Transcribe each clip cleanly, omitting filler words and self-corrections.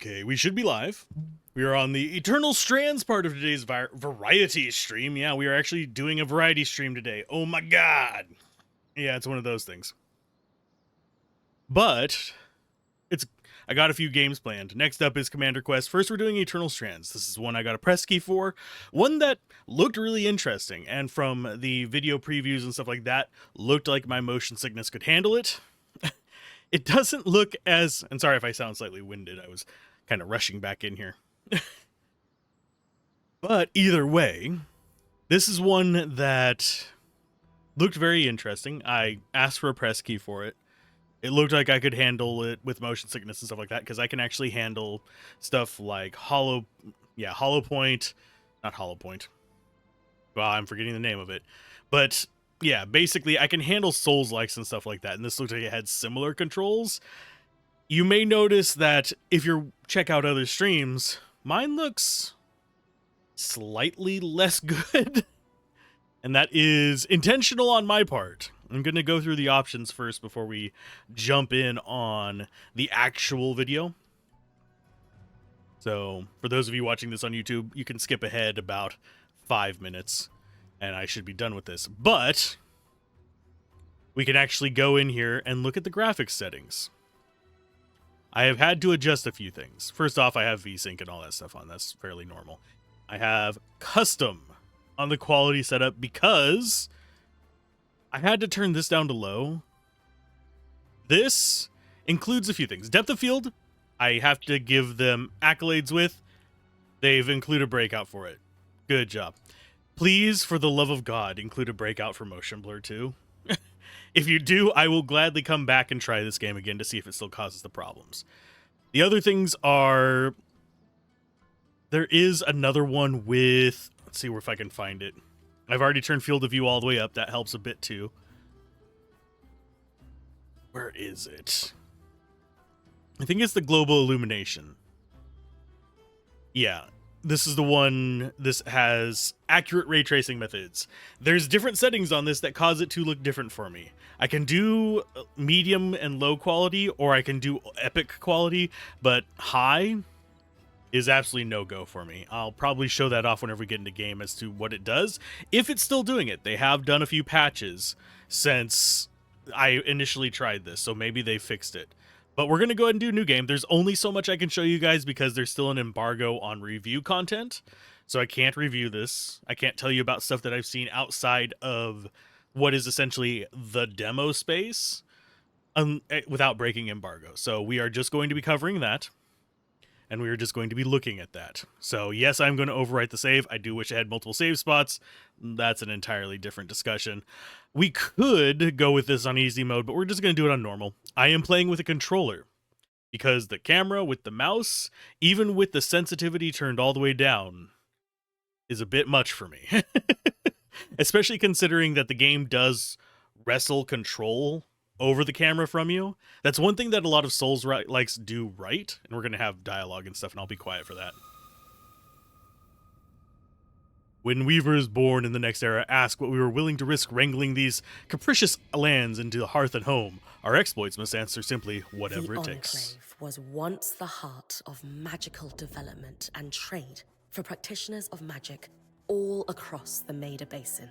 Okay, we should be live. We are on the Eternal Strands part of today's variety stream. Yeah, we are actually doing a variety stream today. Oh my god. Yeah, it's one of those things. But I got a few games planned. Next up is Commander Quest. First, we're doing Eternal Strands. This is one I got a press key for. One that looked really interesting, and from the video previews and stuff like that, looked like my motion sickness could handle it. It doesn't look as... And sorry if I sound slightly winded. I was kind of rushing back in here. But either way, this is one that looked very interesting. I asked for a press key for it. It looked like I could handle it with motion sickness and stuff like that, because I can actually handle stuff like Hollow Point. Not Hollow Point. Well, I'm forgetting the name of it. But yeah, basically I can handle Souls-likes and stuff like that, and this looked like it had similar controls. You may notice that if you check out other streams, mine looks slightly less good. And that is intentional on my part. I'm going to go through the options first before we jump in on the actual video. So, for those of you watching this on YouTube, you can skip ahead about 5 minutes, and I should be done with this. But we can actually go in here and look at the graphics settings. I have had to adjust a few things. First off, I have VSync and all that stuff on. That's fairly normal. I have custom on the quality setup because I had to turn this down to low. This includes a few things. Depth of field, I have to give them accolades with. They've included breakout for it. Good job. Please, for the love of God, include a breakout for motion blur too. If you do, I will gladly come back and try this game again to see if it still causes the problems. The other things are... There is another one with... Let's see if I can find it. I've already turned field of view all the way up. That helps a bit too. Where is it? I think it's the global illumination. Yeah. This is the one. This has accurate ray tracing methods. There's different settings on this that cause it to look different for me. I can do medium and low quality, or I can do epic quality, but high is absolutely no-go for me. I'll probably show that off whenever we get into game as to what it does, if it's still doing it. They have done a few patches since I initially tried this, so maybe they fixed it. But we're going to go ahead and do a new game. There's only so much I can show you guys because there's still an embargo on review content, so I can't review this. I can't tell you about stuff that I've seen outside of what is essentially the demo space without breaking embargo. So we are just going to be covering that. And we are just going to be looking at that. So yes, I'm going to overwrite the save. I do wish I had multiple save spots. That's an entirely different discussion. We could go with this on easy mode, but we're just going to do it on normal. I am playing with a controller because the camera with the mouse, even with the sensitivity turned all the way down, is a bit much for me. Especially considering that the game does wrestle control over the camera from you. That's one thing that a lot of Souls likes do right, and we're going to have dialogue and stuff, and I'll be quiet for that. When Weaver is born in the next era, ask what we were willing to risk wrangling these capricious lands into the hearth and home. Our exploits must answer simply whatever it takes. The Enclave was once the heart of magical development and trade for practitioners of magic all across the Maida Basin.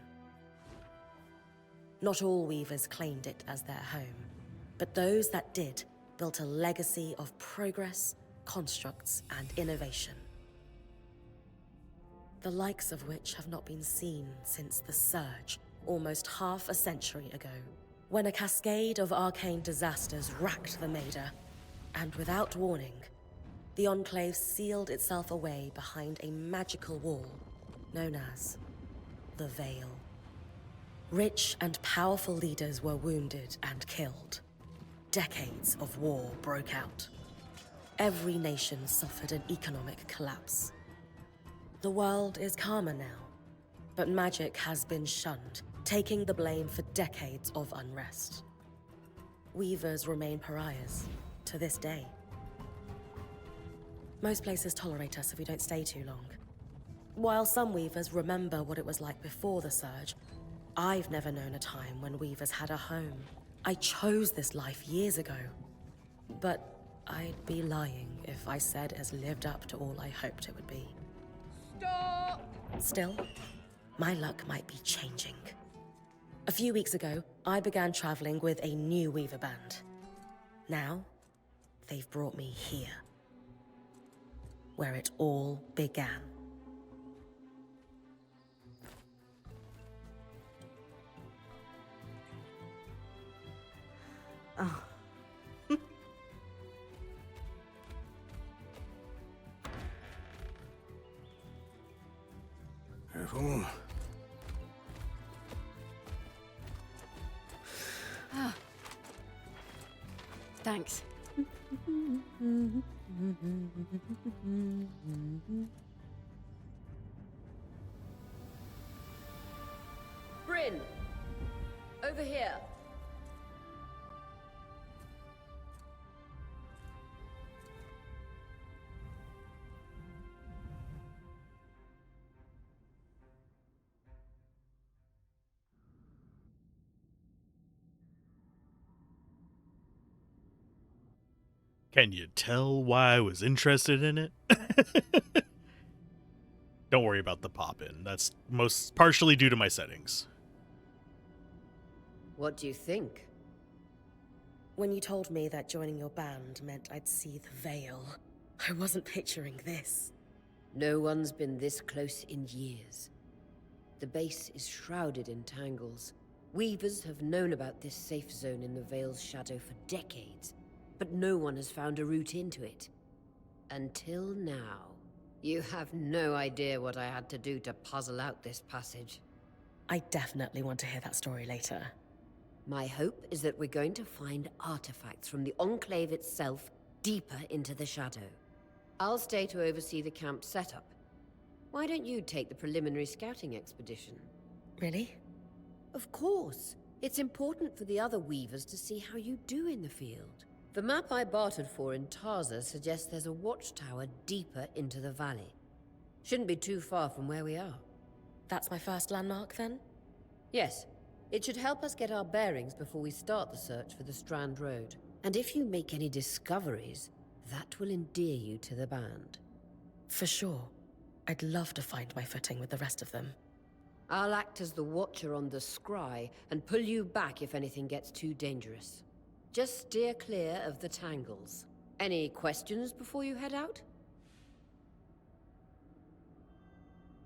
Not all weavers claimed it as their home, but those that did built a legacy of progress, constructs, and innovation. The likes of which have not been seen since the Surge, almost half a century ago, when a cascade of arcane disasters racked the Maida, and without warning, the Enclave sealed itself away behind a magical wall known as the Veil. Rich and powerful leaders were wounded and killed. Decades of war broke out. Every nation suffered an economic collapse. The world is calmer now, but magic has been shunned, taking the blame for decades of unrest. Weavers remain pariahs to this day. Most places tolerate us if we don't stay too long. While some weavers remember what it was like before the Surge, I've never known a time when weavers had a home. I chose this life years ago. But I'd be lying if I said it has lived up to all I hoped it would be. Stop! Still, my luck might be changing. A few weeks ago, I began traveling with a new Weaver band. Now, they've brought me here, where it all began. Oh. Careful. Thanks. Bryn! Over here. Can you tell why I was interested in it? Don't worry about the pop-in. That's most partially due to my settings. What do you think? When you told me that joining your band meant I'd see the veil, I wasn't picturing this. No one's been this close in years. The base is shrouded in tangles. Weavers have known about this safe zone in the Veil's shadow for decades, but no one has found a route into it. Until now. You have no idea what I had to do to puzzle out this passage. I definitely want to hear that story later. My hope is that we're going to find artifacts from the Enclave itself deeper into the shadow. I'll stay to oversee the camp setup. Why don't you take the preliminary scouting expedition? Really? Of course. It's important for the other Weavers to see how you do in the field. The map I bartered for in Tarza suggests there's a watchtower deeper into the valley. Shouldn't be too far from where we are. That's my first landmark, then? Yes. It should help us get our bearings before we start the search for the Strand Road. And if you make any discoveries, that will endear you to the band. For sure. I'd love to find my footing with the rest of them. I'll act as the watcher on the scry and pull you back if anything gets too dangerous. Just steer clear of the tangles. Any questions before you head out?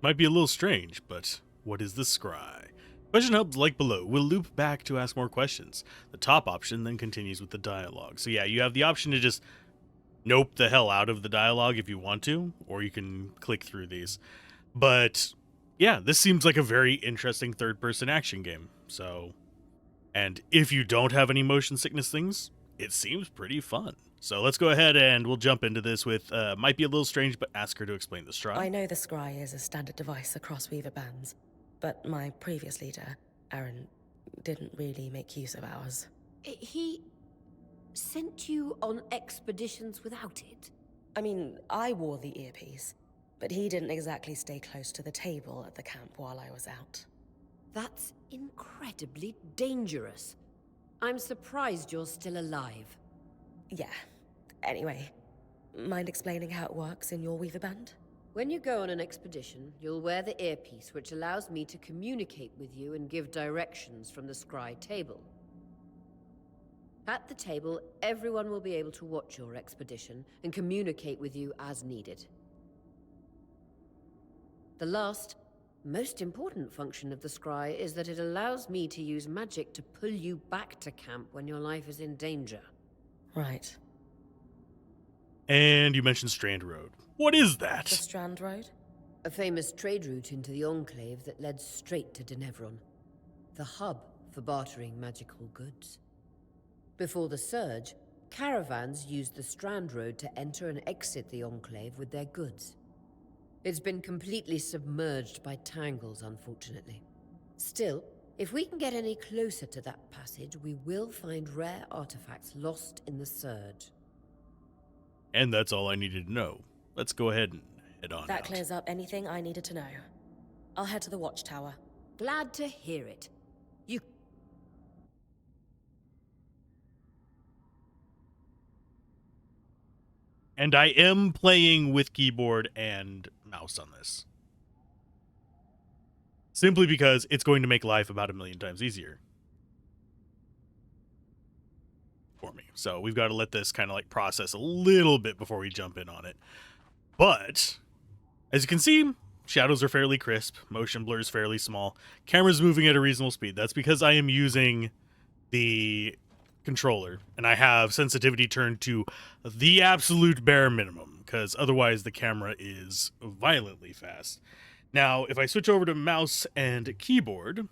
Might be a little strange, but what is the scry? Question hubs like below will loop back to ask more questions. The top option then continues with the dialogue. So yeah, you have the option to just nope the hell out of the dialogue if you want to, or you can click through these. But yeah, this seems like a very interesting third-person action game. So, and if you don't have any motion sickness things, it seems pretty fun. So let's go ahead and we'll jump into this with, might be a little strange, but ask her to explain the scry. I know the scry is a standard device across Weaver bands, but my previous leader, Aaron, didn't really make use of ours. He sent you on expeditions without it? I mean, I wore the earpiece, but he didn't exactly stay close to the table at the camp while I was out. That's incredibly dangerous. I'm surprised you're still alive. Yeah. Anyway, mind explaining how it works in your Weaver band? When you go on an expedition, you'll wear the earpiece, which allows me to communicate with you and give directions from the scry table. At the table, everyone will be able to watch your expedition and communicate with you as needed. The last, most important function of the scry is that it allows me to use magic to pull you back to camp when your life is in danger. Right. And you mentioned Strand Road. What is that? The Strand Road? A famous trade route into the Enclave that led straight to Denevron, the hub for bartering magical goods. Before the Surge, caravans used the Strand Road to enter and exit the Enclave with their goods. It's been completely submerged by tangles, unfortunately. Still, if we can get any closer to that passage, we will find rare artifacts lost in the Surge. And that's all I needed to know. Let's go ahead and head on That out. clears up anything I needed to know. I'll head to the watchtower. Glad to hear it. You... And I am playing with keyboard and mouse on this. Simply because it's going to make life about 1,000,000 times easier for me. So we've got to let this kind of like process a little bit before we jump in on it. But as you can see, shadows are fairly crisp. Motion blur is fairly small. Camera's moving at a reasonable speed. That's because I am using the controller and I have sensitivity turned to the absolute bare minimum because otherwise the camera is violently fast. Now, if I switch over to mouse and keyboard,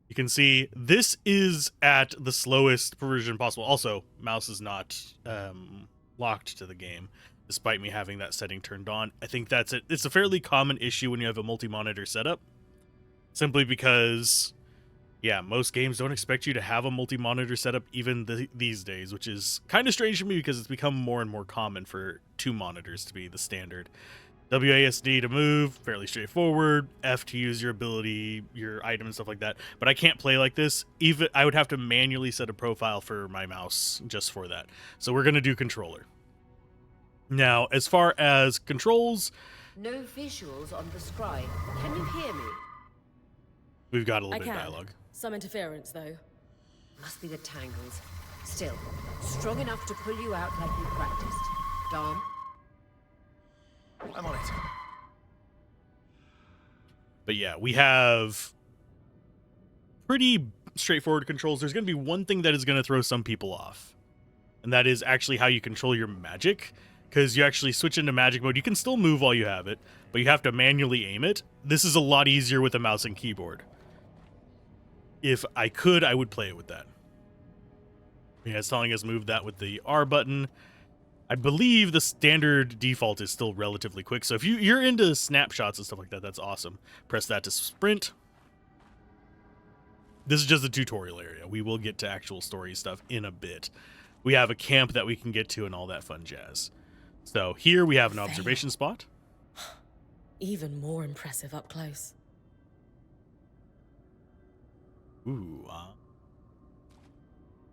you can see this is at the slowest version possible. Also, mouse is not locked to the game, despite me having that setting turned on. I think that's it. It's a fairly common issue when you have a multi-monitor setup, simply because, yeah, most games don't expect you to have a multi-monitor setup even these days, which is kind of strange to me because it's become more and more common for 2 monitors to be the standard. WASD to move, fairly straightforward. F to use your ability, your item and stuff like that. But I can't play like this. Even I would have to manually set a profile for my mouse just for that. So we're going to do controller. Now, as far as controls, No visuals on the scribe. Can you hear me? we've got a little I bit can. of dialogue. Some interference, though. Must be the tangles. Still, strong enough to pull you out like you practiced. Dom? I'm on it. But yeah, we have pretty straightforward controls. There's going to be one thing that is going to throw some people off, and that is actually how you control your magic, because you actually switch into magic mode. You can still move while you have it, but you have to manually aim it. This is a lot easier with a mouse and keyboard. If I could, I would play it with that. Yeah, it's telling us move that with the R button. I believe the standard default is still relatively quick, so if you're into snapshots and stuff like that, that's awesome. Press that to sprint. This is just the tutorial area. We will get to actual story stuff in a bit. We have a camp that we can get to and all that fun jazz. So here we have an observation spot. Even more impressive up close. Ooh,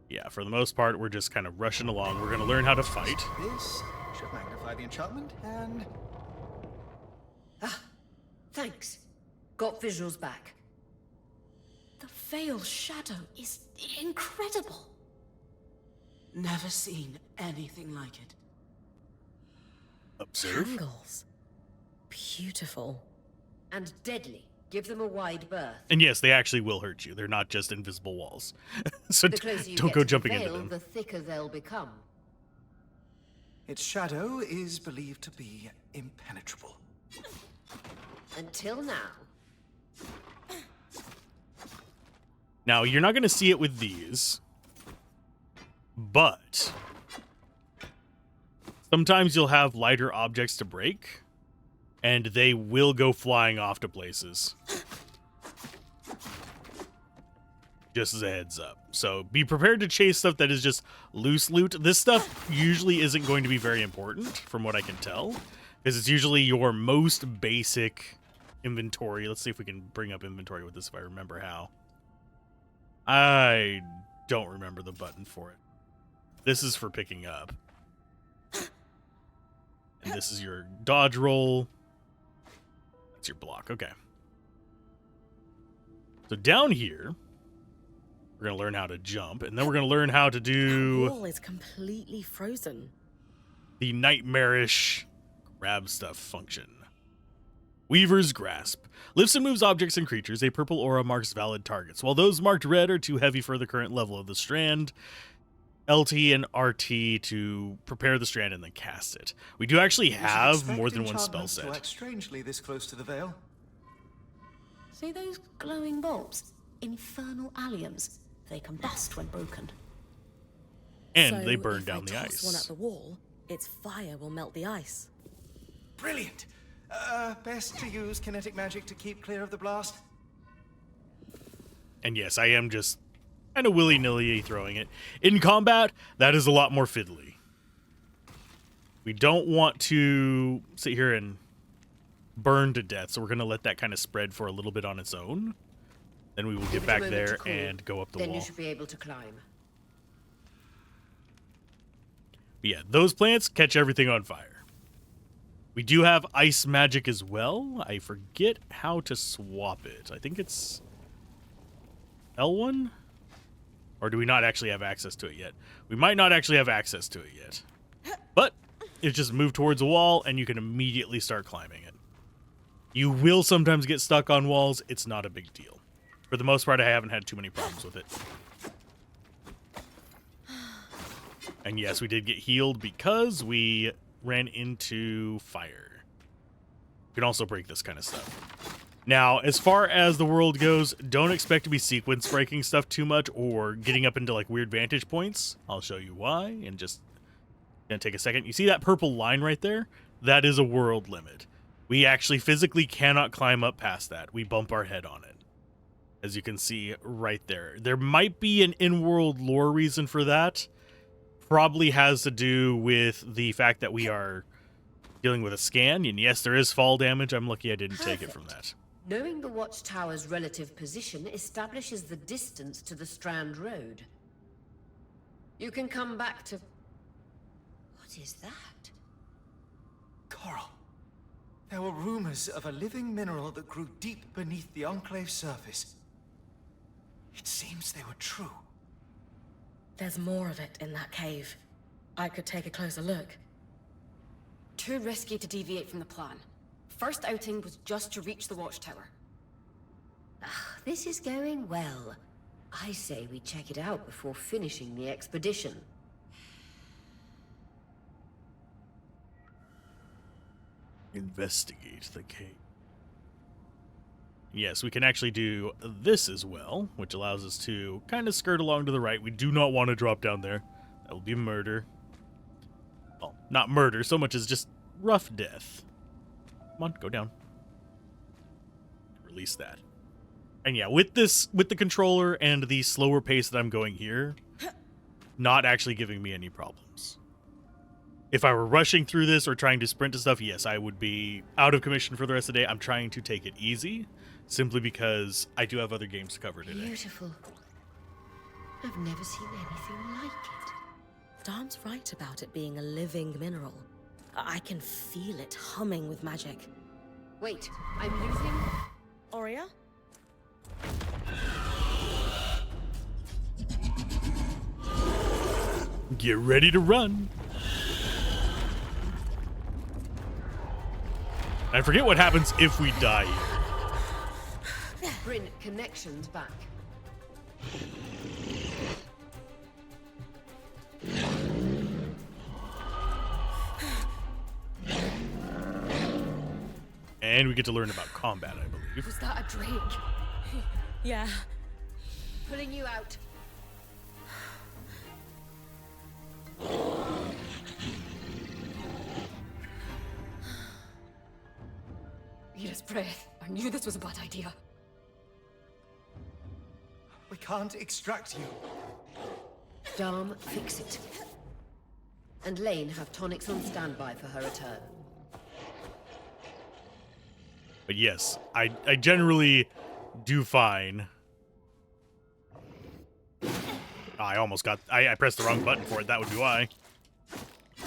yeah, for the most part, we're just kind of rushing along. We're going to learn how to fight. This should magnify the enchantment, and Thanks. Got visuals back. The Veil shadow is incredible. Never seen anything like it. Observe. Angles. Beautiful. And deadly. Give them a wide berth. And yes, they actually will hurt you. They're not just invisible walls. So The closer you don't get go to the jumping veil, into them. the thicker they'll become. its shadow is believed to be impenetrable. Until now. Now, you're not going to see it with these, but sometimes you'll have lighter objects to break, and they will go flying off to places. Just as a heads up. So be prepared to chase stuff that is just loose loot. This stuff usually isn't going to be very important, from what I can tell, because it's usually your most basic inventory. Let's see if we can bring up inventory with this if I remember how. I don't remember the button for it. This is for picking up. And this is your dodge roll. That's your block. Okay. So down here, we're going to learn how to jump, and then we're going to learn how to The do wall is completely frozen. the nightmarish grab stuff function. Weaver's Grasp. Lifts and moves objects and creatures. A purple aura marks valid targets, while those marked red are too heavy for the current level of the strand. LT and RT to prepare the strand and then cast it. We do actually You should have expect more than one spell enchantments to set. act strangely this close to the veil. See those glowing bulbs? Infernal alliums. They combust when broken. And So they burn if down I the toss one at ice. the wall, its fire will melt the ice. Brilliant! Best to use kinetic magic to keep clear of the blast. And yes, I am just kind of willy-nilly throwing it. In combat, that is a lot more fiddly. We don't want to sit here and burn to death, so we're going to let that kind of spread for a little bit on its own. Then we will Give get it a back moment there to cool. and go up the Then wall. you should be able to climb. But yeah, those plants catch everything on fire. We do have ice magic as well. I forget how to swap it. I think it's L1? Or do we not actually have access to it yet? We might not actually have access to it yet. But it's just move towards a wall and you can immediately start climbing it. You will sometimes get stuck on walls. It's not a big deal. For the most part, I haven't had too many problems with it. And yes, we did get healed because we ran into fire. You can also break this kind of stuff. Now, as far as the world goes, don't expect to be sequence breaking stuff too much or getting up into like weird vantage points. I'll show you why in just gonna take a second. You see that purple line right there? That is a world limit. We actually physically cannot climb up past that. We bump our head on it. As you can see right there. There might be an in-world lore reason for that. Probably has to do with the fact that we are dealing with a scan. And yes, there is fall damage. I'm lucky I didn't take it from that. Knowing the watchtower's relative position establishes the distance to the Strand Road. You can come back to... What is that? Coral. There were rumors of a living mineral that grew deep beneath the Enclave's surface. It seems they were true. There's more of it in that cave. I could take a closer look. Too risky to deviate from the plan. First outing was just to reach the watchtower. This is going well. I say we check it out before finishing the expedition. Investigate the cave. Yes, we can actually do this as well, which allows us to kind of skirt along to the right. We do not want to drop down there. That will be murder. Well, not murder so much as just rough death. Come on, go down. Release that. And yeah, with the controller and the slower pace that I'm going here, not actually giving me any problems. If I were rushing through this or trying to sprint to stuff, yes, I would be out of commission for the rest of the day. I'm trying to take it easy, simply because I do have other games to cover today. Beautiful. I've never seen anything like it. Darn's right about it being a living mineral. I can feel it humming with magic. Wait, I'm losing... Aurea? Get ready to run. I forget what happens if we die here. Bryn, connections back. And we get to learn about combat, I believe. Was that a drake? Yeah. Pulling you out. Mira's breath. I knew this was a bad idea. We can't extract you. Dharm, fix it. And Lane have tonics on standby for her return. But yes, I generally do fine. I almost got... I pressed the wrong button for it. That would be why.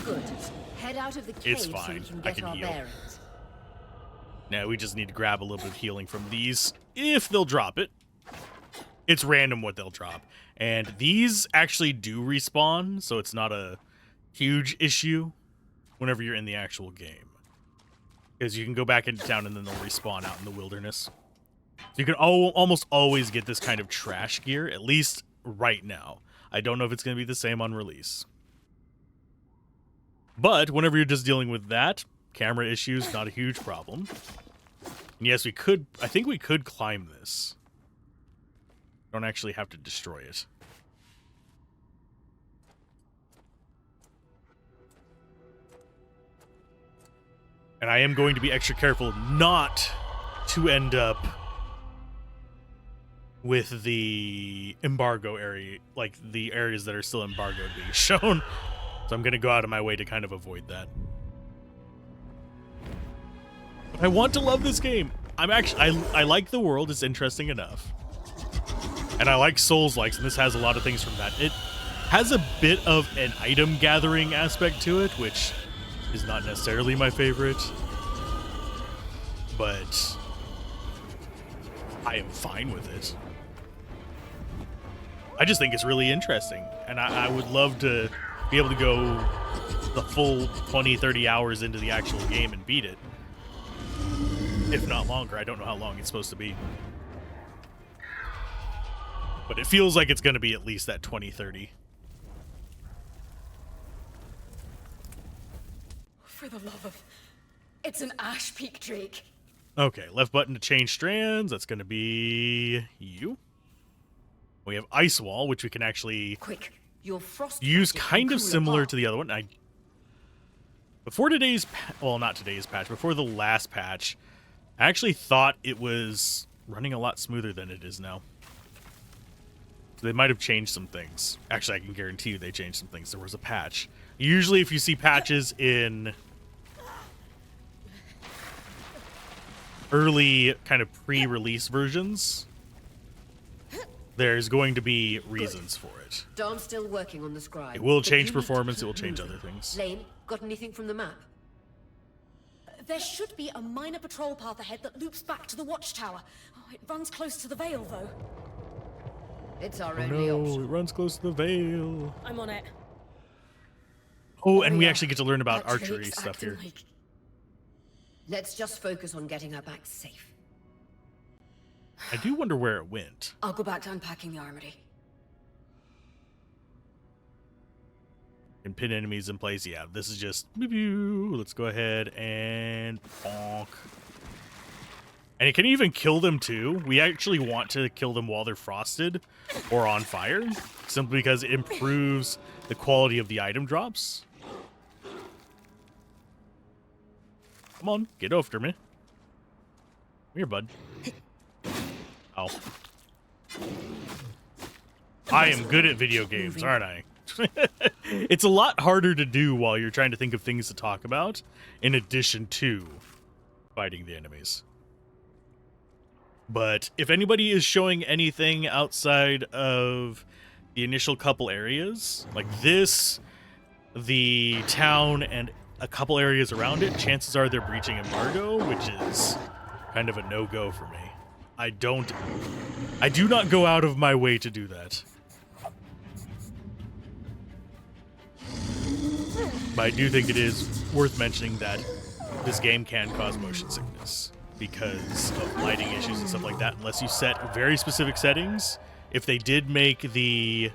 Good. Head out of the cave It's so fine. we can I get can our heal. bearings. Now we just need to grab a little bit of healing from these, if they'll drop it. It's random what they'll drop. And these actually do respawn, so it's not a huge issue whenever you're in the actual game. Because you can go back into town and then they'll respawn out in the wilderness. So you can almost always get this kind of trash gear, at least right now. I don't know if it's going to be the same on release. But whenever you're just dealing with that, camera issues, not a huge problem. And yes, we could... I think we could climb this. Don't actually have to destroy it. And I am going to be extra careful not to end up with the embargo area, like the areas that are still embargoed being shown. So I'm going to go out of my way to kind of avoid that. But I want to love this game. I like the world. It's interesting enough. And I like Souls-likes, and this has a lot of things from that. Has a bit of an item gathering aspect to it, which is not necessarily my favorite, but I am fine with it. I just think it's really interesting, and I would love to be able to go the full 20, 30 hours into the actual game and beat it. If not longer. I don't know how long it's supposed to be. But it feels like it's going to be at least that 20, 30. For the love of... It's an Ash Peak Drake. Okay, left button to change strands. That's going to be you. We have Ice Wall, which we can actually Quick, your frost use magic kind can of cool similar apart. to the other one. Before today's... Well, not today's patch. Before the last patch, I actually thought it was running a lot smoother than it is now. So they might have changed some things. Actually, I can guarantee you they changed some things. There was a patch. Usually if you see patches in early kind of pre-release versions, there's going to be reasons for it. Dawn's still working on the scribe. It will but change you need to performance, keep it will change moving. other things. Lane, got anything from the map? There should be a minor patrol path ahead that loops back to the watchtower. Oh, it runs close to the Vale, though. It's our Oh only no, option. it runs close to the Veil. I'm on it. Oh, and we yeah. actually get to learn about That archery Drake's stuff acting here. like- Let's just focus on getting her back safe. I do wonder where it went. I'll go back to unpacking the armory. And pin enemies in place. Yeah, this is just... Let's go ahead and bonk. And it can even kill them too. We actually want to kill them while they're frosted or on fire, simply because it improves the quality of the item drops. Come on, get after me. Come here, bud. Oh. I am good at video games, aren't I? It's a lot harder to do while you're trying to think of things to talk about, in addition to fighting the enemies. But if anybody is showing anything outside of the initial couple areas, like this, the town, and a couple areas around it, chances are they're breaching embargo, which is kind of a no-go for me. I do not go out of my way to do that. But I do think it is worth mentioning that this game can cause motion sickness because of lighting issues and stuff like that, unless you set very specific settings. If they did make the...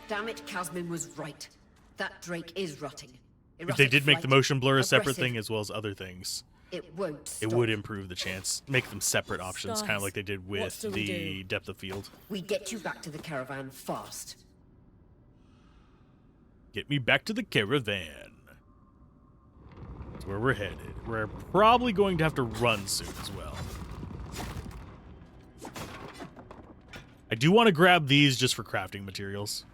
Damn it, Casmin was right. That Drake is rotting. If they did make the motion blur a separate aggressive. thing as well as other things, It won't stop. it would improve the chance. Make them separate options, kind of Stars. like they did What with do we the do? depth of field. We get you back to the caravan fast. Get me back to the caravan. That's where we're headed. We're probably going to have to run soon as well. I do want to grab these just for crafting materials.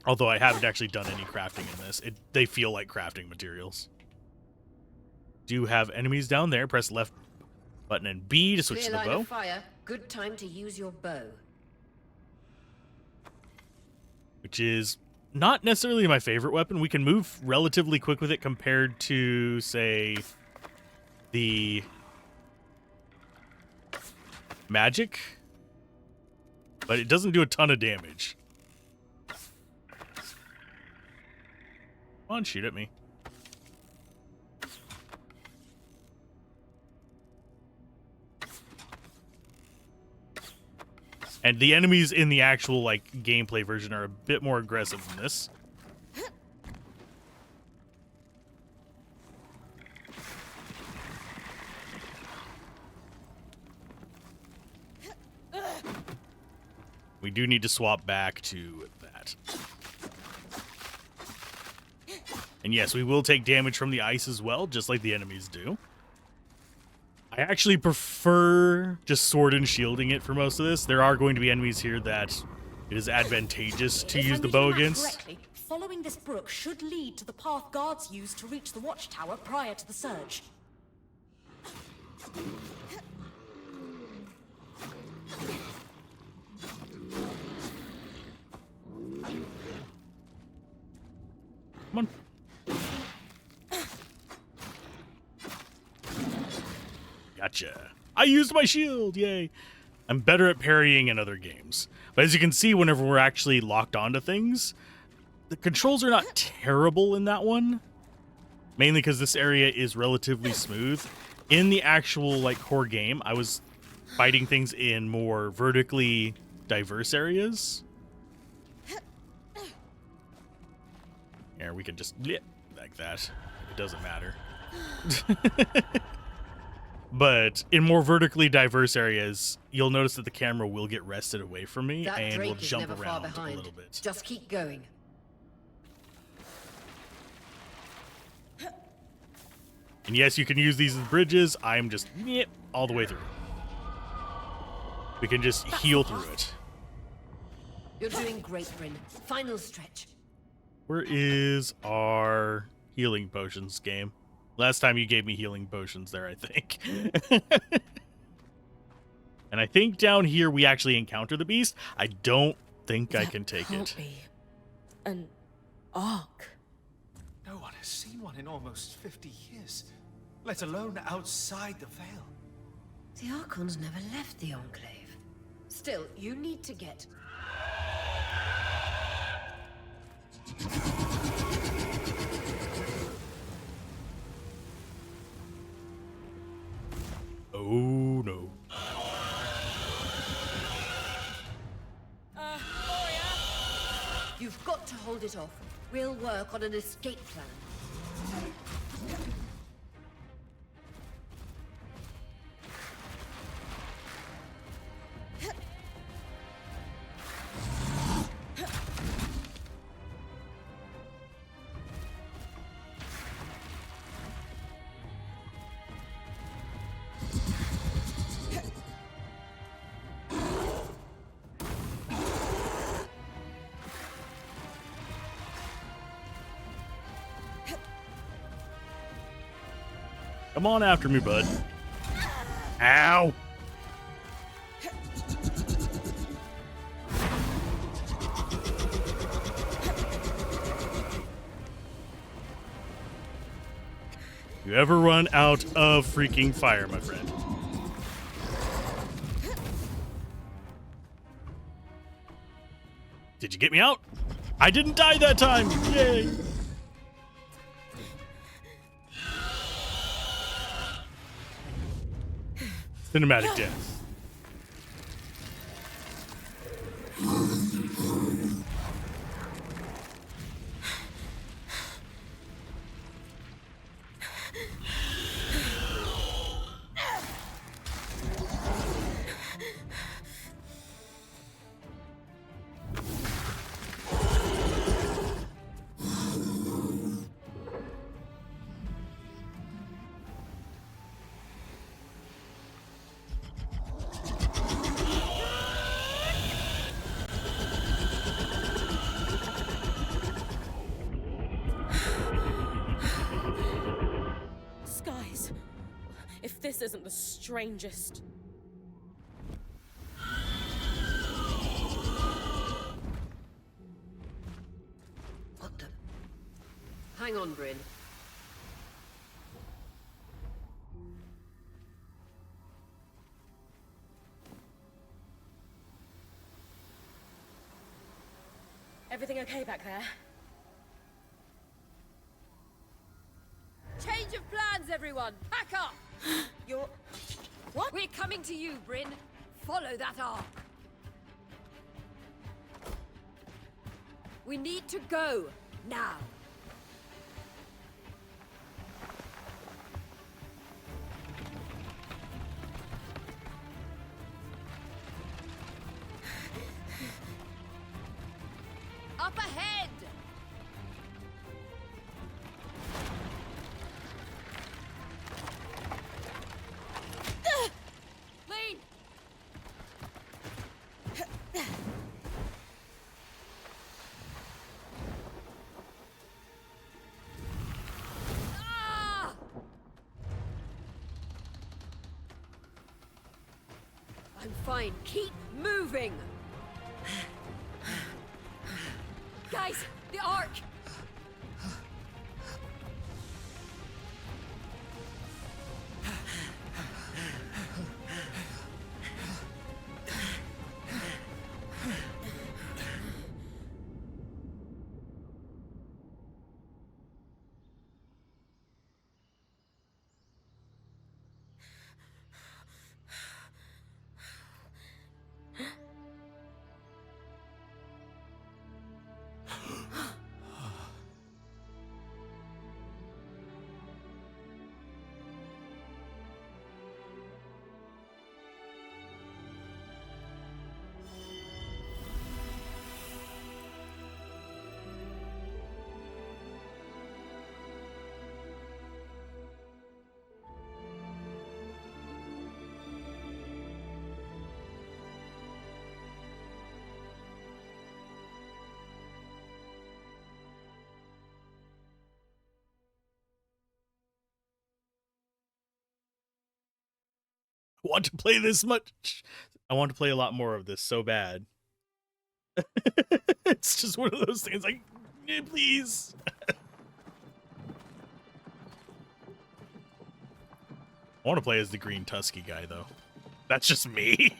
Although I haven't actually done any crafting in this. They feel like crafting materials. Do have enemies down there. Press left button and B to switch Clear to the line bow. of fire. Good time to use your bow. Which is not necessarily my favorite weapon. We can move relatively quick with it compared to, say, the magic. But it doesn't do a ton of damage. Come on, shoot at me. And the enemies in the actual, like, gameplay version are a bit more aggressive than this. We do need to swap back to that. And yes, we will take damage from the ice as well, just like the enemies do. I actually prefer just sword and shielding it for most of this. There are going to be enemies here that it is advantageous to If use I'm the reading bow the map against. correctly, following this brook should lead to the path guards used to reach the watchtower prior to the surge. Come on. Gotcha. I used my shield. Yay. I'm better at parrying in other games. But as you can see, whenever we're actually locked onto things, the controls are not terrible in that one. Mainly because this area is relatively smooth. In the actual like core game, I was fighting things in more vertically diverse areas. Here, we can just like that. It doesn't matter. But in more vertically diverse areas, you'll notice that the camera will get wrested away from me That and will Drake is jump never around far a behind. little bit. Just keep going. And yes, you can use these as bridges. I'm just all the way through. We can just heal through it. You're doing great, Bryn. Final stretch. Where is our healing potions game? Last time you gave me healing potions there, I think. And I think down here we actually encounter the beast. I don't think I can take Can't it. be an ark. No one has seen one in almost 50 years, let alone outside the Veil. The Archons never left the Enclave. Still, you need to get... Oh no. You've got to hold it off. We'll work on an escape plan. Come on after me, bud. Ow! You ever run out of freaking fire, my friend? Did you get me out? I didn't die that time! Yay! Cinematic death. Skies. If this isn't the strangest. What the... Hang on, Bryn. Everything okay back there? Change of plans, everyone! Pack up! You're... What? We're coming to you, Bryn. Follow that arc. We need to go, now. Up ahead! Lean! Ah! I'm fine. Keep moving! Guys, the Ark! Want to play this much? I want to play a lot more of this so bad. It's just one of those things like, please. I want to play as the green tusky guy, though. That's just me.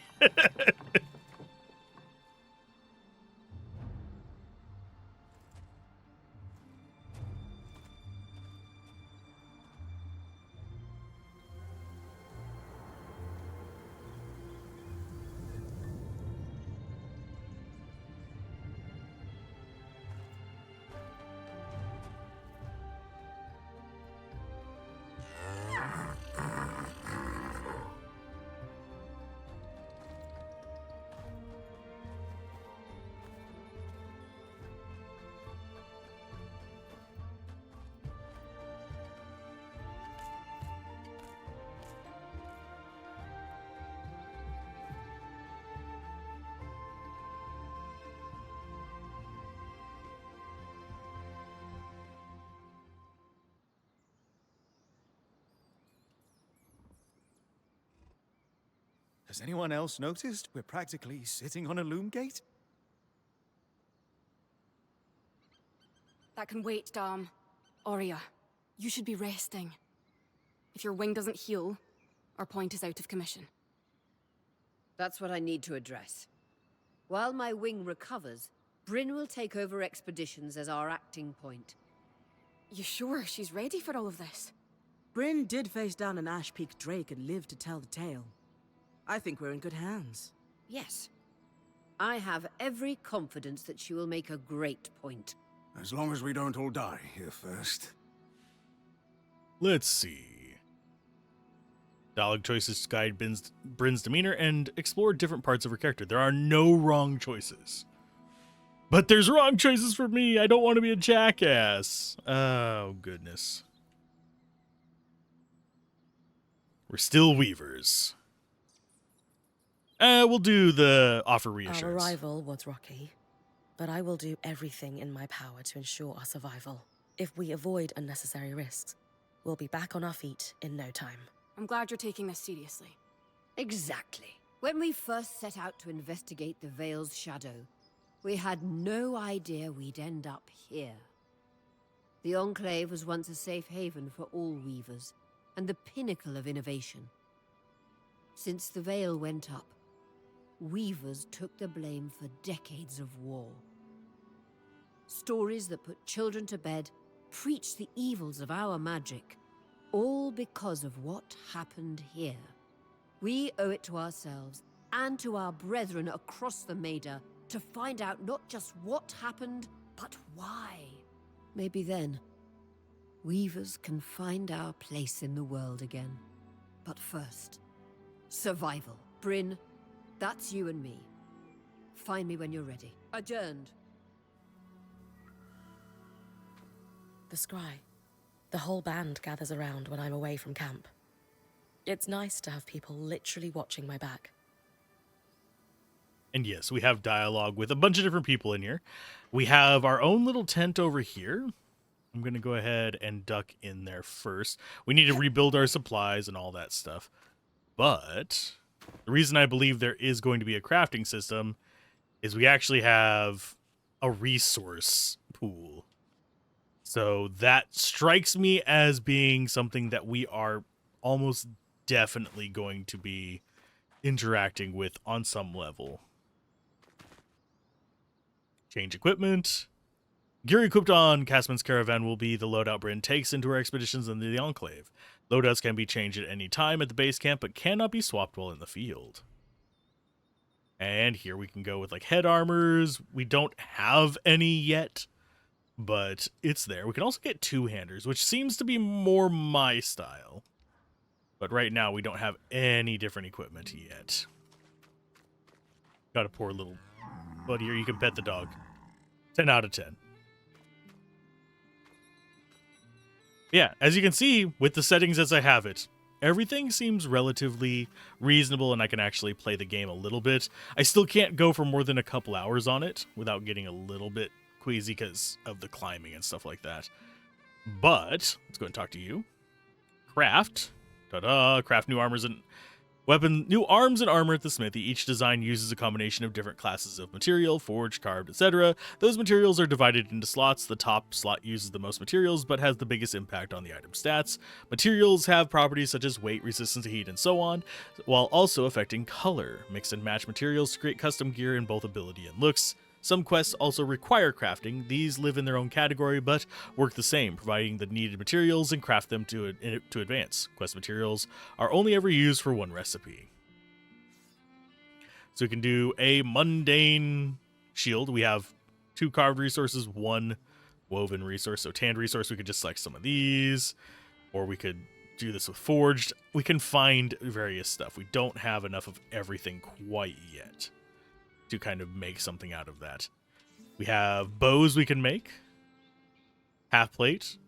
Has anyone else noticed we're practically sitting on a loom gate? That can wait, Dom. Aurea, you should be resting. If your wing doesn't heal, our point is out of commission. That's what I need to address. While my wing recovers, Bryn will take over expeditions as our acting point. You sure she's ready for all of this? Bryn did face down an Ash Peak Drake and lived to tell the tale. I think we're in good hands. Yes. I have every confidence that she will make a great point. As long as we don't all die here first. Let's see. Dialogue choices guide Bryn's demeanor and explore different parts of her character. There are no wrong choices. But there's wrong choices for me. I don't want to be a jackass. Oh, goodness. We're still weavers. We'll do the offer reassurance. Our arrival was rocky, but I will do everything in my power to ensure our survival. If we avoid unnecessary risks, we'll be back on our feet in no time. I'm glad you're taking this seriously. Exactly. When we first set out to investigate the Veil's shadow, we had no idea we'd end up here. The Enclave was once a safe haven for all weavers, and the pinnacle of innovation. Since the Veil went up, weavers took the blame for decades of war. Stories that put children to bed preached the evils of our magic, all because of what happened here. We owe it to ourselves and to our brethren across the Maida to find out not just what happened, but why. Maybe then, weavers can find our place in the world again. But first, survival. Bryn, that's you and me. Find me when you're ready. Adjourned. The scry. The whole band gathers around when I'm away from camp. It's nice to have people literally watching my back. And yes, we have dialogue with a bunch of different people in here. We have our own little tent over here. I'm going to go ahead and duck in there first. We need to rebuild our supplies and all that stuff. But the reason I believe there is going to be a crafting system is we actually have a resource pool. So that strikes me as being something that we are almost definitely going to be interacting with on some level. Change equipment. Gear equipped on Casman's caravan will be the loadout Bryn takes into her expeditions in the Enclave. Loadouts can be changed at any time at the base camp, but cannot be swapped while in the field. And here we can go with like head armors. We don't have any yet, but it's there. We can also get two-handers, which seems to be more my style. But right now we don't have any different equipment yet. Got a poor little buddy here. You can pet the dog. 10 out of 10. Yeah, as you can see, with the settings as I have it, everything seems relatively reasonable and I can actually play the game a little bit. I still can't go for more than a couple hours on it without getting a little bit queasy because of the climbing and stuff like that. But, let's go and talk to you. Craft. Ta-da! Craft new armors and new arms and armor at the smithy. Each design uses a combination of different classes of material, forged, carved, etc. Those materials are divided into slots. The top slot uses the most materials, but has the biggest impact on the item stats. Materials have properties such as weight, resistance to heat, and so on, while also affecting color. Mix and match materials to create custom gear in both ability and looks. Some quests also require crafting. These live in their own category, but work the same, providing the needed materials and craft them to advance. Quest materials are only ever used for one recipe. So we can do a mundane shield. We have 2 carved resources, 1 woven resource. So tanned resource, we could just select some of these, or we could do this with forged. We can find various stuff. We don't have enough of everything quite yet to kind of make something out of that. We have bows we can make, half plate,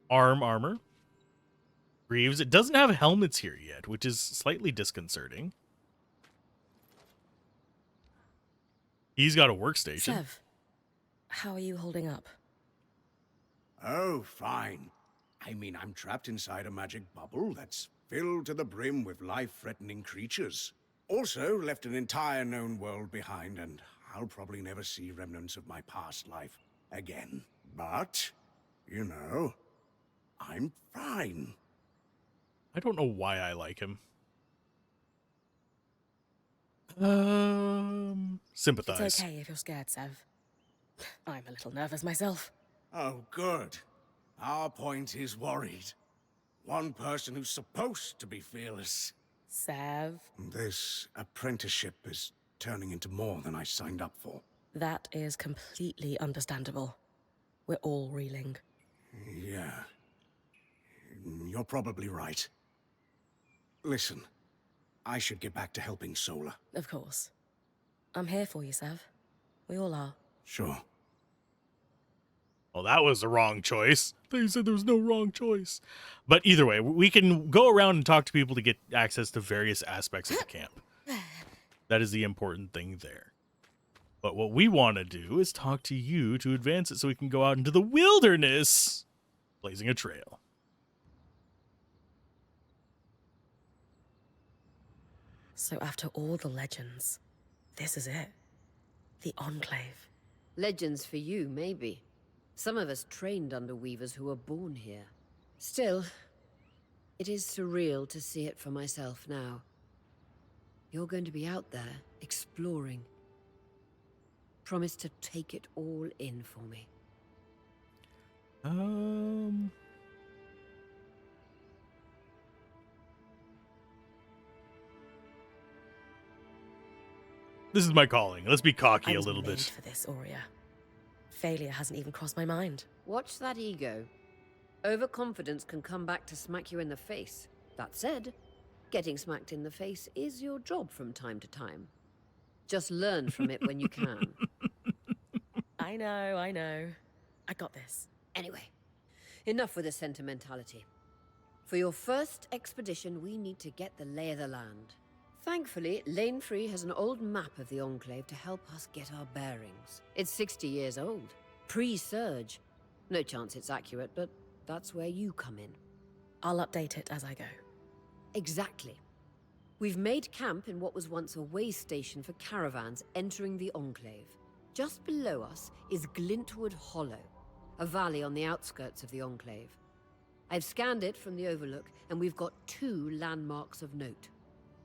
armor, greaves. It doesn't have helmets here yet, which is slightly disconcerting. He's got a workstation. Sev, how are you holding up? Oh, fine. I mean, I'm trapped inside a magic bubble that's filled to the brim with life-threatening creatures. Also, left an entire known world behind, and I'll probably never see remnants of my past life again. But, you know, I'm fine. I don't know why I like him. Sympathize. It's okay if you're scared, Sev. I'm a little nervous myself. Oh, good. Our point is worried. One person who's supposed to be fearless. Sev, This apprenticeship is turning into more than I signed up for. that is completely understandable. We're all reeling. Yeah. You're probably right. Listen, I should get back to helping Sola. Of course. I'm here for you, Sev. We all are. Sure. Well, that was the wrong choice. They said there was no wrong choice. But either way, we can go around and talk to people to get access to various aspects of the camp. That is the important thing there. But what we want to do is talk to you to advance it so we can go out into the wilderness, blazing a trail. So after all the legends, this is it. The Enclave. Legends for you, maybe. Some of us trained under weavers who were born here. Still, it is surreal to see it for myself now. You're going to be out there, exploring. Promise to take it all in for me. This is my calling. Let's be cocky I a was little made bit. for this, Aurea. Failure hasn't even crossed my mind. Watch that ego. Overconfidence can come back to smack you in the face. That said, getting smacked in the face is your job from time to time. Just learn from it when you can. I know. I got this. Anyway, enough with the sentimentality. For your first expedition, we need to get the lay of the land. Thankfully, Lane Free has an old map of the Enclave to help us get our bearings. It's 60 years old. Pre-Surge. No chance it's accurate, but that's where you come in. I'll update it as I go. Exactly. We've made camp in what was once a way station for caravans entering the Enclave. Just below us is Glintwood Hollow, a valley on the outskirts of the Enclave. I've scanned it from the Overlook, and we've got 2 landmarks of note.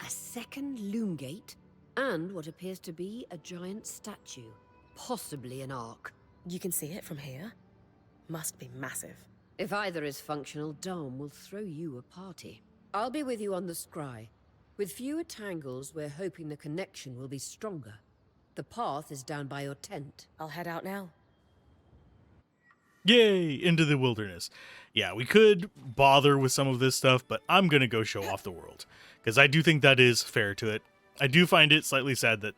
A second loom gate, and what appears to be a giant statue, possibly an ark. You can see it from here? Must be massive. If either is functional, Dom will throw you a party. I'll be with you on the scry. With fewer tangles, we're hoping the connection will be stronger. The path is down by your tent. I'll head out now. Yay, into the wilderness. Yeah, we could bother with some of this stuff, but I'm going to go show off the world, because I do think that is fair to it. I do find it slightly sad that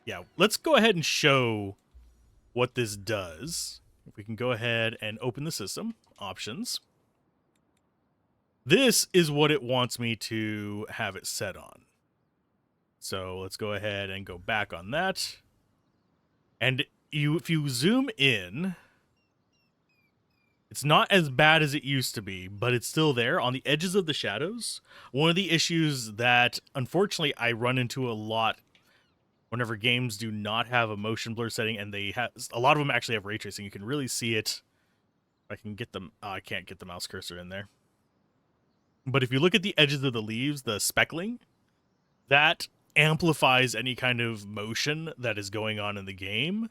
yeah, let's go ahead and show what this does. If we can go ahead and open the system, options. This is what it wants me to have it set on. So let's go ahead and go back on that. And if you zoom in, it's not as bad as it used to be, but it's still there on the edges of the shadows. One of the issues that, unfortunately, I run into a lot whenever games do not have a motion blur setting, and they have a lot of them actually have ray tracing. You can really see it. I can get them. I can't get the mouse cursor in there. But if you look at the edges of the leaves, the speckling, that amplifies any kind of motion that is going on in the game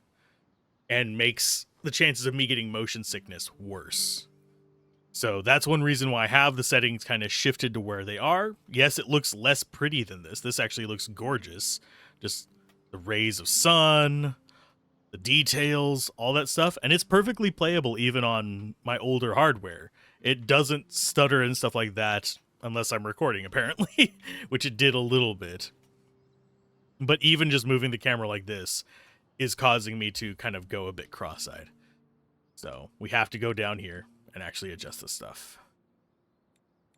and makes the chances of me getting motion sickness worse. So that's one reason why I have the settings kind of shifted to where they are. Yes, it looks less pretty than this. This actually looks gorgeous. Just the rays of sun, the details, all that stuff. And it's perfectly playable even on my older hardware. It doesn't stutter and stuff like that unless I'm recording, apparently, which it did a little bit. But even just moving the camera like this is causing me to kind of go a bit cross-eyed. So we have to go down here and actually adjust this stuff.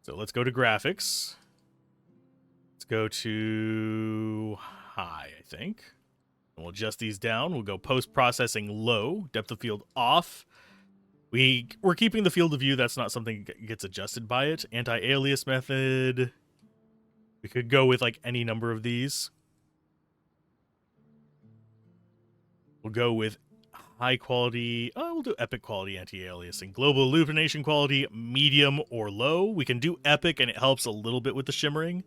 So let's go to graphics. Let's go to high, I think. And we'll adjust these down. We'll go post-processing low, depth of field off. We're keeping the field of view. That's not something that gets adjusted by it. Anti-alias method. We could go with like any number of these. We'll go with high quality. Oh, we'll do epic quality anti-aliasing. Global illumination quality, medium or low. We can do epic, and it helps a little bit with the shimmering,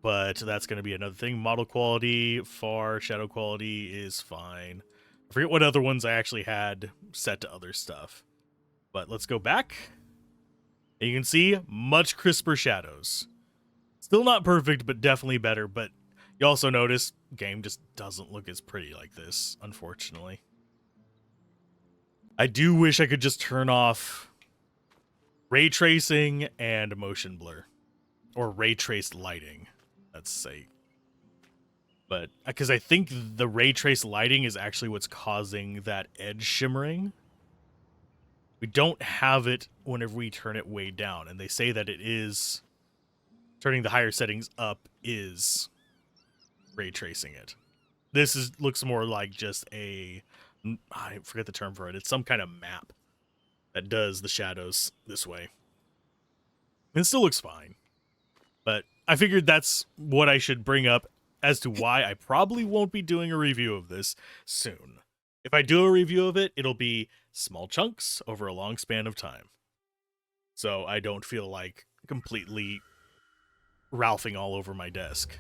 but that's going to be another thing. Model quality, far, shadow quality is fine. I forget what other ones I actually had set to other stuff. But let's go back. And you can see much crisper shadows. Still not perfect, but definitely better. But you also notice game just doesn't look as pretty like this, unfortunately. I do wish I could just turn off ray tracing and motion blur. Or ray traced lighting, let's say. But because I think the ray trace lighting is actually what's causing that edge shimmering. We don't have it whenever we turn it way down, and they say that it is turning the higher settings up is ray tracing it. This looks more like just I forget the term for it. It's some kind of map that does the shadows this way. And it still looks fine, but I figured that's what I should bring up as to why I probably won't be doing a review of this soon. If I do a review of it, it'll be small chunks over a long span of time. So I don't feel like completely Ralphing all over my desk.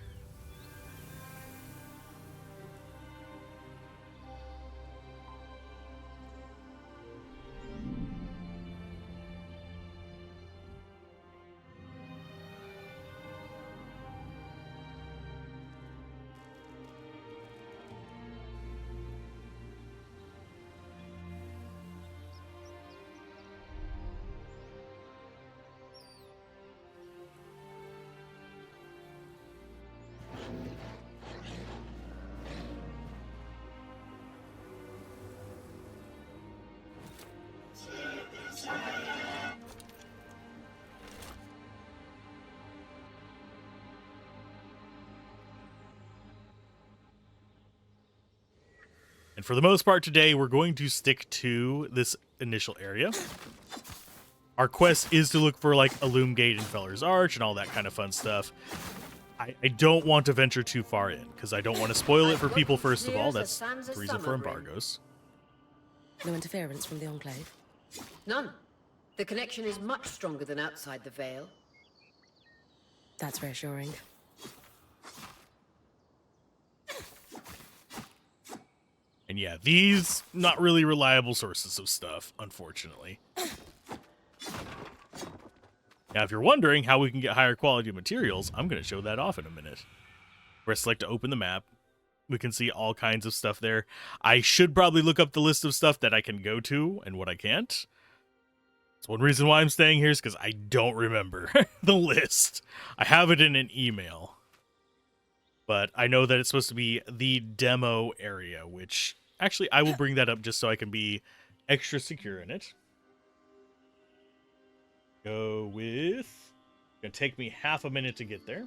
And for the most part today, we're going to stick to this initial area. Our quest is to look for like a Loom Gate and Feller's Arch and all that kind of fun stuff. I don't want to venture too far in, because I don't want to spoil it I've for got people, you first of clear all. as the That's sands the of reason for summer, Bryn. embargoes. No interference from the Enclave? None. The connection is much stronger than outside the Veil. That's reassuring. And yeah, these not really reliable sources of stuff, unfortunately. Now, if you're wondering how we can get higher quality materials, I'm going to show that off in a minute. Press select to open the map. We can see all kinds of stuff there. I should probably look up the list of stuff that I can go to and what I can't. That's one reason why I'm staying here is because I don't remember the list. I have it in an email. But I know that it's supposed to be the demo area, which actually I will bring that up just so I can be extra secure in it. Go with... Gonna take me half a minute to get there,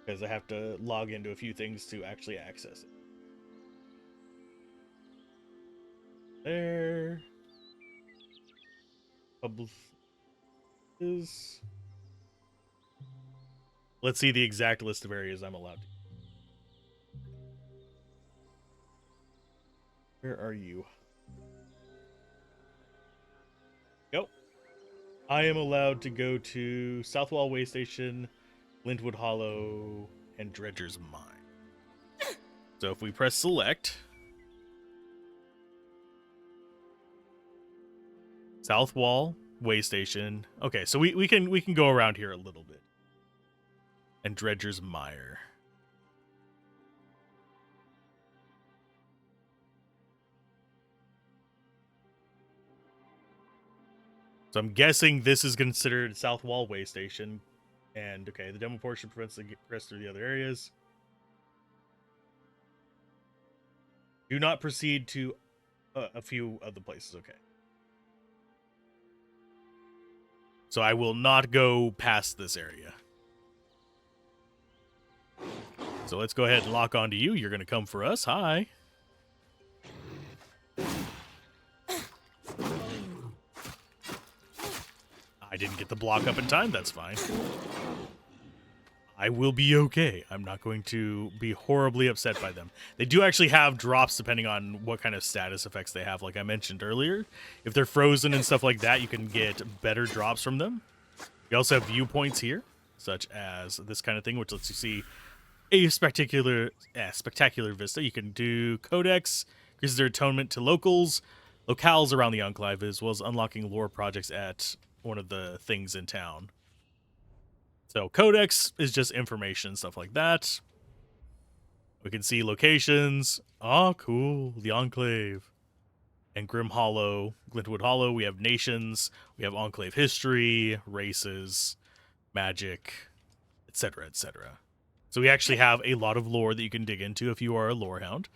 because I have to log into a few things to actually access it. There. Publish. Let's see the exact list of areas I'm allowed to. Where are you? Go. I am allowed to go to Southwall Way Station, Lintwood Hollow, and Dredger's Mine. So if we press select, Southwall Way Station. Okay, so we can go around here a little bit. And Dredger's Mire. So I'm guessing this is considered Southwall Way Station. And, okay, the demo portion prevents the progress through the other areas. Do not proceed to a few of the places, okay. So I will not go past this area. So let's go ahead and lock onto you. You're going to come for us. Hi. I didn't get the block up in time. That's fine. I will be okay. I'm not going to be horribly upset by them. They do actually have drops depending on what kind of status effects they have, like I mentioned earlier. If they're frozen and stuff like that, you can get better drops from them. You also have viewpoints here, such as this kind of thing, which lets you see a spectacular vista. You can do codex, increases their atonement to locals, locales around the Enclave, as well as unlocking lore projects at one of the things in town. So codex is just information, stuff like that. We can see locations. Oh, cool. The Enclave. And Grim Hollow, Glintwood Hollow. We have nations. We have Enclave history, races, magic, etc., etc. So we actually have a lot of lore that you can dig into if you are a lore hound.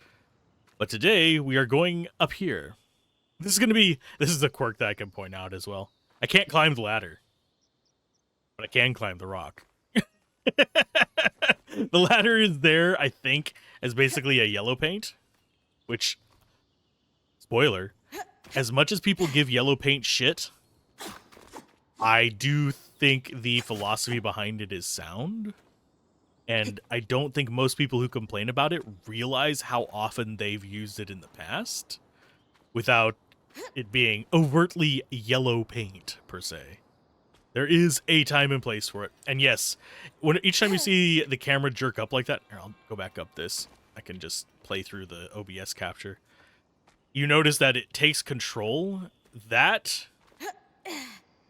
But today we are going up here. This is a quirk that I can point out as well. I can't climb the ladder, but I can climb the rock. The ladder is there, I think, as basically a yellow paint, which, spoiler, as much as people give yellow paint shit, I do think the philosophy behind it is sound. And I don't think most people who complain about it realize how often they've used it in the past without it being overtly yellow paint, per se. There is a time and place for it. And yes, each time you see the camera jerk up like that, here, I'll go back up this. I can just play through the OBS capture. You notice that it takes control. That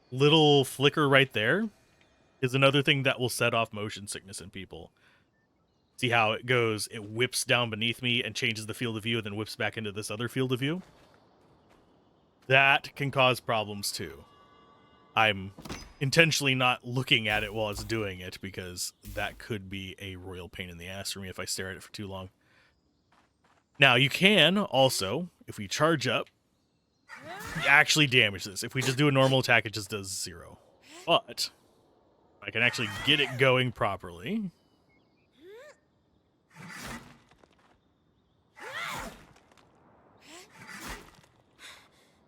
little flicker right there is another thing that will set off motion sickness in people. See how it goes? It whips down beneath me and changes the field of view and then whips back into this other field of view. That can cause problems too. I'm intentionally not looking at it while it's doing it because that could be a royal pain in the ass for me if I stare at it for too long. Now, you can also, if we charge up, actually damage this. If we just do a normal attack, it just does 0. But I can actually get it going properly.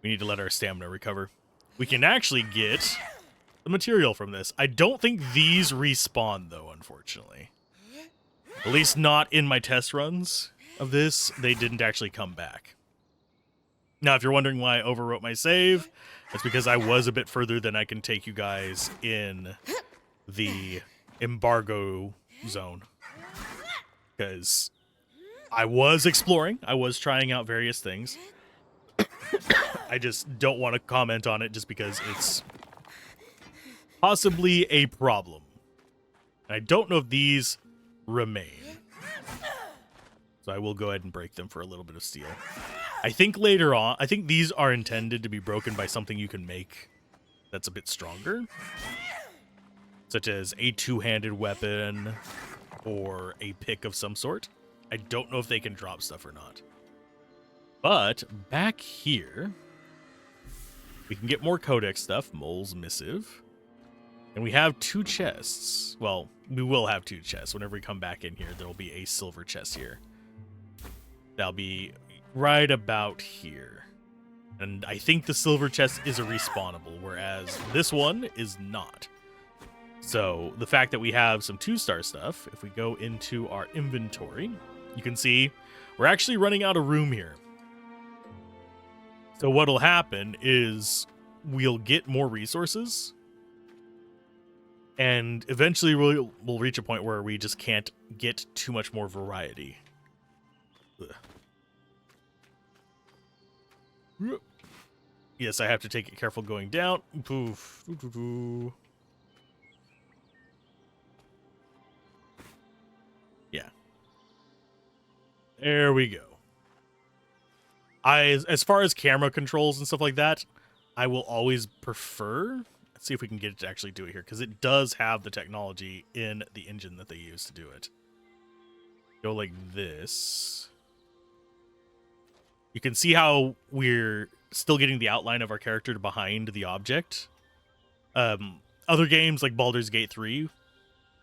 We need to let our stamina recover. We can actually get the material from this. I don't think these respawn, though, unfortunately. At least not in my test runs of this. They didn't actually come back. Now, if you're wondering why I overwrote my save, it's because I was a bit further than I can take you guys in the embargo zone. Because I was exploring. I was trying out various things. I just don't want to comment on it just because it's possibly a problem. And I don't know if these remain. So I will go ahead and break them for a little bit of steel. I think later on, I think these are intended to be broken by something you can make that's a bit stronger. Such as a two-handed weapon or a pick of some sort. I don't know if they can drop stuff or not. But back here, we can get more codex stuff, Mole's Missive. And we have 2 chests. Well, we will have 2 chests. Whenever we come back in here, there will be a silver chest here. That'll be right about here. And I think the silver chest is a respawnable, whereas this one is not. So the fact that we have some 2-star stuff, if we go into our inventory, you can see we're actually running out of room here. So what'll happen is we'll get more resources, and eventually we'll reach a point where we just can't get too much more variety. Ugh. Yes, I have to take it careful going down. Poof. Yeah. There we go. As far as camera controls and stuff like that, I will always prefer. Let's see if we can get it to actually do it here, because it does have the technology in the engine that they use to do it. Go like this. You can see how we're still getting the outline of our character behind the object. Other games like Baldur's Gate 3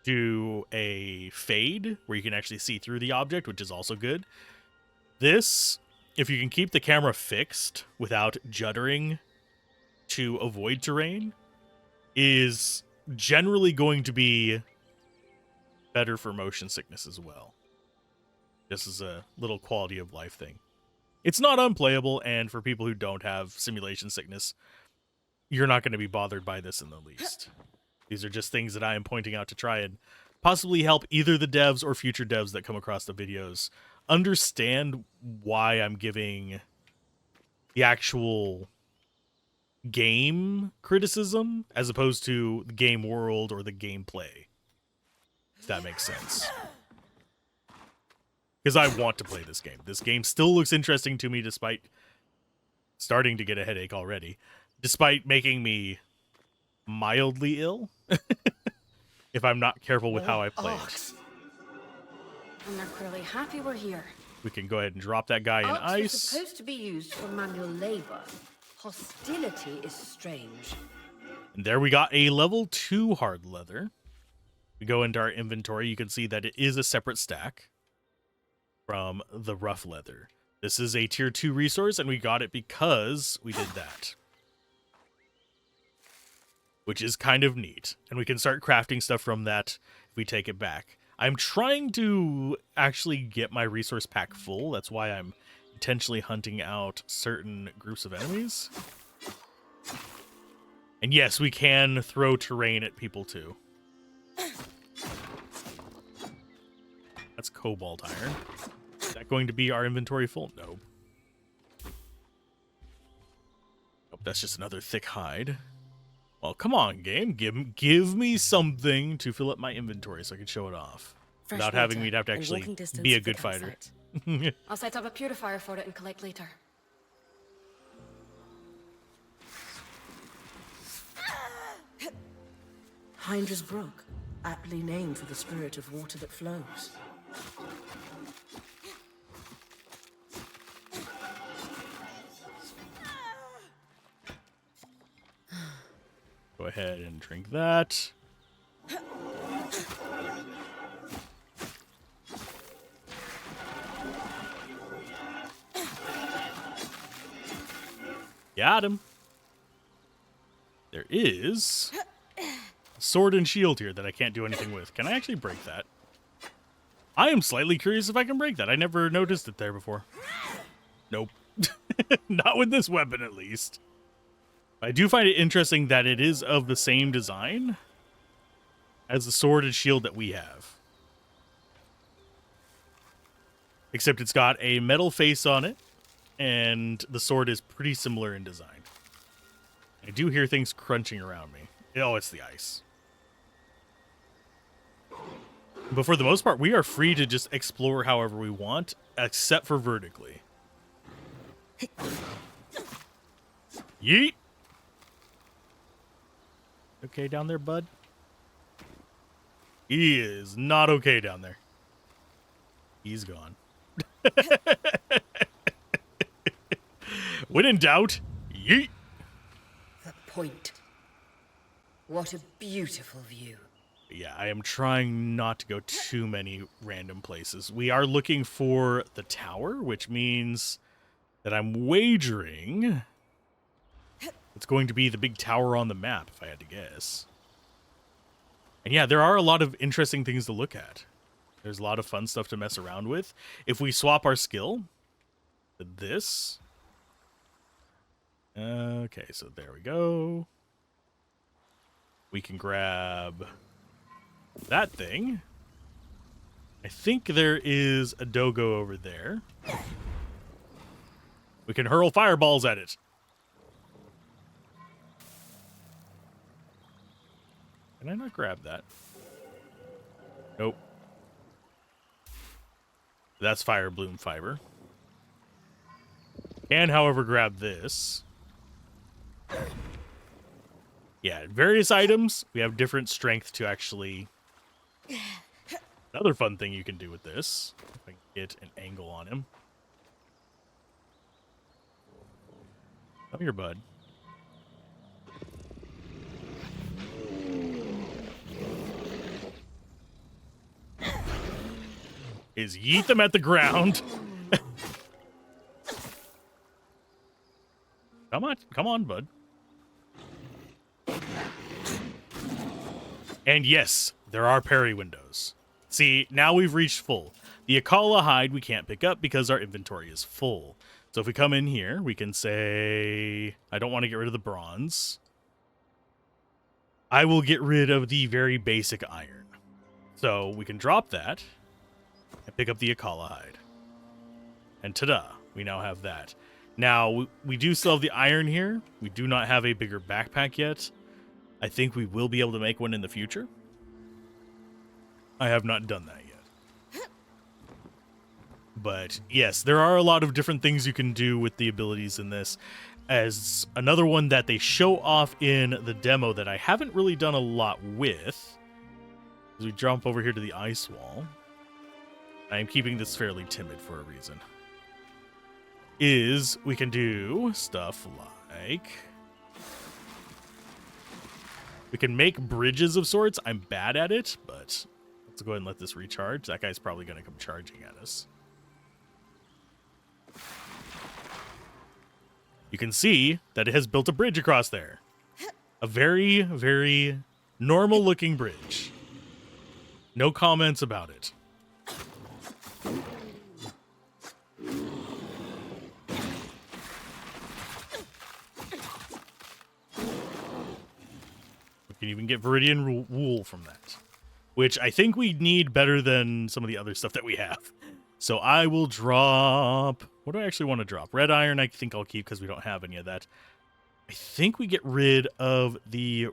do a fade where you can actually see through the object, which is also good. This, if you can keep the camera fixed without juddering to avoid terrain, is generally going to be better for motion sickness as well. This is a little quality of life thing. It's not unplayable, and for people who don't have simulation sickness, you're not going to be bothered by this in the least. These are just things that I am pointing out to try and possibly help either the devs or future devs that come across the videos understand why I'm giving the actual game criticism as opposed to the game world or the gameplay. If that makes sense. Because I want to play this game. This game still looks interesting to me despite starting to get a headache already. Despite making me mildly ill. If I'm not careful with how I play it. And they're clearly happy we're here. We can go ahead and drop that guy in Arts ice. are supposed to be used for manual labor. Hostility is strange. And there we got a level 2 hard leather. We go into our inventory. You can see that it is a separate stack from the rough leather. This is a tier 2 resource, and we got it because we did that. Which is kind of neat. And we can start crafting stuff from that if we take it back. I'm trying to actually get my resource pack full. That's why I'm intentionally hunting out certain groups of enemies. And yes, we can throw terrain at people too. That's cobalt iron. Is that going to be our inventory full? No. Oh, that's just another thick hide. Well, come on, game. Give me something to fill up my inventory so I can show it off. Without having me to have to actually be a good fighter. I'll set up a purifier for it and collect later. Hydra's Brook, aptly named for the spirit of water that flows. Go ahead and drink that. Got him. There is sword and shield here that I can't do anything with. Can I actually break that? I am slightly curious if I can break that. I never noticed it there before. Nope. Not with this weapon, at least. I do find it interesting that it is of the same design as the sword and shield that we have. Except it's got a metal face on it, and the sword is pretty similar in design. I do hear things crunching around me. Oh, it's the ice. But for the most part, we are free to just explore however we want, except for vertically. Yeet! Okay down there, bud? He is not okay down there. He's gone. When in doubt, yeet! The point. What a beautiful view. Yeah, I am trying not to go too many random places. We are looking for the tower, which means that I'm wagering it's going to be the big tower on the map, if I had to guess. And yeah, there are a lot of interesting things to look at. There's a lot of fun stuff to mess around with. If we swap our skill to this. Okay, so there we go. We can grab that thing. I think there is a dogo over there. We can hurl fireballs at it. Can I not grab that? Nope. That's fire bloom fiber. Can, however, grab this. Yeah, various items. We have different strength to actually... Another fun thing you can do with this. If I can get an angle on him. Come here, bud. Is yeet them at the ground. Come on, bud. And yes, there are parry windows. See, now we've reached full. The Akala hide we can't pick up because our inventory is full. So if we come in here, we can say, I don't want to get rid of the bronze. I will get rid of the very basic iron. So we can drop that and pick up the Akala hide. And ta-da, we now have that. Now, we do still have the iron here. We do not have a bigger backpack yet. I think we will be able to make one in the future. I have not done that yet. But yes, there are a lot of different things you can do with the abilities in this. As another one that they show off in the demo that I haven't really done a lot with, as we jump over here to the ice wall. I am keeping this fairly timid for a reason. Is we can do stuff like... We can make bridges of sorts. I'm bad at it, but let's go ahead and let this recharge. That guy's probably going to come charging at us. You can see that it has built a bridge across there. A very, very normal looking bridge. No comments about it. We can even get Viridian wool from that, which I think we need better than some of the other stuff that we have. So I will drop... What do I actually want to drop? Red iron I think I'll keep because we don't have any of that. I think we get rid of the...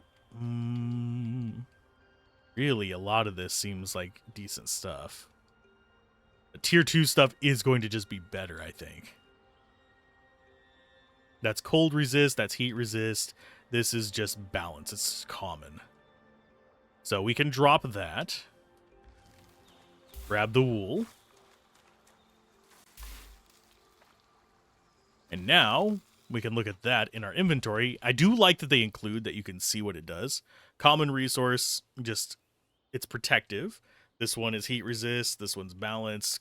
Really, a lot of this seems like decent stuff. The tier 2 stuff is going to just be better, I think. That's cold resist, that's heat resist. This is just balance. It's common. So we can drop that. Grab the wool. And now we can look at that in our inventory. I do like that they include that you can see what it does. Common resource, just it's protective. This one is heat resist. This one's balance.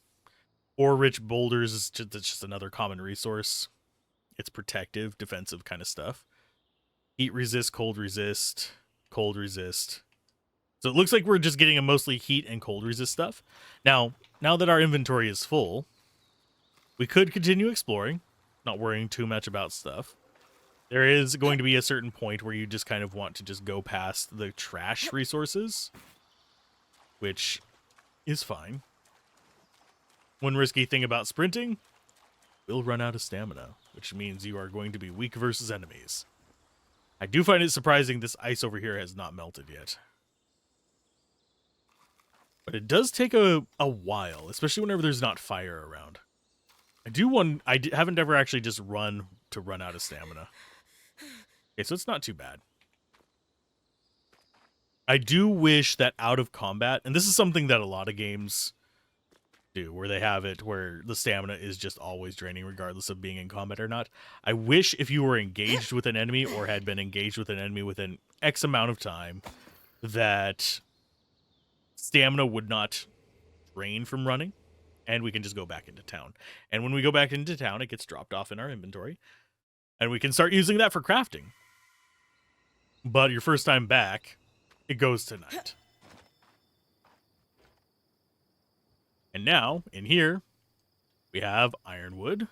Ore rich boulders is just another common resource. It's protective, defensive kind of stuff. Heat resist, cold resist. cold resist. So it looks like we're just getting a mostly heat and cold resist stuff. Now that our inventory is full, we could continue exploring, not worrying too much about stuff. There is going to be a certain point where you just kind of want to just go past the trash resources, which is fine. One risky thing about sprinting, we'll run out of stamina, which means you are going to be weak versus enemies. I do find it surprising this ice over here has not melted yet. But it does take a while, especially whenever there's not fire around. I haven't ever actually just run out of stamina. Okay, so it's not too bad. I do wish that out of combat, and this is something that a lot of games do, where they have it where the stamina is just always draining regardless of being in combat or not. I wish if you were engaged with an enemy or had been engaged with an enemy within X amount of time, that stamina would not drain from running, and we can just go back into town. And when we go back into town, it gets dropped off in our inventory, and we can start using that for crafting. But your first time back, it goes tonight. And now, in here, we have ironwood.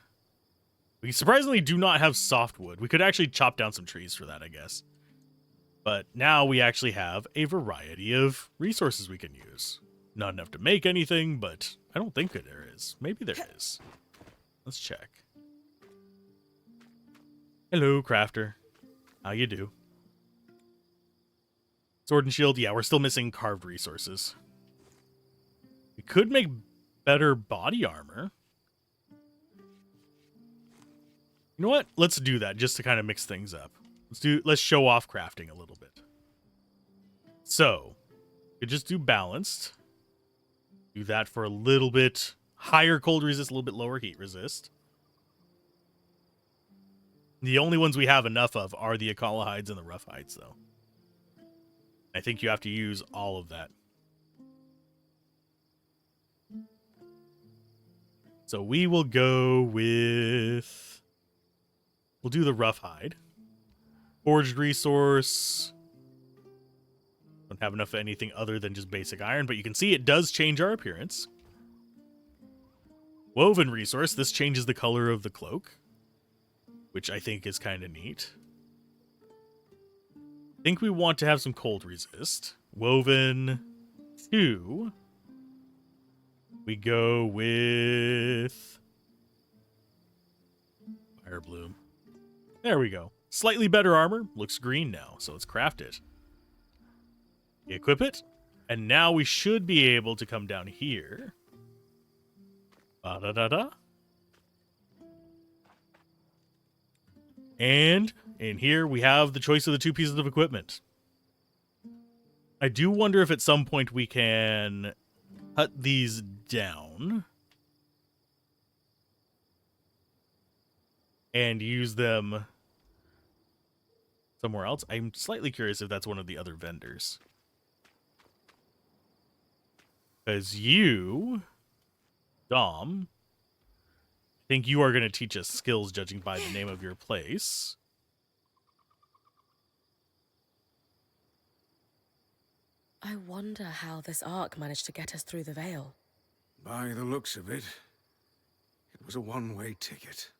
We surprisingly do not have softwood. We could actually chop down some trees for that, I guess. But now we actually have a variety of resources we can use. Not enough to make anything, but I don't think there is. Maybe there is. Let's check. Hello, crafter. How you do? Sword and shield. Yeah, we're still missing carved resources. We could make better body armor. You know what? Let's do that just to kind of mix things up. Let's show off crafting a little bit. So, we could just do balanced. Do that for a little bit higher cold resist, a little bit lower heat resist. The only ones we have enough of are the Akala hides and the rough hides, though. I think you have to use all of that. So we will go with... We'll do the rough hide. Forged resource. Don't have enough of anything other than just basic iron, but you can see it does change our appearance. Woven resource. This changes the color of the cloak, which I think is kind of neat. I think we want to have some cold resist. Woven 2. We go with Fire Bloom. There we go. Slightly better armor. Looks green now, so let's craft it. Equip it. And now we should be able to come down here. Ba-da-da-da. And in here we have the choice of the 2 pieces of equipment. I do wonder if at some point we can cut these down and use them somewhere else. I'm slightly curious if that's one of the other vendors. Because you, Dom, I think you are going to teach us skills judging by the name of your place. I wonder how this arc managed to get us through the Veil. By the looks of it, it was a one-way ticket.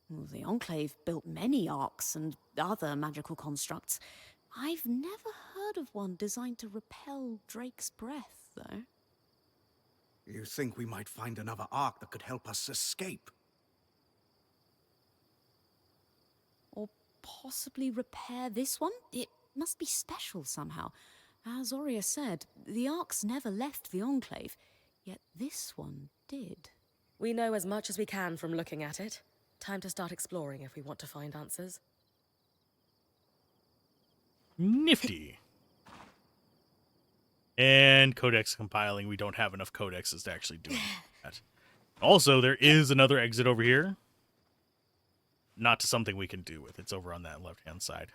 Well, the Enclave built many arcs and other magical constructs. I've never heard of one designed to repel Drake's breath, though. You think we might find another ark that could help us escape? Or possibly repair this one? It must be special somehow. As Aurea said, the arcs never left the Enclave, yet this one did. We know as much as we can from looking at it. Time to start exploring if we want to find answers. Nifty. And codex compiling. We don't have enough codexes to actually do that. Also, there is another exit over here. Not to something we can do with. It's over on that left-hand side.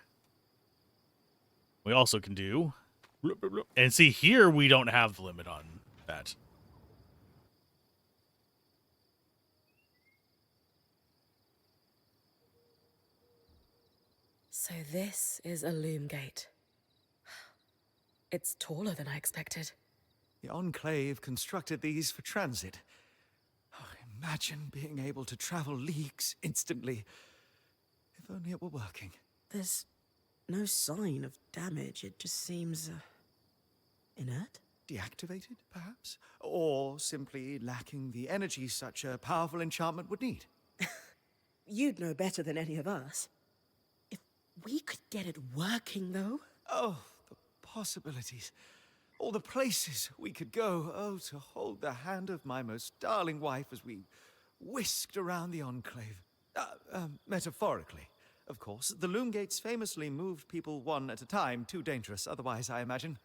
We also can do... And see, here we don't have the limit on that. So this is a loom gate. It's taller than I expected. The Enclave constructed these for transit. Oh, imagine being able to travel leagues instantly. If only it were working. There's no sign of damage. It just seems inert. Deactivated, perhaps? Or simply lacking the energy such a powerful enchantment would need. You'd know better than any of us. If we could get it working, though. Oh, the possibilities. All the places we could go. Oh, to hold the hand of my most darling wife as we whisked around the Enclave. Metaphorically, of course. The Loom Gates famously moved people one at a time. Too dangerous otherwise, I imagine.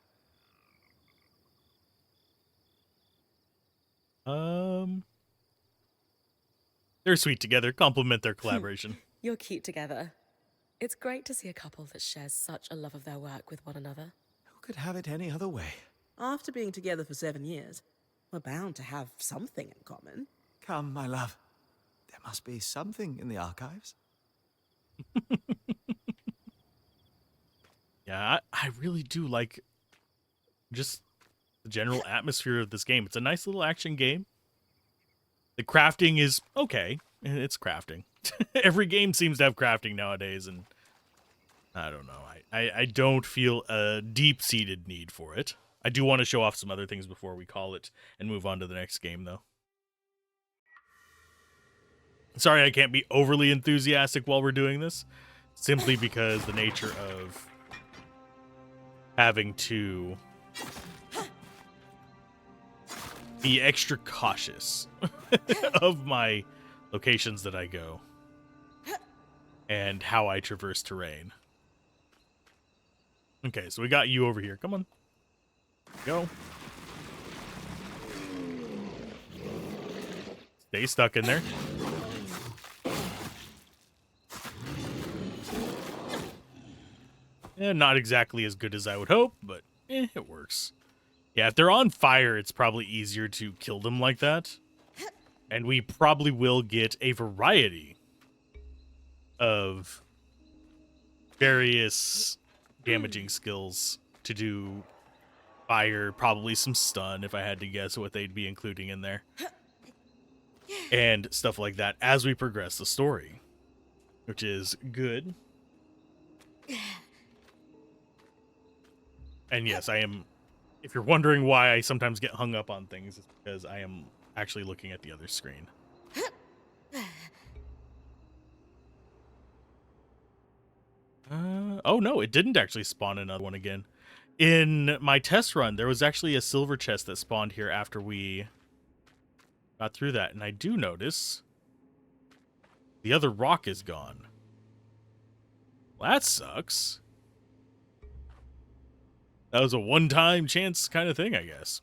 They're sweet together. Complement their collaboration. You're cute together. It's great to see a couple that shares such a love of their work with one another. Who could have it any other way? After being together for 7 years, we're bound to have something in common. Come, my love. There must be something in the archives. Yeah, I really do like just the general atmosphere of this game. It's a nice little action game. The crafting is okay. It's crafting. Every game seems to have crafting nowadays, and I don't know. I don't feel a deep-seated need for it. I do want to show off some other things before we call it and move on to the next game, though. Sorry I can't be overly enthusiastic while we're doing this, simply because the nature of having to be extra cautious of my locations that I go and how I traverse terrain. Okay, so we got you over here. Come on. Go. Stay stuck in there. Not exactly as good as I would hope, but it works. Yeah, if they're on fire, it's probably easier to kill them like that. And we probably will get a variety of various damaging skills to do fire, probably some stun if I had to guess what they'd be including in there. And stuff like that as we progress the story, which is good. And yes, I am. If you're wondering why I sometimes get hung up on things, it's because I am actually looking at the other screen. Oh no, it didn't actually spawn another one again. In my test run, there was actually a silver chest that spawned here after we got through that, and I do notice the other rock is gone. Well, that sucks. That was a one-time chance kind of thing, I guess.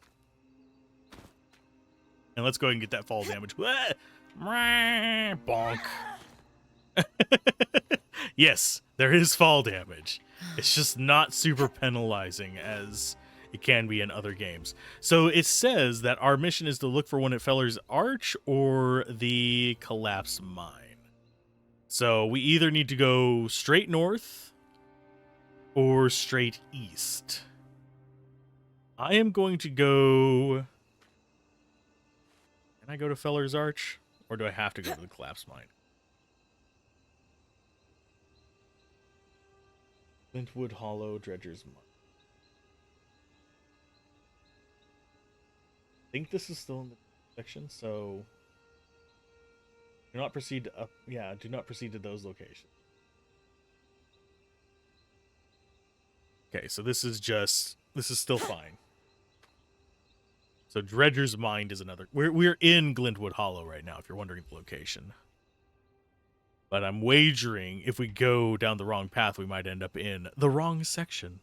And let's go ahead and get that fall damage. Bonk. Yes, there is fall damage. It's just not super penalizing as it can be in other games. So it says that our mission is to look for one at Feller's Arch or the collapsed mine. So we either need to go straight north or straight east. I am going to go... Can I go to Feller's Arch? Or do I have to go to the collapsed mine? Glintwood Hollow, Dredger's Mine. I think this is still in the section, so... Do not proceed up. Yeah, do not proceed to those locations. Okay, so this is still fine. So Dredger's Mind is another. We're in Glintwood Hollow right now, if you're wondering the location. But I'm wagering if we go down the wrong path, we might end up in the wrong section.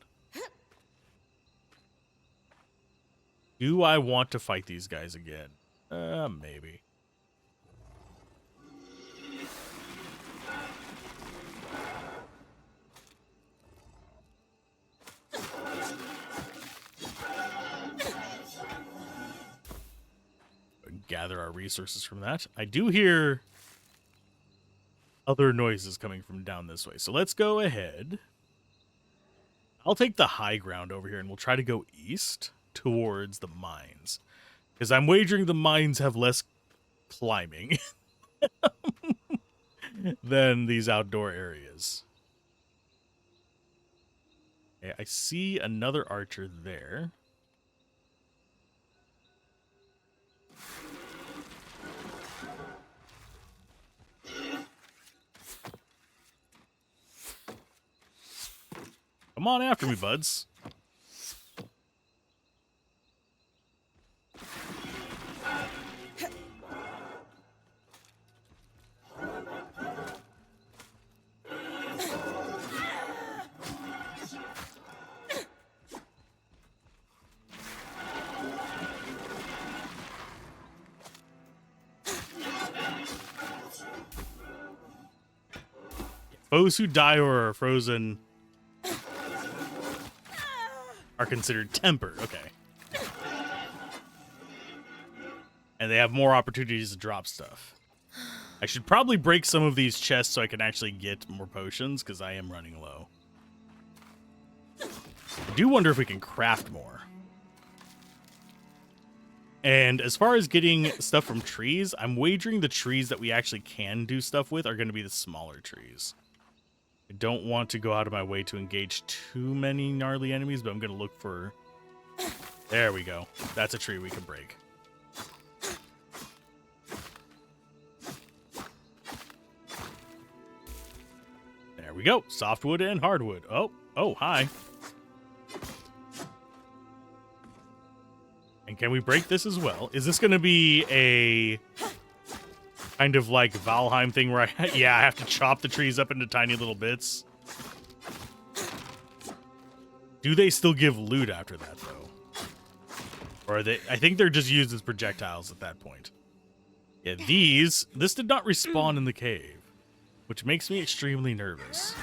Do I want to fight these guys again? Maybe. Gather our resources from that. I do hear other noises coming from down this way. So let's go ahead. I'll take the high ground over here and we'll try to go east towards the mines. Because I'm wagering the mines have less climbing than these outdoor areas. Okay, I see another archer there. Come on after me, buds. Foes who die or are frozen are considered tempered. Okay. And they have more opportunities to drop stuff. I should probably break some of these chests so I can actually get more potions, because I am running low. I do wonder if we can craft more. And as far as getting stuff from trees, I'm wagering the trees that we actually can do stuff with are going to be the smaller trees. I don't want to go out of my way to engage too many gnarly enemies, but I'm going to look for... There we go. That's a tree we can break. There we go. Softwood and hardwood. Oh, hi. And can we break this as well? Is this going to be a kind of like Valheim thing where I have to chop the trees up into tiny little bits? Do they still give loot after that, though? Or are they... I think they're just used as projectiles at that point. Yeah, this did not respawn in the cave, which makes me extremely nervous.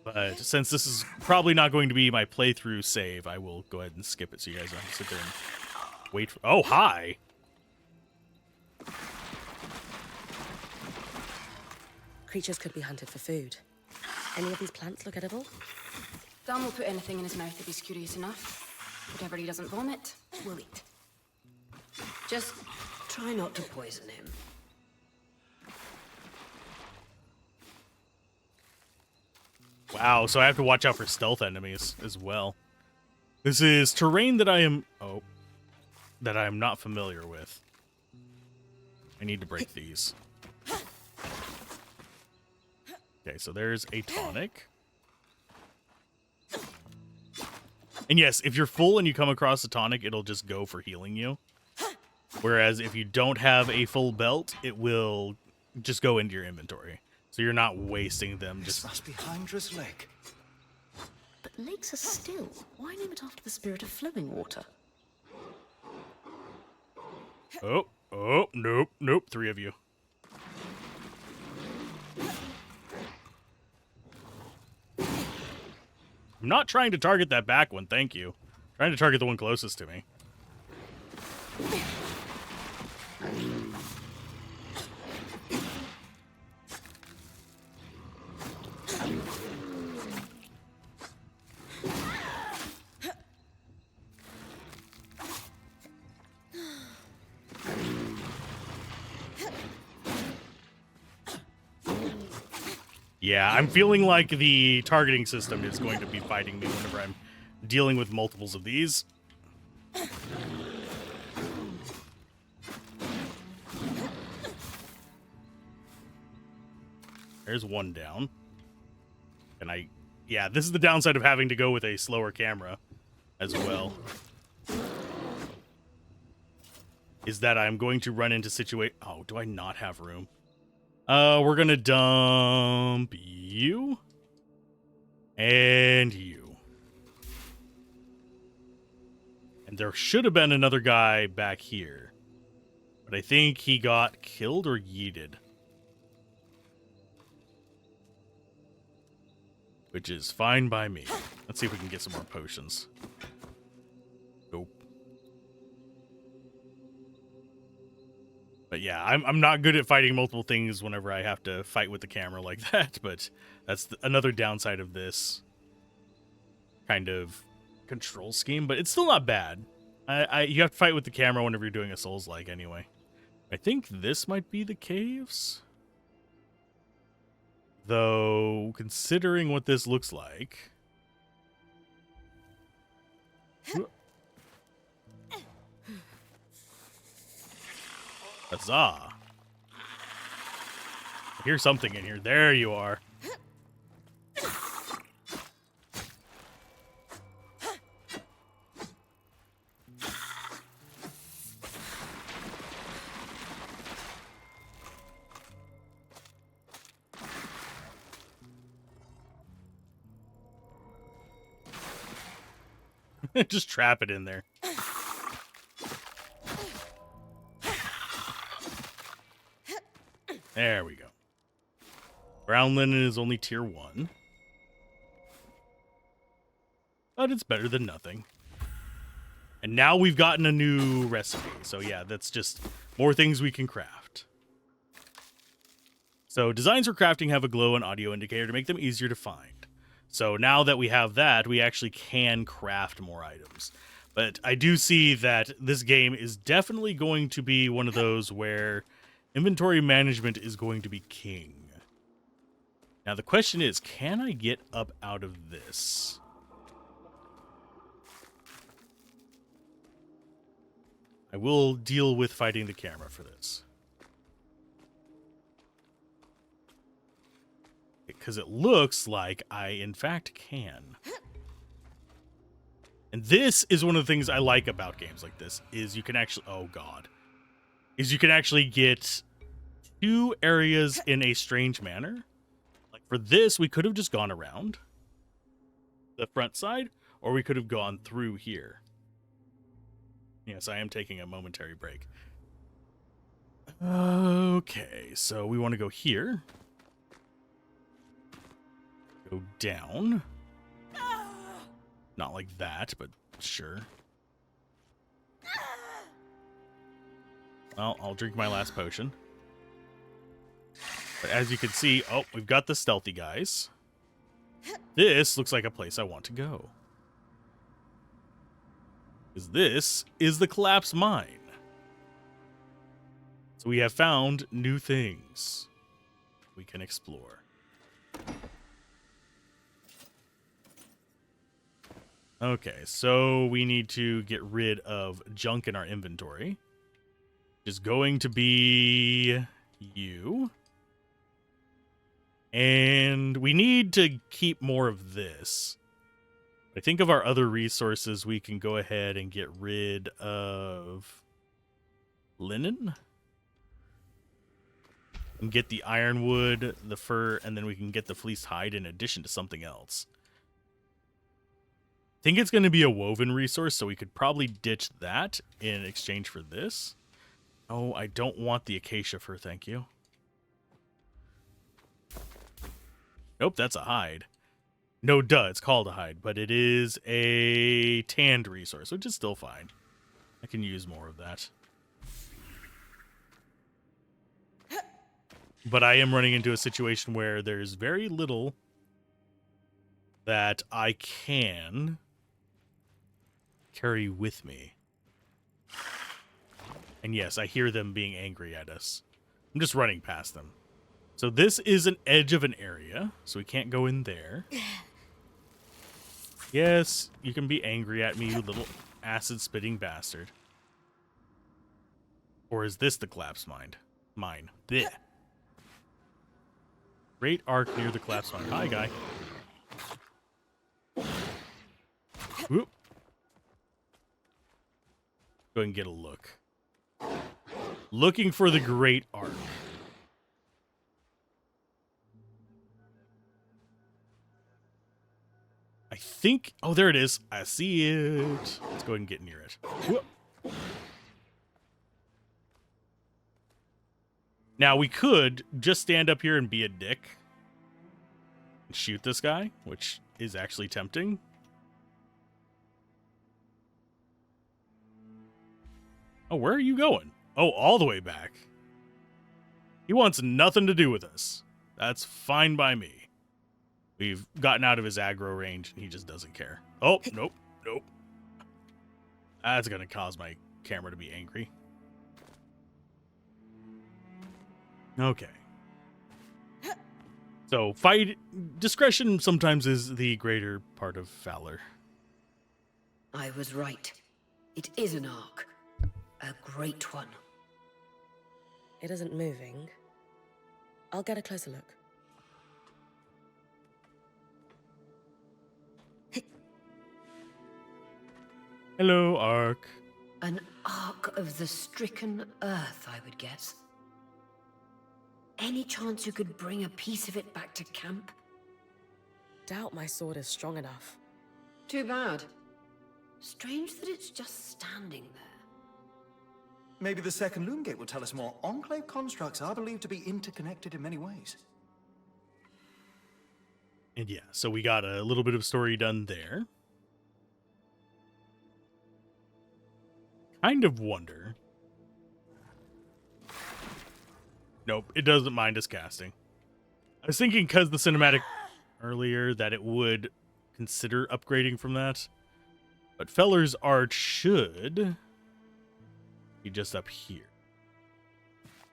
But since this is probably not going to be my playthrough save, I will go ahead and skip it so you guys don't have to sit there and wait for... Oh, hi! Creatures could be hunted for food. Any of these plants look edible? Dan will put anything in his mouth if he's curious enough. Whatever he doesn't vomit, we'll eat. Just try not to poison him. Wow, so I have to watch out for stealth enemies as well. This is terrain that I am not familiar with. I need to break these. Okay, so there's a tonic. And yes, if you're full and you come across a tonic, it'll just go for healing you. Whereas if you don't have a full belt, it will just go into your inventory. So you're not wasting them. This must be Hydra's lake. But lakes are still. Why name it after the spirit of flowing water? Oh, nope, 3 of you. I'm not trying to target that back one, thank you. I'm trying to target the one closest to me. Yeah, I'm feeling like the targeting system is going to be fighting me whenever I'm dealing with multiples of these. There's one down. And yeah, this is the downside of having to go with a slower camera as well. Is that I'm going to run into Oh, do I not have room? We're gonna dump you. And you. And there should have been another guy back here. But I think he got killed or yeeted. Which is fine by me. Let's see if we can get some more potions. Nope. But yeah, I'm not good at fighting multiple things whenever I have to fight with the camera like that, but that's another downside of this. kind of control scheme, but it's still not bad. You have to fight with the camera whenever you're doing a Souls-like anyway. I think this might be the caves. Though, considering what this looks like... Huzzah! I hear something in here. There you are. Just trap it in there. There we go. Brown linen is only tier 1. But it's better than nothing. And now we've gotten a new recipe. So yeah, that's just more things we can craft. So designs for crafting have a glow and audio indicator to make them easier to find. So now that we have that, we actually can craft more items. But I do see that this game is definitely going to be one of those where inventory management is going to be king. Now the question is, can I get up out of this? I will deal with fighting the camera for this. Because it looks like I, in fact, can. And this is one of the things I like about games like this, is you can actually... Oh, God. Is you can actually get 2 areas in a strange manner. Like, for this, we could have just gone around the front side, or we could have gone through here. Yes, I am taking a momentary break. Okay, so we want to go here. Go down. Not like that, but sure. Well, I'll drink my last potion. But as you can see, oh, we've got the stealthy guys. This looks like a place I want to go. Because this is the collapsed mine. So we have found new things we can explore. Okay, so we need to get rid of junk in our inventory. Which is going to be you. And we need to keep more of this. I think of our other resources, we can go ahead and get rid of linen. And get the ironwood, the fur, and then we can get the fleeced hide in addition to something else. I think it's going to be a woven resource, so we could probably ditch that in exchange for this. Oh, I don't want the acacia fur, thank you. Nope, that's a hide. No, duh, it's called a hide, but it is a tanned resource, which is still fine. I can use more of that. But I am running into a situation where there's very little that I can carry with me. And yes, I hear them being angry at us. I'm just running past them. So this is an edge of an area, so we can't go in there. Yes, you can be angry at me, you little acid-spitting bastard. Or is this the collapse mine? Mine. Blech. Great arc near the collapse mine. Hi, guy. Whoop. Go ahead and get a look. Looking for the great arc. I think... Oh, there it is. I see it. Let's go ahead and get near it. Whoop. Now, we could just stand up here and be a dick. And shoot this guy, which is actually tempting. Oh, where are you going? Oh, all the way back. He wants nothing to do with us. That's fine by me. We've gotten out of his aggro range, and he just doesn't care. Oh, nope, nope. That's going to cause my camera to be angry. Okay. So, discretion sometimes is the greater part of valor. I was right. It is an ark. A great one. It isn't moving. I'll get a closer look. Hello, Ark. An ark of the stricken earth, I would guess. Any chance you could bring a piece of it back to camp? Doubt my sword is strong enough. Too bad. Strange that it's just standing there. Maybe the second loom gate will tell us more. Enclave constructs are believed to be interconnected in many ways. And yeah, so we got a little bit of story done there. Kind of wonder. Nope, it doesn't mind us casting. I was thinking because the cinematic earlier that it would consider upgrading from that. But Feller's Arch should be just up here.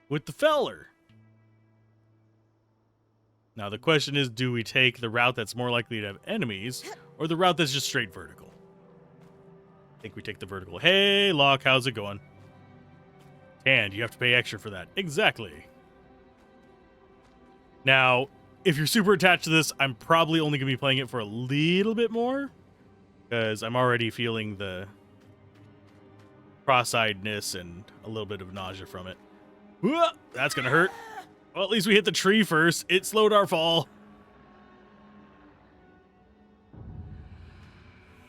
With the Feller. Now the question is, do we take the route that's more likely to have enemies, or the route that's just straight vertical? I think we take the vertical. Hey, Locke, how's it going? And you have to pay extra for that. Exactly. Now, if you're super attached to this, I'm probably only going to be playing it for a little bit more, because I'm already feeling the cross-eyedness and a little bit of nausea from it. Whoa, that's going to hurt. Well, at least we hit the tree first. It slowed our fall.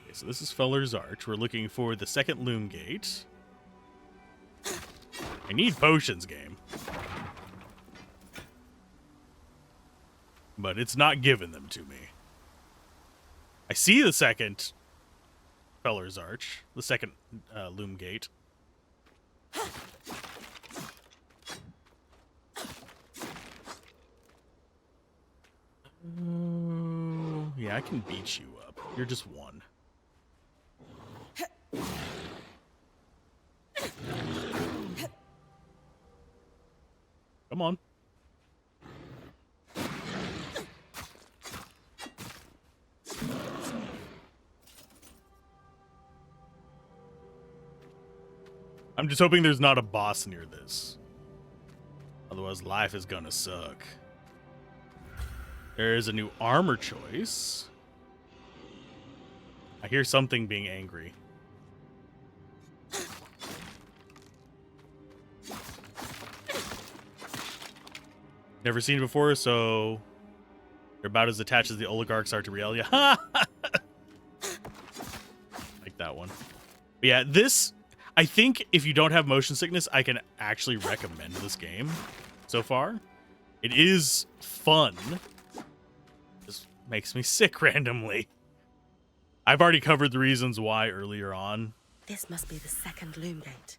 Okay, so this is Feller's Arch. We're looking for the second loom gate. I need potions, game. But it's not giving them to me. I see the second Feller's Arch, the second loom gate. Yeah, I can beat you up. You're just one. Come on. I'm just hoping there's not a boss near this. Otherwise, life is gonna suck. There's a new armor choice. I hear something being angry. Never seen it before, so they're about as attached as the oligarchs are to Realia. Like that one. But yeah, this, I think if you don't have motion sickness, I can actually recommend this game so far. It is fun. Just makes me sick randomly. I've already covered the reasons why earlier on. This must be the second loom gate.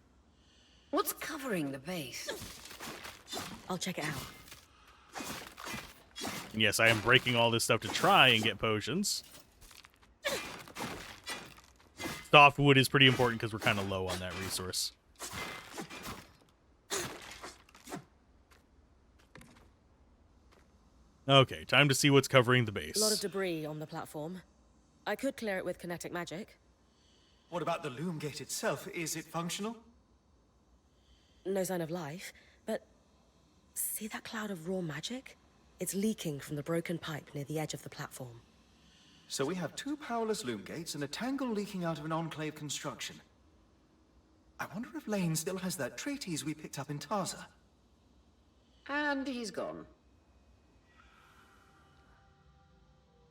What's covering the base? I'll check it out. And yes, I am breaking all this stuff to try and get potions. Softwood is pretty important because we're kind of low on that resource. Okay, time to see what's covering the base. A lot of debris on the platform. I could clear it with kinetic magic. What about the loom gate itself? Is it functional? No sign of life, but see that cloud of raw magic? It's leaking from the broken pipe near the edge of the platform. So we have two powerless loom gates and a tangle leaking out of an enclave construction. I wonder if Lane still has that treatise we picked up in Tarza. And he's gone.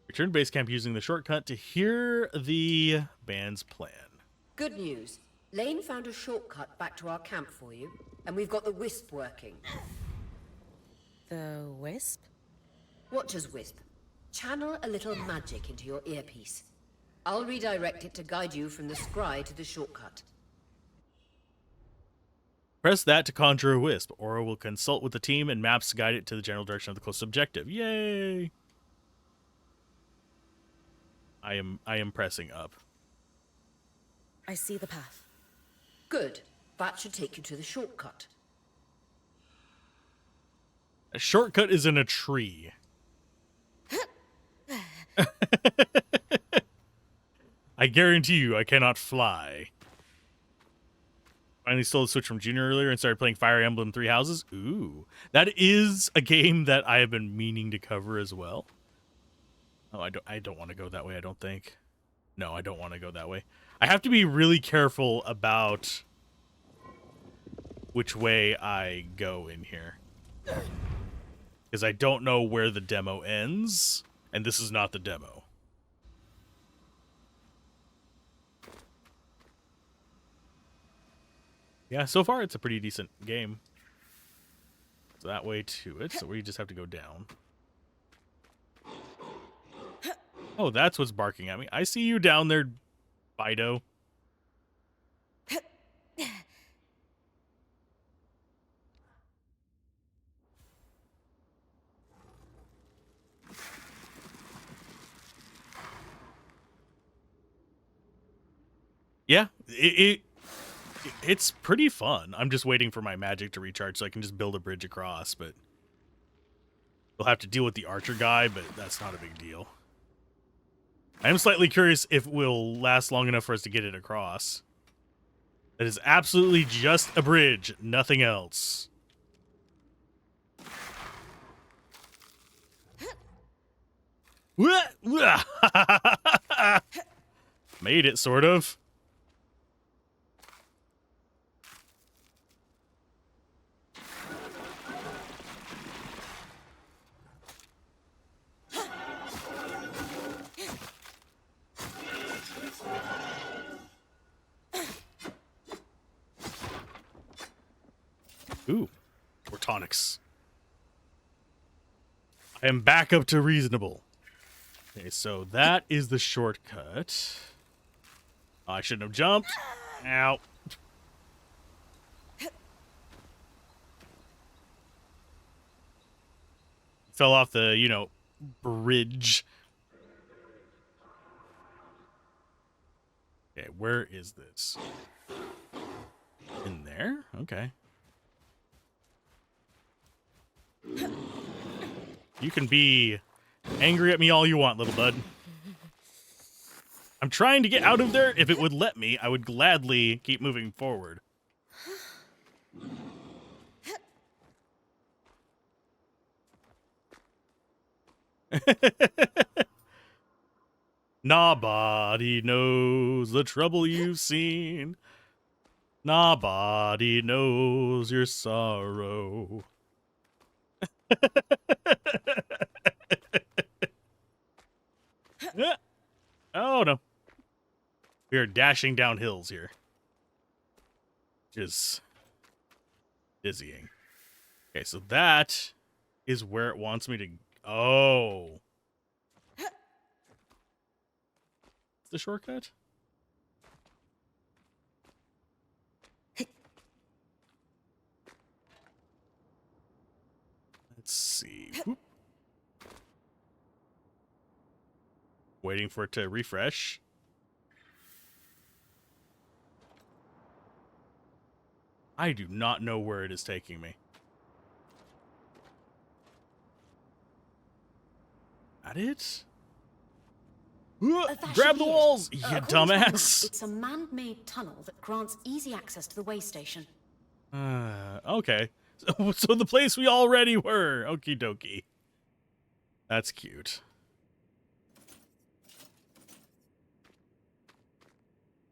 Return to base camp using the shortcut to hear the band's plan. Good news. Lane found a shortcut back to our camp for you, and we've got the Wisp working. The wisp? Watch as Wisp. Channel a little magic into your earpiece. I'll redirect it to guide you from the scry to the shortcut. Press that to conjure a wisp. Aura will consult with the team and maps to guide it to the general direction of the close objective. Yay! I am pressing up. I see the path. Good. That should take you to the shortcut. A shortcut is in a tree. I guarantee you I cannot fly. Finally stole the Switch from Junior earlier and started playing Fire Emblem Three Houses. Ooh. That is a game that I have been meaning to cover as well. Oh, I don't want to go that way, I don't think. No, I don't want to go that way. I have to be really careful about which way I go in here. Because I don't know where the demo ends, and this is not the demo. Yeah, so far it's a pretty decent game. It's that way to it, so we just have to go down. Oh, that's what's barking at me. I see you down there, Fido. Yeah, it's pretty fun. I'm just waiting for my magic to recharge so I can just build a bridge across, but we'll have to deal with the archer guy, but that's not a big deal. I am slightly curious if it will last long enough for us to get it across. That is absolutely just a bridge, nothing else. Made it, sort of. Ooh, more tonics. I am back up to reasonable. Okay, so that is the shortcut. I shouldn't have jumped. Ow. Fell off the, you know, bridge. Okay, where is this? In there? Okay. You can be angry at me all you want, little bud. I'm trying to get out of there. If it would let me, I would gladly keep moving forward. Nobody knows the trouble you've seen. Nobody knows your sorrow. Oh no. We are dashing down hills here. Which is dizzying. Okay, so that is where it wants me to... Oh. The shortcut? Let's see. Whoop. Waiting for it to refresh. I do not know where it is taking me. That it? Grab the walls, you dumbass! It's a man-made tunnel that grants easy access to the way station. Okay. So the place we already were. Okie dokie. That's cute.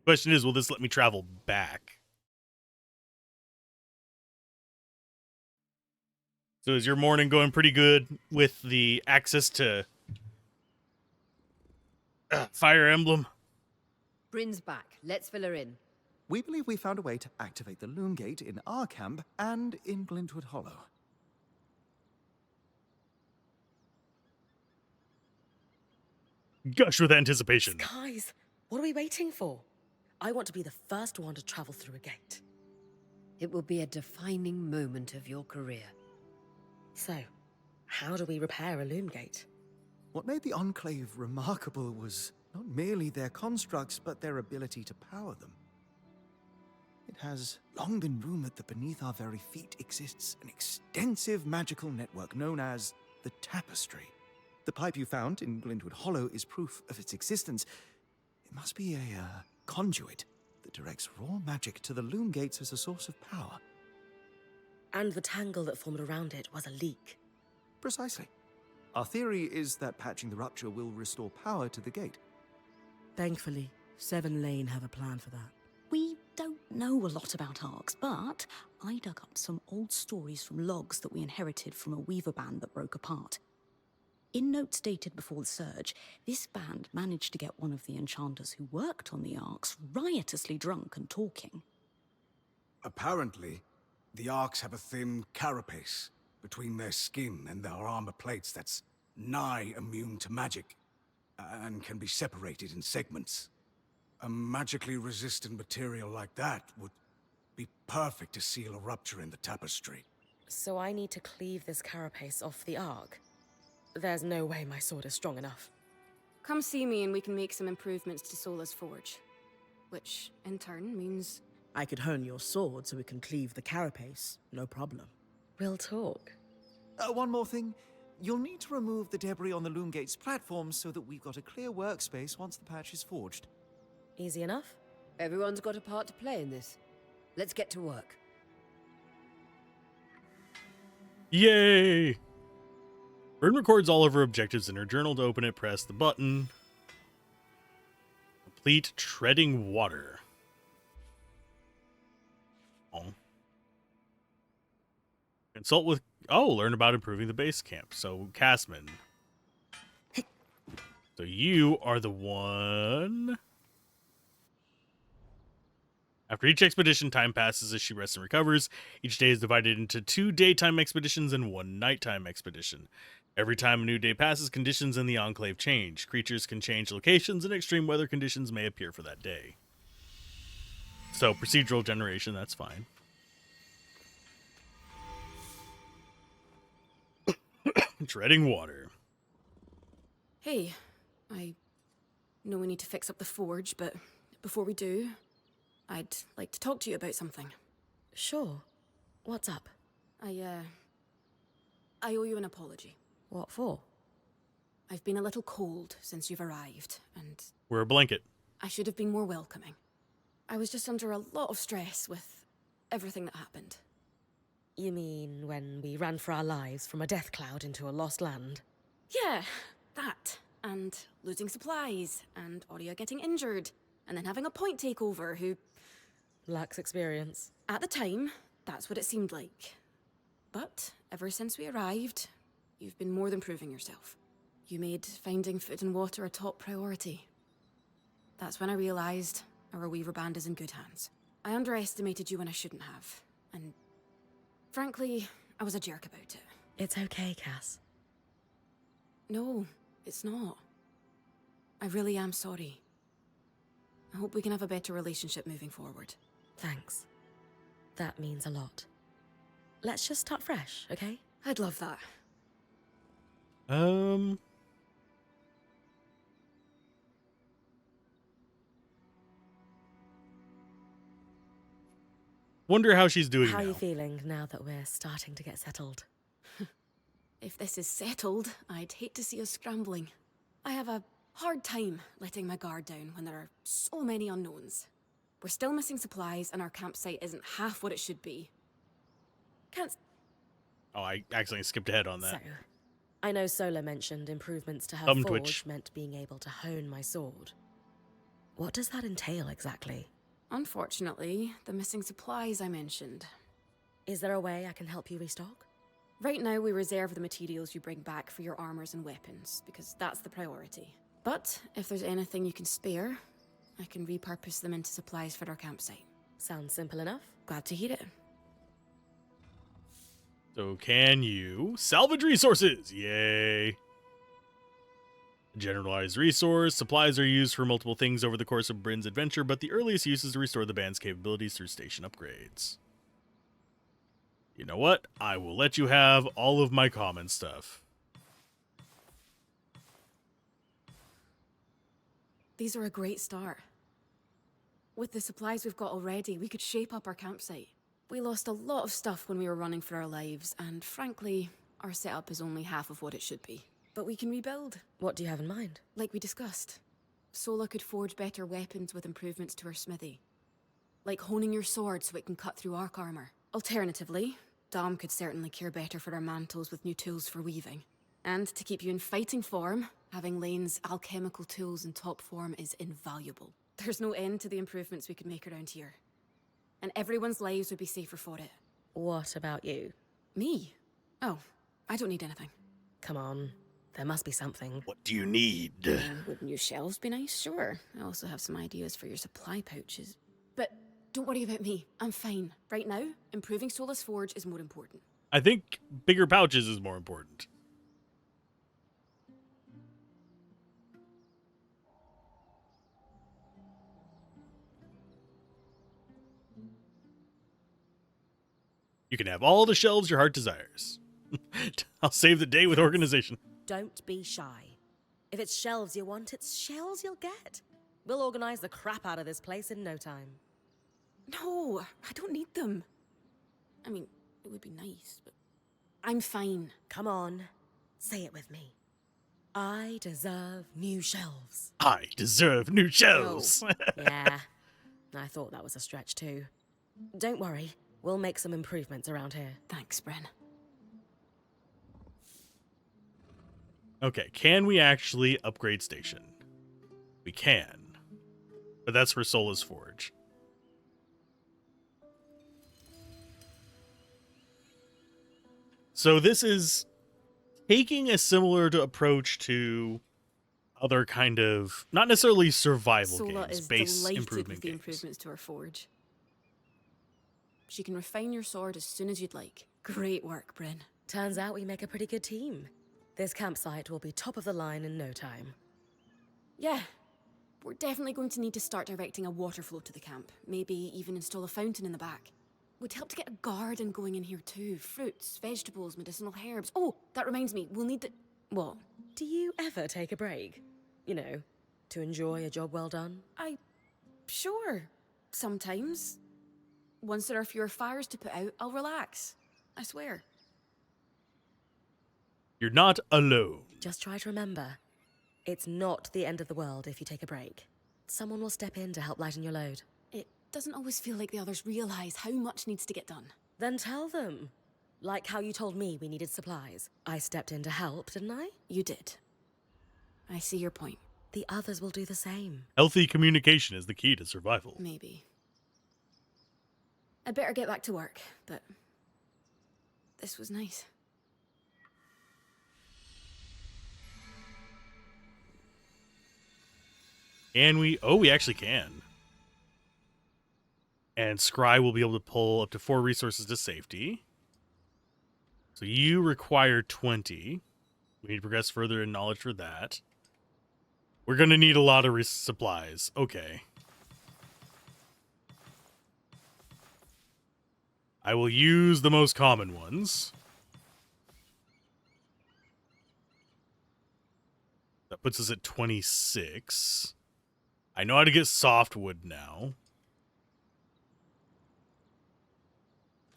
Question is, will this let me travel back? So is your morning going pretty good with the access to Fire Emblem? Bryn's back. Let's fill her in. We believe we found a way to activate the Loom Gate in our camp and in Glintwood Hollow. Gush with anticipation. Guys, what are we waiting for? I want to be the first one to travel through a gate. It will be a defining moment of your career. So, how do we repair a loom gate? What made the Enclave remarkable was Not merely their constructs, but their ability to power them. It has long been rumored that beneath our very feet exists an extensive magical network known as the Tapestry. The pipe you found in Glintwood Hollow is proof of its existence. It must be a conduit that directs raw magic to the loom gates as a source of power. And the tangle that formed around it was a leak. Precisely. Our theory is that patching the rupture will restore power to the gate. Thankfully, Seven Lane have a plan for that. We don't know a lot about arcs, but I dug up some old stories from logs that we inherited from a weaver band that broke apart. In notes dated before the Surge, this band managed to get one of the enchanters who worked on the arcs riotously drunk and talking. Apparently, the Arks have a thin carapace between their skin and their armor plates that's nigh immune to magic, and can be separated in segments. A magically resistant material like that would be perfect to seal a rupture in the tapestry. So I need to cleave this carapace off the arc. There's no way my sword is strong enough. Come see me and we can make some improvements to Sola's forge. Which, in turn, means... I could hone your sword so we can cleave the carapace, no problem. We'll talk. One more thing. You'll need to remove the debris on the loom gate's platform so that we've got a clear workspace once the patch is forged. Easy enough? Everyone's got a part to play in this. Let's get to work. Yay! Rin records all of her objectives in her journal. To open it, press the button. Complete treading water. Oh. Consult with... Oh, learn about improving the base camp. So, Casman. So you are the one... After each expedition, time passes as she rests and recovers. Each day is divided into 2 daytime expeditions and 1 nighttime expedition. Every time a new day passes, conditions in the Enclave change. Creatures can change locations, and extreme weather conditions may appear for that day. So, procedural generation, that's fine. Treading water. Hey, I know we need to fix up the forge, but before we do, I'd like to talk to you about something. Sure. What's up? I owe you an apology. What for? I've been a little cold since you've arrived, and We're a blanket. I should have been more welcoming. I was just under a lot of stress with everything that happened. You mean when we ran for our lives from a death cloud into a lost land? Yeah, that. And losing supplies, and Aurea getting injured, and then having a point takeover who... Lacks experience. At the time, that's what it seemed like. But ever since we arrived, you've been more than proving yourself. You made finding food and water a top priority. That's when I realized our Weaver band is in good hands. I underestimated you when I shouldn't have, and frankly, I was a jerk about it. It's okay, Cass. No, it's not. I really am sorry. I hope we can have a better relationship moving forward. Thanks. That means a lot. Let's just start fresh, okay? I'd love that. Wonder how she's doing How now. are you feeling now that we're starting to get settled? If this is settled, I'd hate to see us scrambling. I have a hard time letting my guard down when there are so many unknowns. We're still missing supplies, and our campsite isn't half what it should be. Can't... Oh, I accidentally skipped ahead on that. So, I know Sola mentioned improvements to her Thumb forge twitch. meant being able to hone my sword. What does that entail exactly? Unfortunately, the missing supplies I mentioned. Is there a way I can help you restock? Right now, we reserve the materials you bring back for your armors and weapons, because that's the priority. But if there's anything you can spare, I can repurpose them into supplies for our campsite. Sounds simple enough. Glad to hear it. So can you salvage resources? Yay. Generalized resource. Supplies are used for multiple things over the course of Bryn's adventure, but the earliest use is to restore the band's capabilities through station upgrades. You know what? I will let you have all of my common stuff. these are a great start. With the supplies we've got already, we could shape up our campsite. We lost a lot of stuff when we were running for our lives, and frankly, our setup is only half of what it should be. But we can rebuild. What do you have in mind? Like we discussed. Sola could forge better weapons with improvements to her smithy. Like honing your sword so it can cut through arc armor. Alternatively, Dom could certainly care better for our mantles with new tools for weaving. And to keep you in fighting form, having Lane's alchemical tools in top form is invaluable. There's no end to the improvements we could make around here. And everyone's lives would be safer for it. What about you? Me? Oh, I don't need anything. Come on. There must be something. What do you need? Would new shelves be nice? Sure. I also have some ideas for your supply pouches. But don't worry about me. I'm fine. Right now, improving Sola's forge is more important. I think bigger pouches is more important. You can have all the shelves your heart desires. I'll save the day with organization. Don't be shy. If it's shelves you want, it's shelves you'll get. We'll organize the crap out of this place in no time. No, I don't need them. I mean, it would be nice, but I'm fine. Come on, say it with me. I deserve new shelves. I deserve new shelves. Yeah, I thought that was a stretch too. Don't worry, we'll make some improvements around here. Thanks, Bren. Okay, can we actually upgrade station? We can. But that's for Sola's Forge. So this is taking a similar approach to other kind of, not necessarily survival Sola games, is base delighted improvement with the games. improvements to her forge. She can refine your sword as soon as you'd like. Great work, Bren. Turns out we make a pretty good team. This campsite will be top of the line in no time. Yeah, we're definitely going to need to start directing a water flow to the camp. Maybe even install a fountain in the back. Would help to get a garden going in here too. Fruits, vegetables, medicinal herbs. Oh, that reminds me, we'll need the... What? Do you ever take a break? You know, to enjoy a job well done? Sure. Sometimes. Once there are fewer fires to put out, I'll relax. I swear. You're not alone. Just try to remember, it's not the end of the world if you take a break. Someone will step in to help lighten your load. It doesn't always feel like the others realize how much needs to get done. Then tell them. Like how you told me we needed supplies. I stepped in to help, didn't I? You did. I see your point. The others will do the same. Healthy communication is the key to survival. Maybe. I'd better get back to work, but this was nice. Can we? Oh, we actually can. And Scry will be able to pull up to 4 resources to safety. So you require 20. We need to progress further in knowledge for that. We're going to need a lot of supplies. Okay. I will use the most common ones. That puts us at 26. I know how to get softwood now.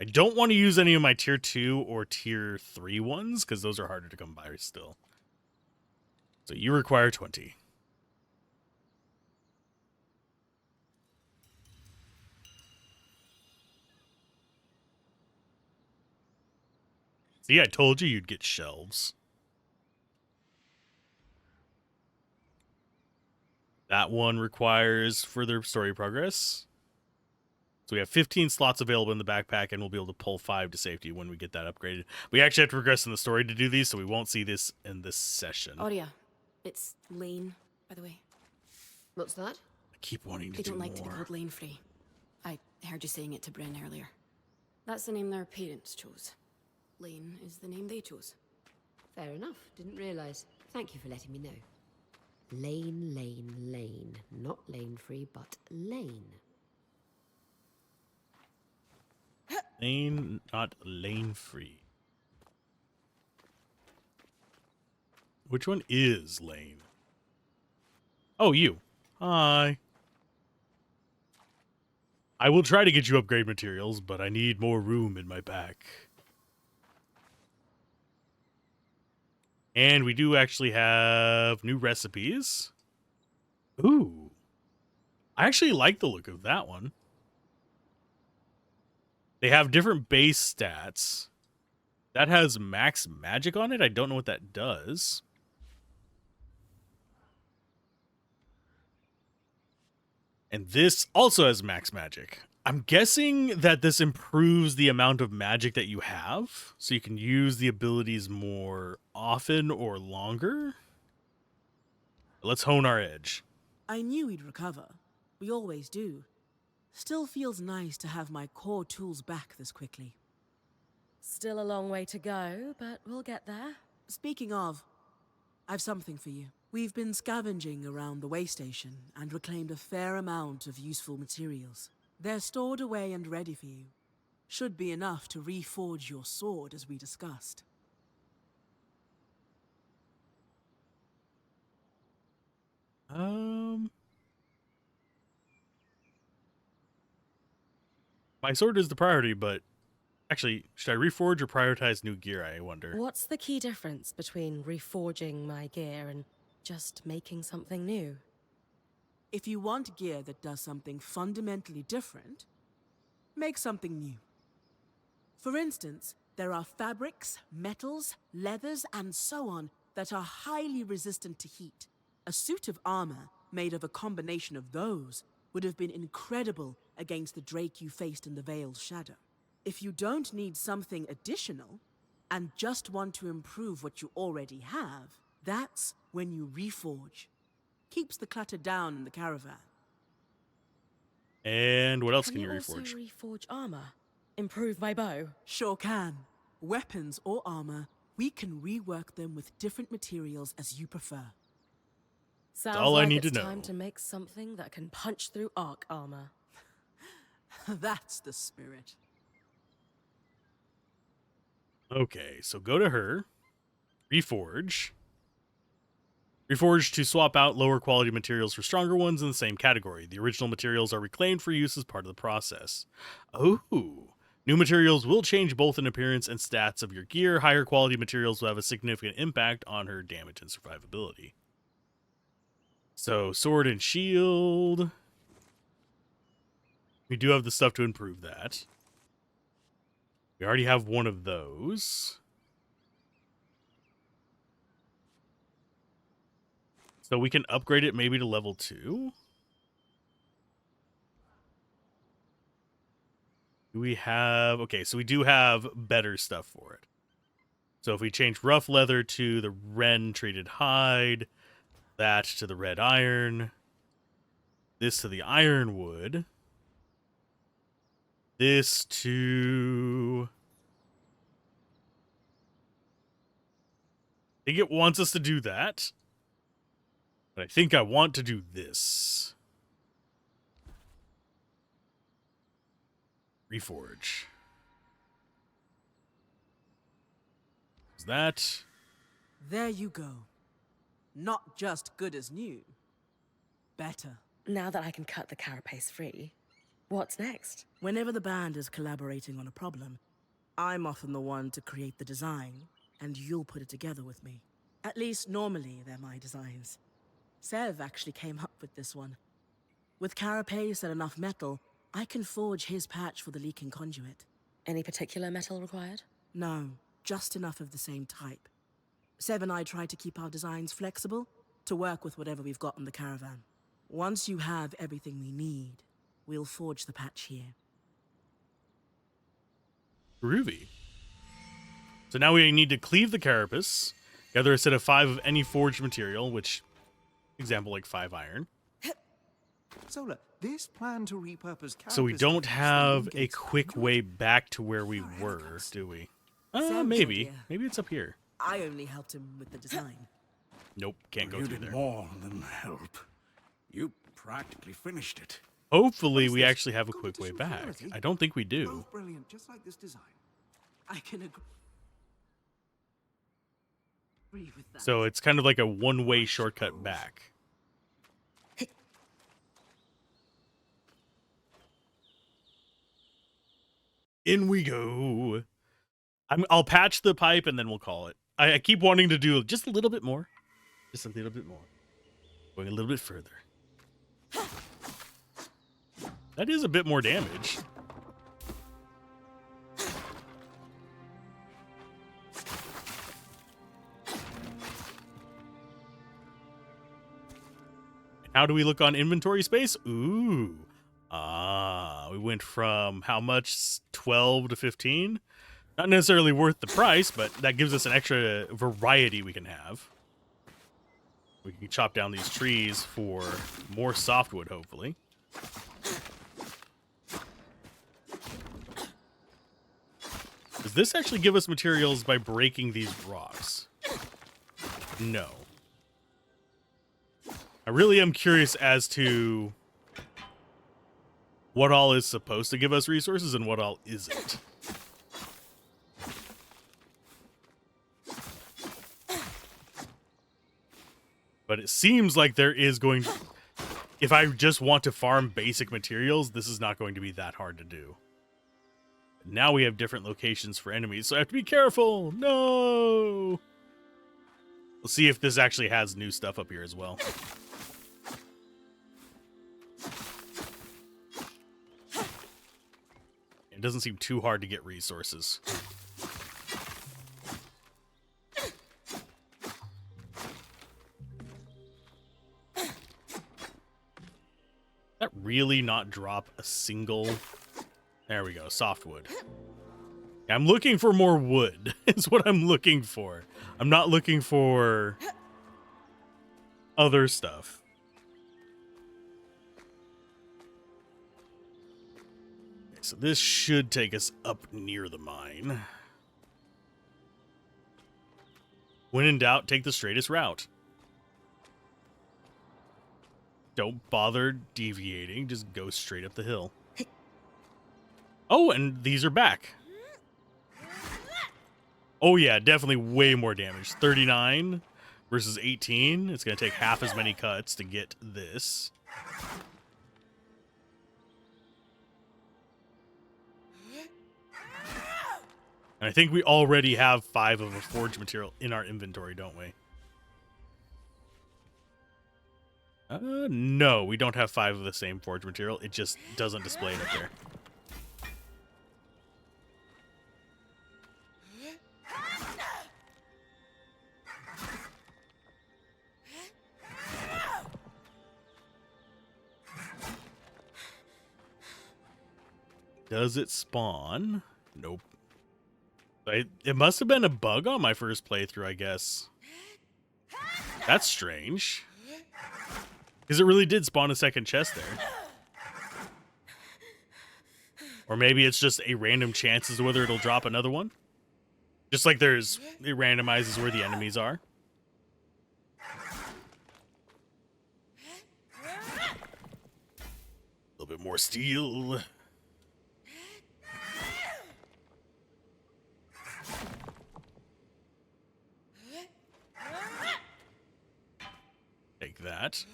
I don't want to use any of my tier 2 or tier 3 ones, because those are harder to come by still. So you require 20. See, I told you you'd get shelves. That one requires further story progress. So we have 15 slots available in the backpack, and we'll be able to pull 5 to safety when we get that upgraded. We actually have to progress in the story to do these, so we won't see this in this session. Aurea, it's Lane, by the way. What's that? I keep wanting to They do don't like to be more. called Lane Free. I heard you saying it to Bren earlier. That's the name their parents chose. Lane is the name they chose. Fair enough. Didn't realise. Thank you for letting me know. Lane, lane, lane. Not lane free, but lane. Lane, not lane free. Which one is Lane? Oh, you. Hi. I will try to get you upgrade materials, but I need more room in my pack. And we do actually have new recipes. Ooh. I actually like the look of that one. They have different base stats. That has max magic on it. I don't know what that does. And this also has max magic. I'm guessing that this improves the amount of magic that you have, so you can use the abilities more often or longer. Let's hone our edge. I knew we'd recover. We always do. Still feels nice to have my core tools back this quickly. Still a long way to go, but we'll get there. Speaking of, I've something for you. We've been scavenging around the way station and reclaimed a fair amount of useful materials. They're stored away and ready for you. Should be enough to reforge your sword as we discussed. My sword is the priority, but actually, should I reforge or prioritize new gear, I wonder? What's the key difference between reforging my gear and just making something new? If you want gear that does something fundamentally different, make something new. For instance, there are fabrics, metals, leathers, and so on that are highly resistant to heat. A suit of armor made of a combination of those would have been incredible against the Drake you faced in the Veil's shadow. If you don't need something additional, and just want to improve what you already have, that's when you reforge. Keeps the clutter down in the caravan. And what else can Can you you reforge? also reforge armor? Improve my bow? Sure can. Weapons or armor, we can rework them with different materials as you prefer. Sounds all I like need to it's know. time to make something that can punch through arc armor. That's the spirit. Okay, so go to her. Reforge. Reforge to swap out lower quality materials for stronger ones in the same category. The original materials are reclaimed for use as part of the process. Oh. New materials will change both in appearance and stats of your gear. Higher quality materials will have a significant impact on her damage and survivability. So, sword and shield. We do have the stuff to improve that. We already have one of those. So we can upgrade it maybe to level 2. Do we have... Okay, so we do have better stuff for it. So if we change rough leather to the Ren treated hide, that to the red iron, this to the ironwood, this to... I think it wants us to do that. But I think I want to do this. Reforge. Is that... There you go. Not just good as new. Better. Now that I can cut the carapace free, what's next? Whenever the band is collaborating on a problem, I'm often the one to create the design, and you'll put it together with me. At least normally they're my designs. Sev actually came up with this one. With carapace and enough metal, I can forge his patch for the leaking conduit. Any particular metal required? No, just enough of the same type. Sev and I try to keep our designs flexible to work with whatever we've got on the caravan. Once you have everything we need, we'll forge the patch here. Groovy. So now we need to cleave the carapace, gather a set of 5 of any forged material, which, example, like 5 iron. Solar, this plan to repurpose So we carapace don't to have stone a gates quick conduit? way back to where we were, do we? Maybe. idea. Maybe it's up here. I only helped him with the design. Nope, can't go You through did there. more than help. You practically finished it. Hopefully What is we this? actually have a quick way Competition back. reality? I don't think we do. Both brilliant, just like this design. I can agree with that. So it's kind of like a one-way shortcut back. In we go. I'll patch the pipe and then we'll call it. I keep wanting to do just a little bit more. Just a little bit more. Going a little bit further. That is a bit more damage. How do we look on inventory space? Ooh. We went from how much? 12 to 15? Not necessarily worth the price, but that gives us an extra variety we can have. We can chop down these trees for more softwood, hopefully. Does this actually give us materials by breaking these rocks? No. I really am curious as to what all is supposed to give us resources and what all isn't. But it seems like there is going to... If I just want to farm basic materials, this is not going to be that hard to do. Now we have different locations for enemies, so I have to be careful. No! We'll see if this actually has new stuff up here as well. It doesn't seem too hard to get resources. That really not drop a single... There we go, softwood. I'm looking for more wood, is what I'm looking for. I'm not looking for other stuff. Okay, so this should take us up near the mine. When in doubt, take the straightest route. Don't bother deviating, just go straight up the hill. Oh, and these are back. Oh yeah, definitely way more damage. 39 versus 18. It's going to take half as many cuts to get this. And I think we already have 5 of a forge material in our inventory, don't we? No, we don't have 5 of the same forge material. It just doesn't display it up there. Does it spawn? Nope. It must have been a bug on my first playthrough, I guess. That's strange. Because it really did spawn a second chest there. Or maybe it's just a random chance as to whether it'll drop another one. Just like it randomizes where the enemies are. A little bit more steel. Take that.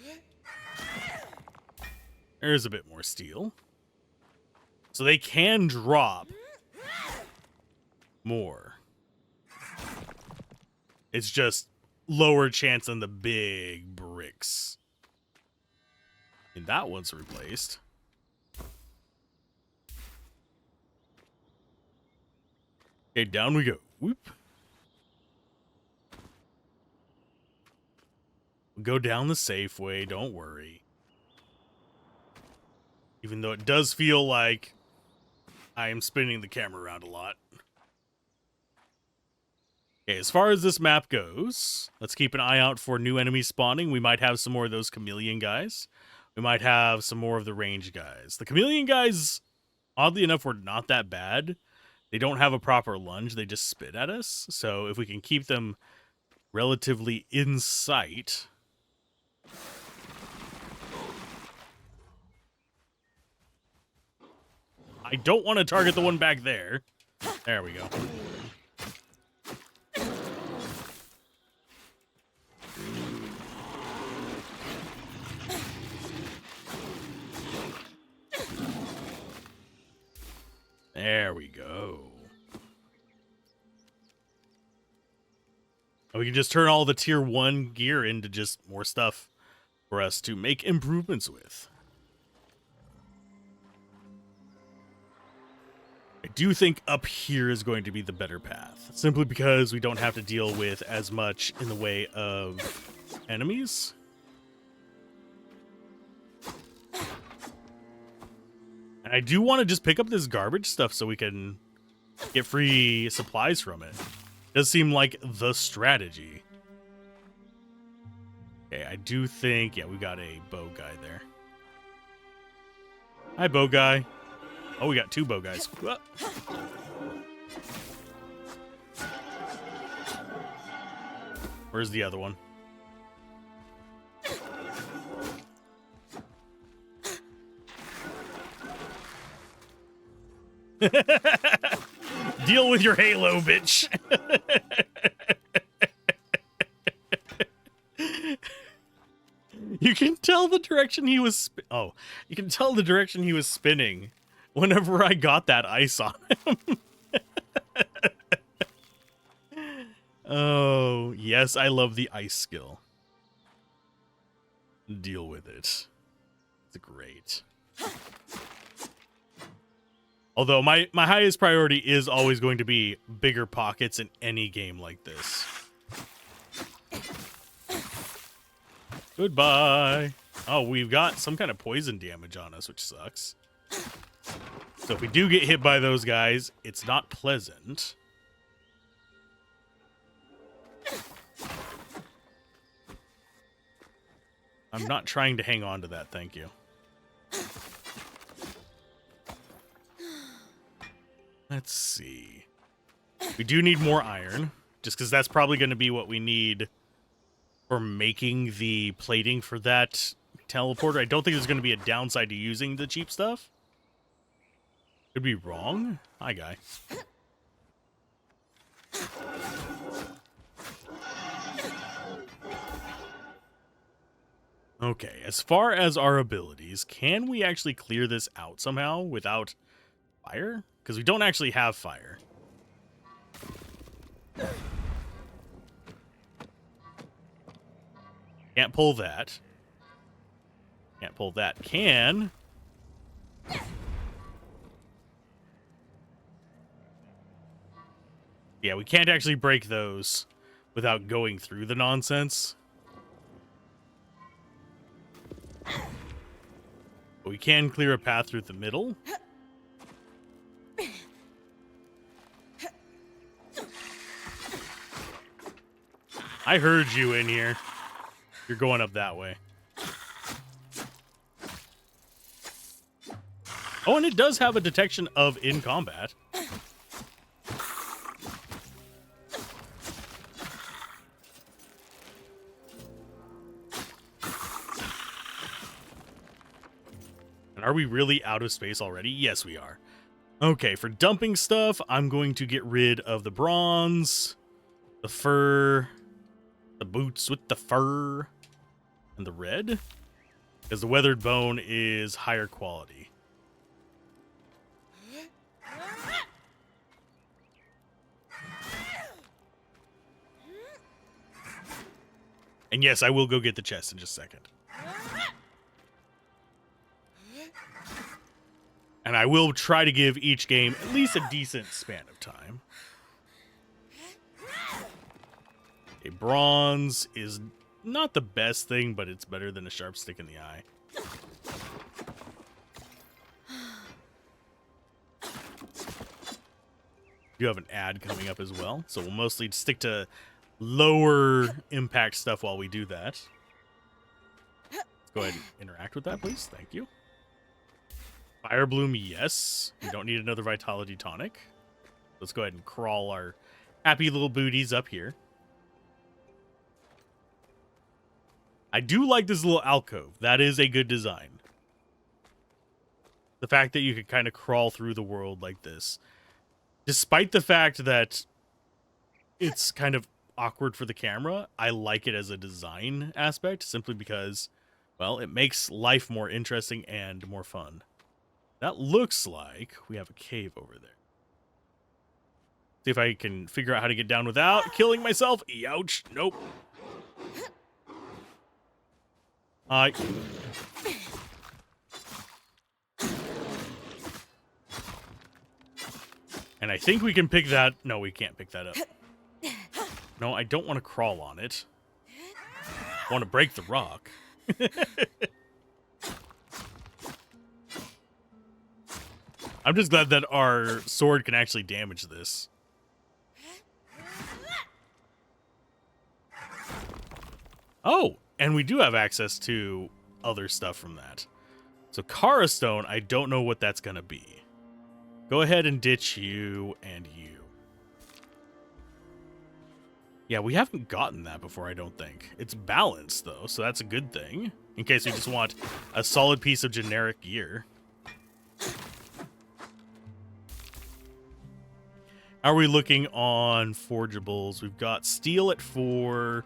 There's a bit more steel. So they can drop more. It's just lower chance than the big bricks. And that one's replaced. Okay, down we go. Whoop. We'll go down the safe way, don't worry. Even though it does feel like I am spinning the camera around a lot. Okay, as far as this map goes, let's keep an eye out for new enemies spawning. We might have some more of those chameleon guys. We might have some more of the range guys. The chameleon guys, oddly enough, were not that bad. They don't have a proper lunge. They just spit at us. So if we can keep them relatively in sight... I don't want to target the one back there. There we go. There we go. And we can just turn all the tier 1 gear into just more stuff for us to make improvements with. I do think up here is going to be the better path, simply because we don't have to deal with as much in the way of enemies. And I do want to just pick up this garbage stuff so we can get free supplies from it. Does seem like the strategy. Okay, I do think, yeah, we got a bow guy there. Hi, bow guy. Oh, we got 2 bow guys. Whoa. Where's the other one? Deal with your halo, bitch. You can tell the direction he was you can tell the direction he was spinning whenever I got that ice on him. Oh, yes, I love the ice skill. Deal with it. It's great. Although my highest priority is always going to be bigger pockets in any game like this. Goodbye. Oh, we've got some kind of poison damage on us, which sucks. So if we do get hit by those guys, it's not pleasant. I'm not trying to hang on to that, thank you. Let's see. We do need more iron, just because that's probably going to be what we need for making the plating for that teleporter. I don't think there's going to be a downside to using the cheap stuff. Could be wrong. Hi, guy. Okay, as far as our abilities, can we actually clear this out somehow without fire? Because we don't actually have fire. Can't pull that. Can't pull that. Can. Yeah, we can't actually break those without going through the nonsense. But we can clear a path through the middle. I heard you in here. You're going up that way. Oh, and it does have a detection of in combat. And are we really out of space already? Yes, we are. Okay, for dumping stuff, I'm going to get rid of the bronze, the fur, the boots with the fur, and the red, because the weathered bone is higher quality. And yes, I will go get the chest in just a second. And I will try to give each game at least a decent span of time. A bronze is not the best thing, but it's better than a sharp stick in the eye. You have an ad coming up as well, so we'll mostly stick to lower impact stuff while we do that. Let's go ahead and interact with that, please. Thank you. Fire Bloom, yes. We don't need another Vitality Tonic. Let's go ahead and crawl our happy little booties up here. I do like this little alcove. That is a good design. The fact that you could kind of crawl through the world like this. Despite the fact that it's kind of awkward for the camera, I like it as a design aspect simply because, well, it makes life more interesting and more fun. That looks like we have a cave over there. See if I can figure out how to get down without killing myself. Ouch. Nope. And I think we can pick that. No, we can't pick that up. No, I don't want to crawl on it. I want to break the rock. I'm just glad that our sword can actually damage this. Oh, and we do have access to other stuff from that. So Kara Stone, I don't know what that's going to be. Go ahead and ditch you and you. Yeah, we haven't gotten that before, I don't think. It's balanced, though, so that's a good thing. In case we just want a solid piece of generic gear. How are we looking on forgeables? We've got steel at 4.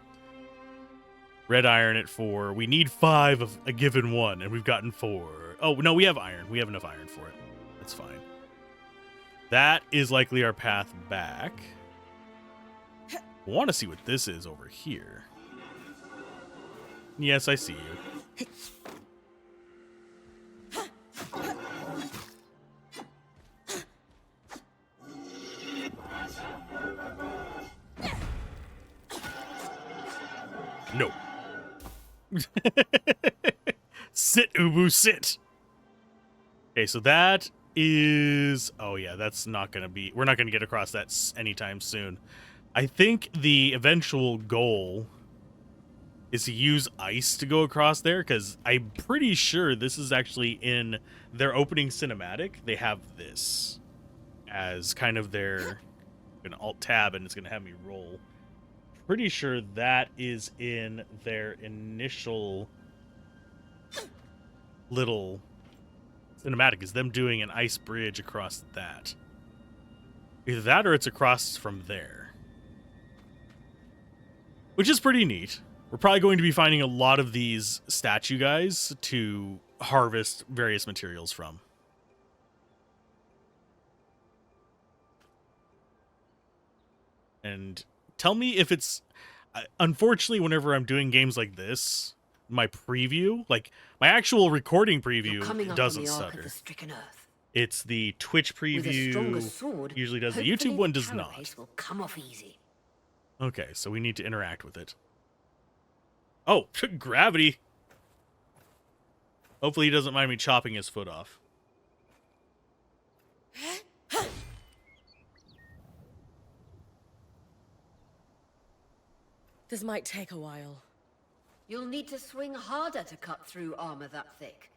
Red iron at 4. We need 5 of a given one, and we've gotten 4. Oh, no, we have iron. We have enough iron for it. That's fine. That is likely our path back. I want to see what this is over here. Yes, I see you. No. Sit, Ubu, sit. Okay, so that is... Oh, yeah, that's not going to be... We're not going to get across that anytime soon. I think the eventual goal is to use ice to go across there, because I'm pretty sure this is actually in their opening cinematic. They have this as kind of their... I'm going to Alt-Tab, and it's going to have me roll. Pretty sure that is in their initial little cinematic, is them doing an ice bridge across that. Either that or it's across from there. Which is pretty neat. We're probably going to be finding a lot of these statue guys to harvest various materials from. And tell me if it's... Unfortunately, whenever I'm doing games like this, my preview, like my actual recording preview, doesn't stutter. It's the Twitch preview. Sword, usually does. The YouTube one does not. Will come off easy. Okay, so we need to interact with it. Oh, gravity. Hopefully he doesn't mind me chopping his foot off. This might take a while. You'll need to swing harder to cut through armor that thick.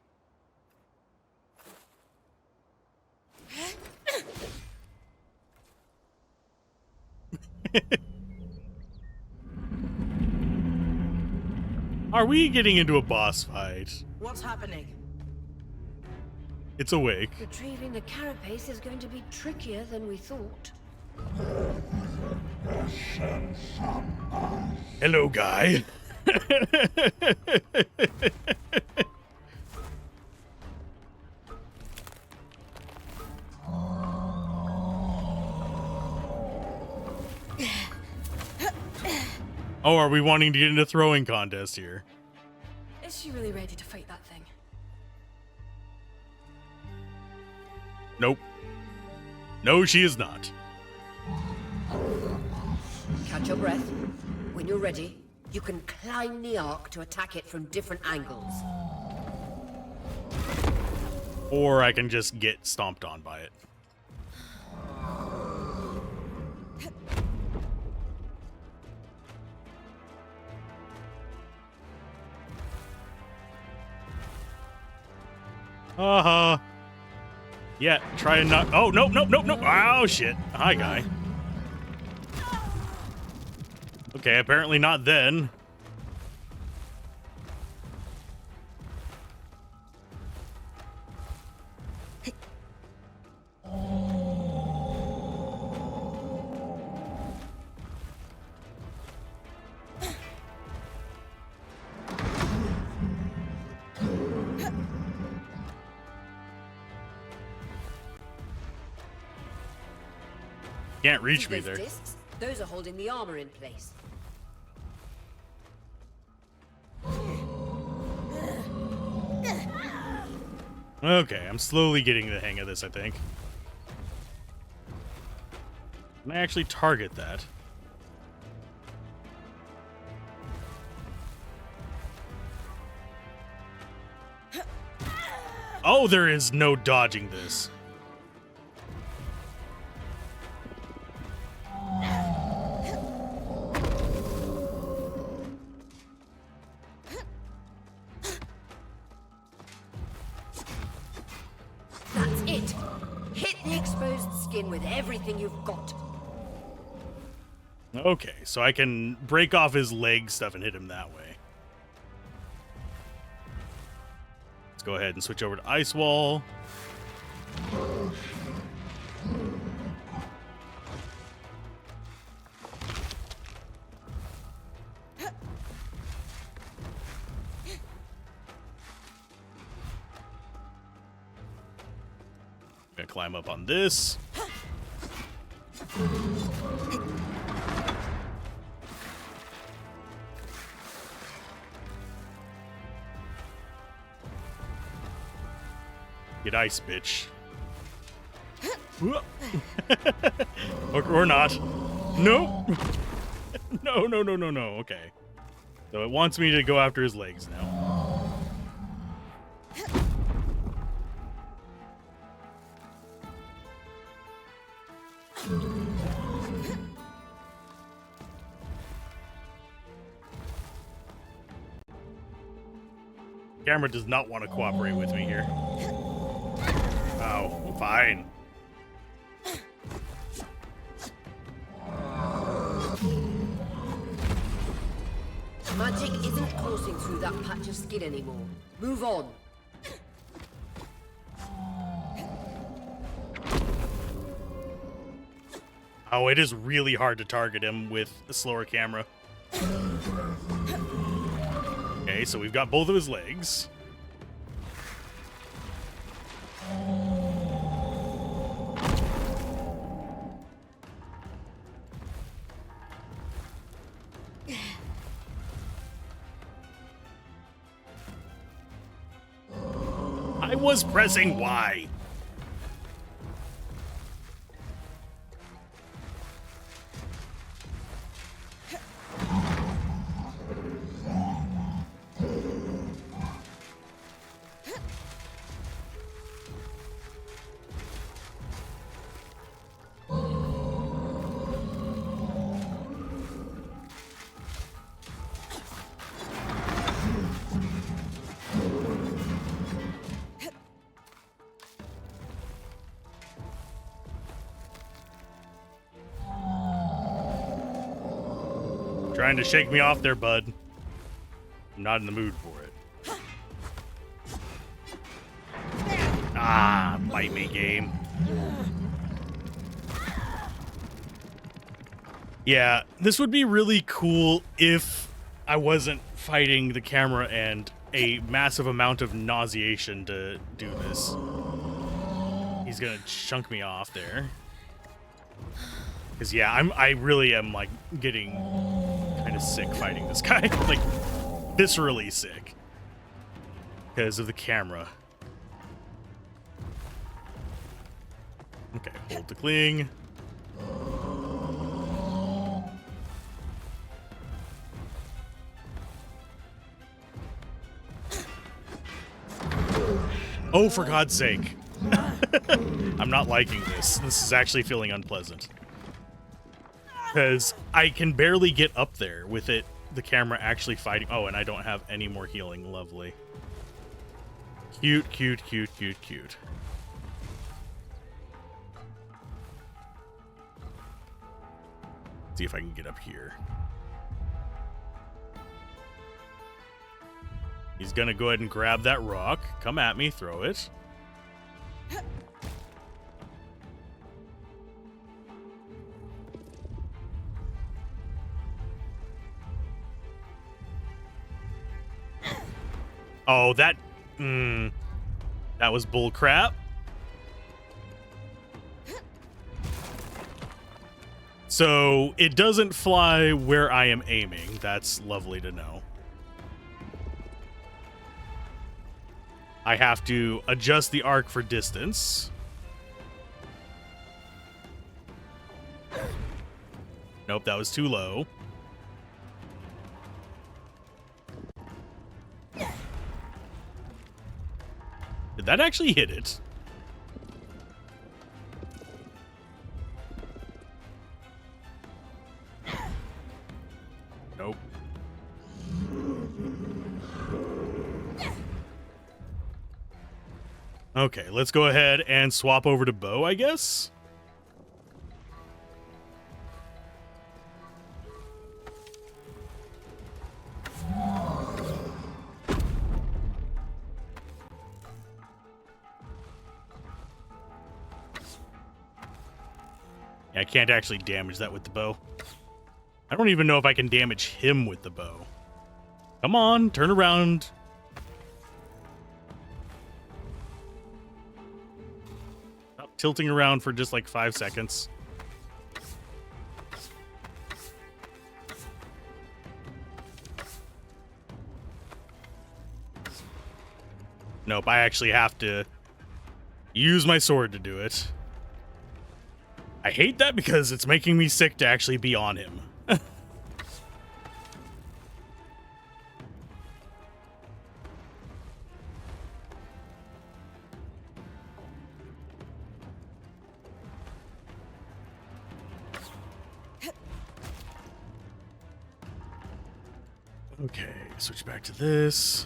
Are we getting into a boss fight? What's happening? It's awake. Retrieving the carapace is going to be trickier than we thought. Hello, guy. Oh, are we wanting to get into throwing contest here? Is she really ready to fight that thing? Nope. No, she is not. Catch your breath. When you're ready, you can climb the arc to attack it from different angles. Or I can just get stomped on by it. Uh-huh. Yeah, try and not... Oh, nope, nope, nope, nope. Oh, shit. Hi, guy. Okay, apparently not then. Can't reach See me those there. discs? Those are holding the armor in place. Okay, I'm slowly getting the hang of this, I think. Can I actually target that? Oh, there is no dodging this. That's it. Hit the exposed skin with everything you've got. Okay, so I can break off his leg stuff and hit him that way. Let's go ahead and switch over to Ice Wall. Gonna climb up on this. Get ice, bitch. or not. Nope. No. Okay. So it wants me to go after his legs now. Camera does not want to cooperate with me here. Oh, fine. Magic isn't coursing through that patch of skin anymore. Move on. Oh, it is really hard to target him with a slower camera. Okay, so we've got both of his legs. I was pressing Y. Trying to shake me off there, bud. I'm not in the mood for it. Ah, bite me, game. Yeah, this would be really cool if I wasn't fighting the camera and a massive amount of nauseation to do this. He's gonna chunk me off there. Cause yeah, I really am like getting kind of sick fighting this guy, like viscerally sick because of the camera. Okay, hold the cling. Oh, for God's sake. I'm not liking this. This is actually feeling unpleasant. Because I can barely get up there with it, the camera actually fighting. Oh, and I don't have any more healing. Lovely. Cute, cute, cute, cute, cute. See if I can get up here. He's gonna go ahead and grab that rock. Come at me, throw it. Oh, that was bull crap. So it doesn't fly where I am aiming. That's lovely to know. I have to adjust the arc for distance. Nope, that was too low. Did that actually hit it? Nope. Okay, let's go ahead and swap over to bow, I guess. I can't actually damage that with the bow. I don't even know if I can damage him with the bow. Come on, turn around. Stop tilting around for just like 5 seconds. Nope, I actually have to use my sword to do it. I hate that because it's making me sick to actually be on him. Okay, switch back to this.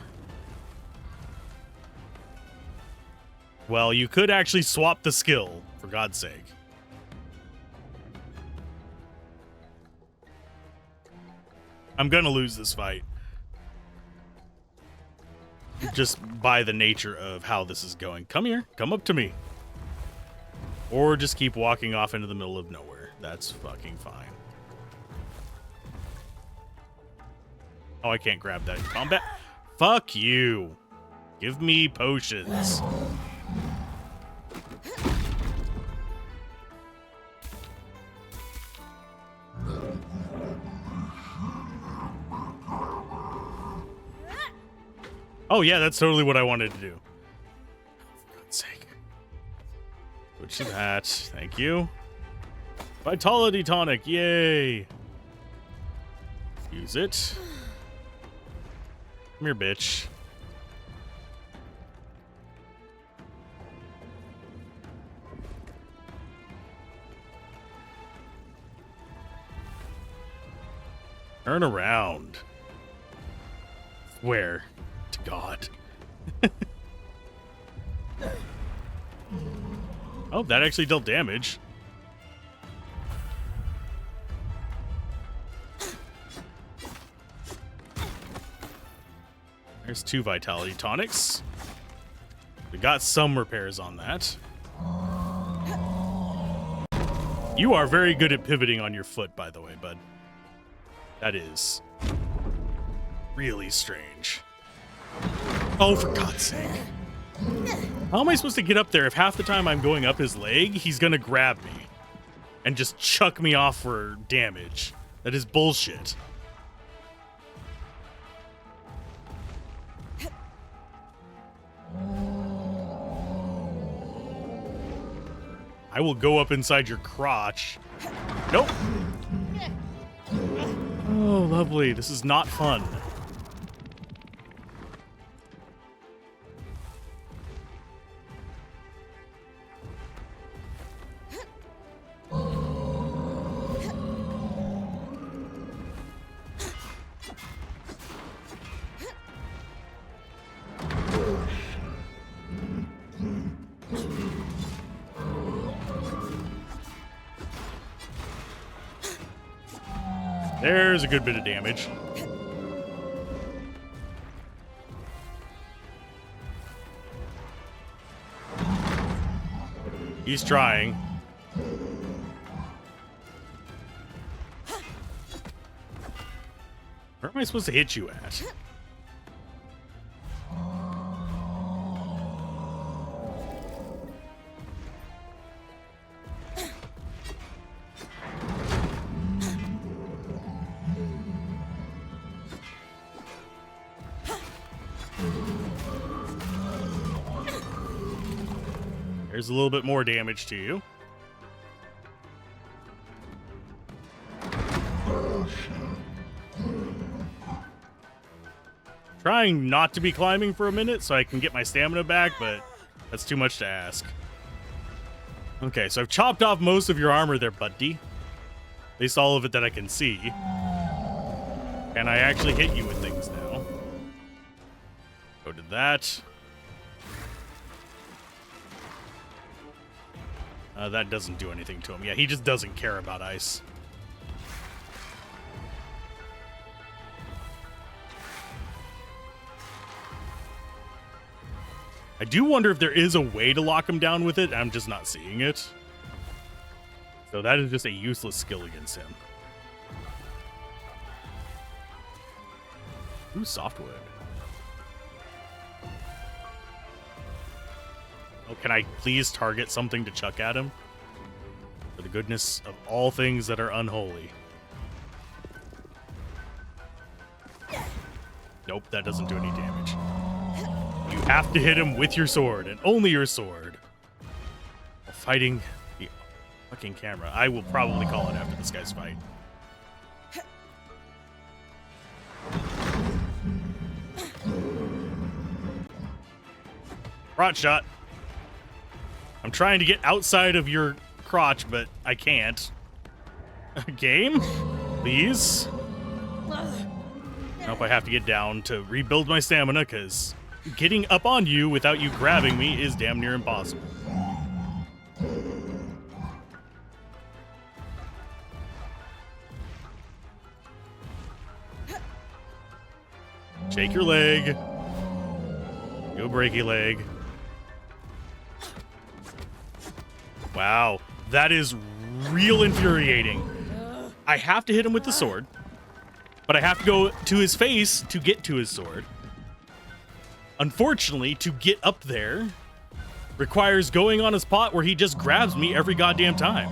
Well, you could actually swap the skill, for God's sake. I'm gonna lose this fight. Just by the nature of how this is going. Come here. Come up to me. Or just keep walking off into the middle of nowhere. That's fucking fine. Oh, I can't grab that in combat. Fuck you. Give me potions. Oh, yeah, that's totally what I wanted to do. For God's sake. Switch to that. Thank you. Vitality tonic. Yay. Use it. Come here, bitch. Turn around. Where? To God. Oh, that actually dealt damage. There's 2 vitality tonics. We got some repairs on that. You are very good at pivoting on your foot, by the way, bud. That is really strange. Oh, for God's sake. How am I supposed to get up there if half the time I'm going up his leg, he's gonna grab me and just chuck me off for damage? That is bullshit. I will go up inside your crotch. Nope. Oh, lovely. This is not fun. There's a good bit of damage. He's trying. Where am I supposed to hit you at? There's a little bit more damage to you. Trying not to be climbing for a minute so I can get my stamina back, but that's too much to ask. Okay, so I've chopped off most of your armor there, buddy. At least all of it that I can see. Can I actually hit you with things now? Go to that. That doesn't do anything to him. Yeah, he just doesn't care about ice. I do wonder if there is a way to lock him down with it. I'm just not seeing it. So that is just a useless skill against him. Ooh, softwood. Oh, can I please target something to chuck at him? For the goodness of all things that are unholy. Nope, that doesn't do any damage. You have to hit him with your sword, and only your sword. While fighting the fucking camera. I will probably call it after this guy's fight. Crotch shot. I'm trying to get outside of your crotch, but I can't. Game? Please? Nope, I have to get down to rebuild my stamina, because getting up on you without you grabbing me is damn near impossible. Shake your leg. Go breaky leg. Wow, that is real infuriating. I have to hit him with the sword, but I have to go to his face to get to his sword. Unfortunately, to get up there requires going on a spot where he just grabs me every goddamn time.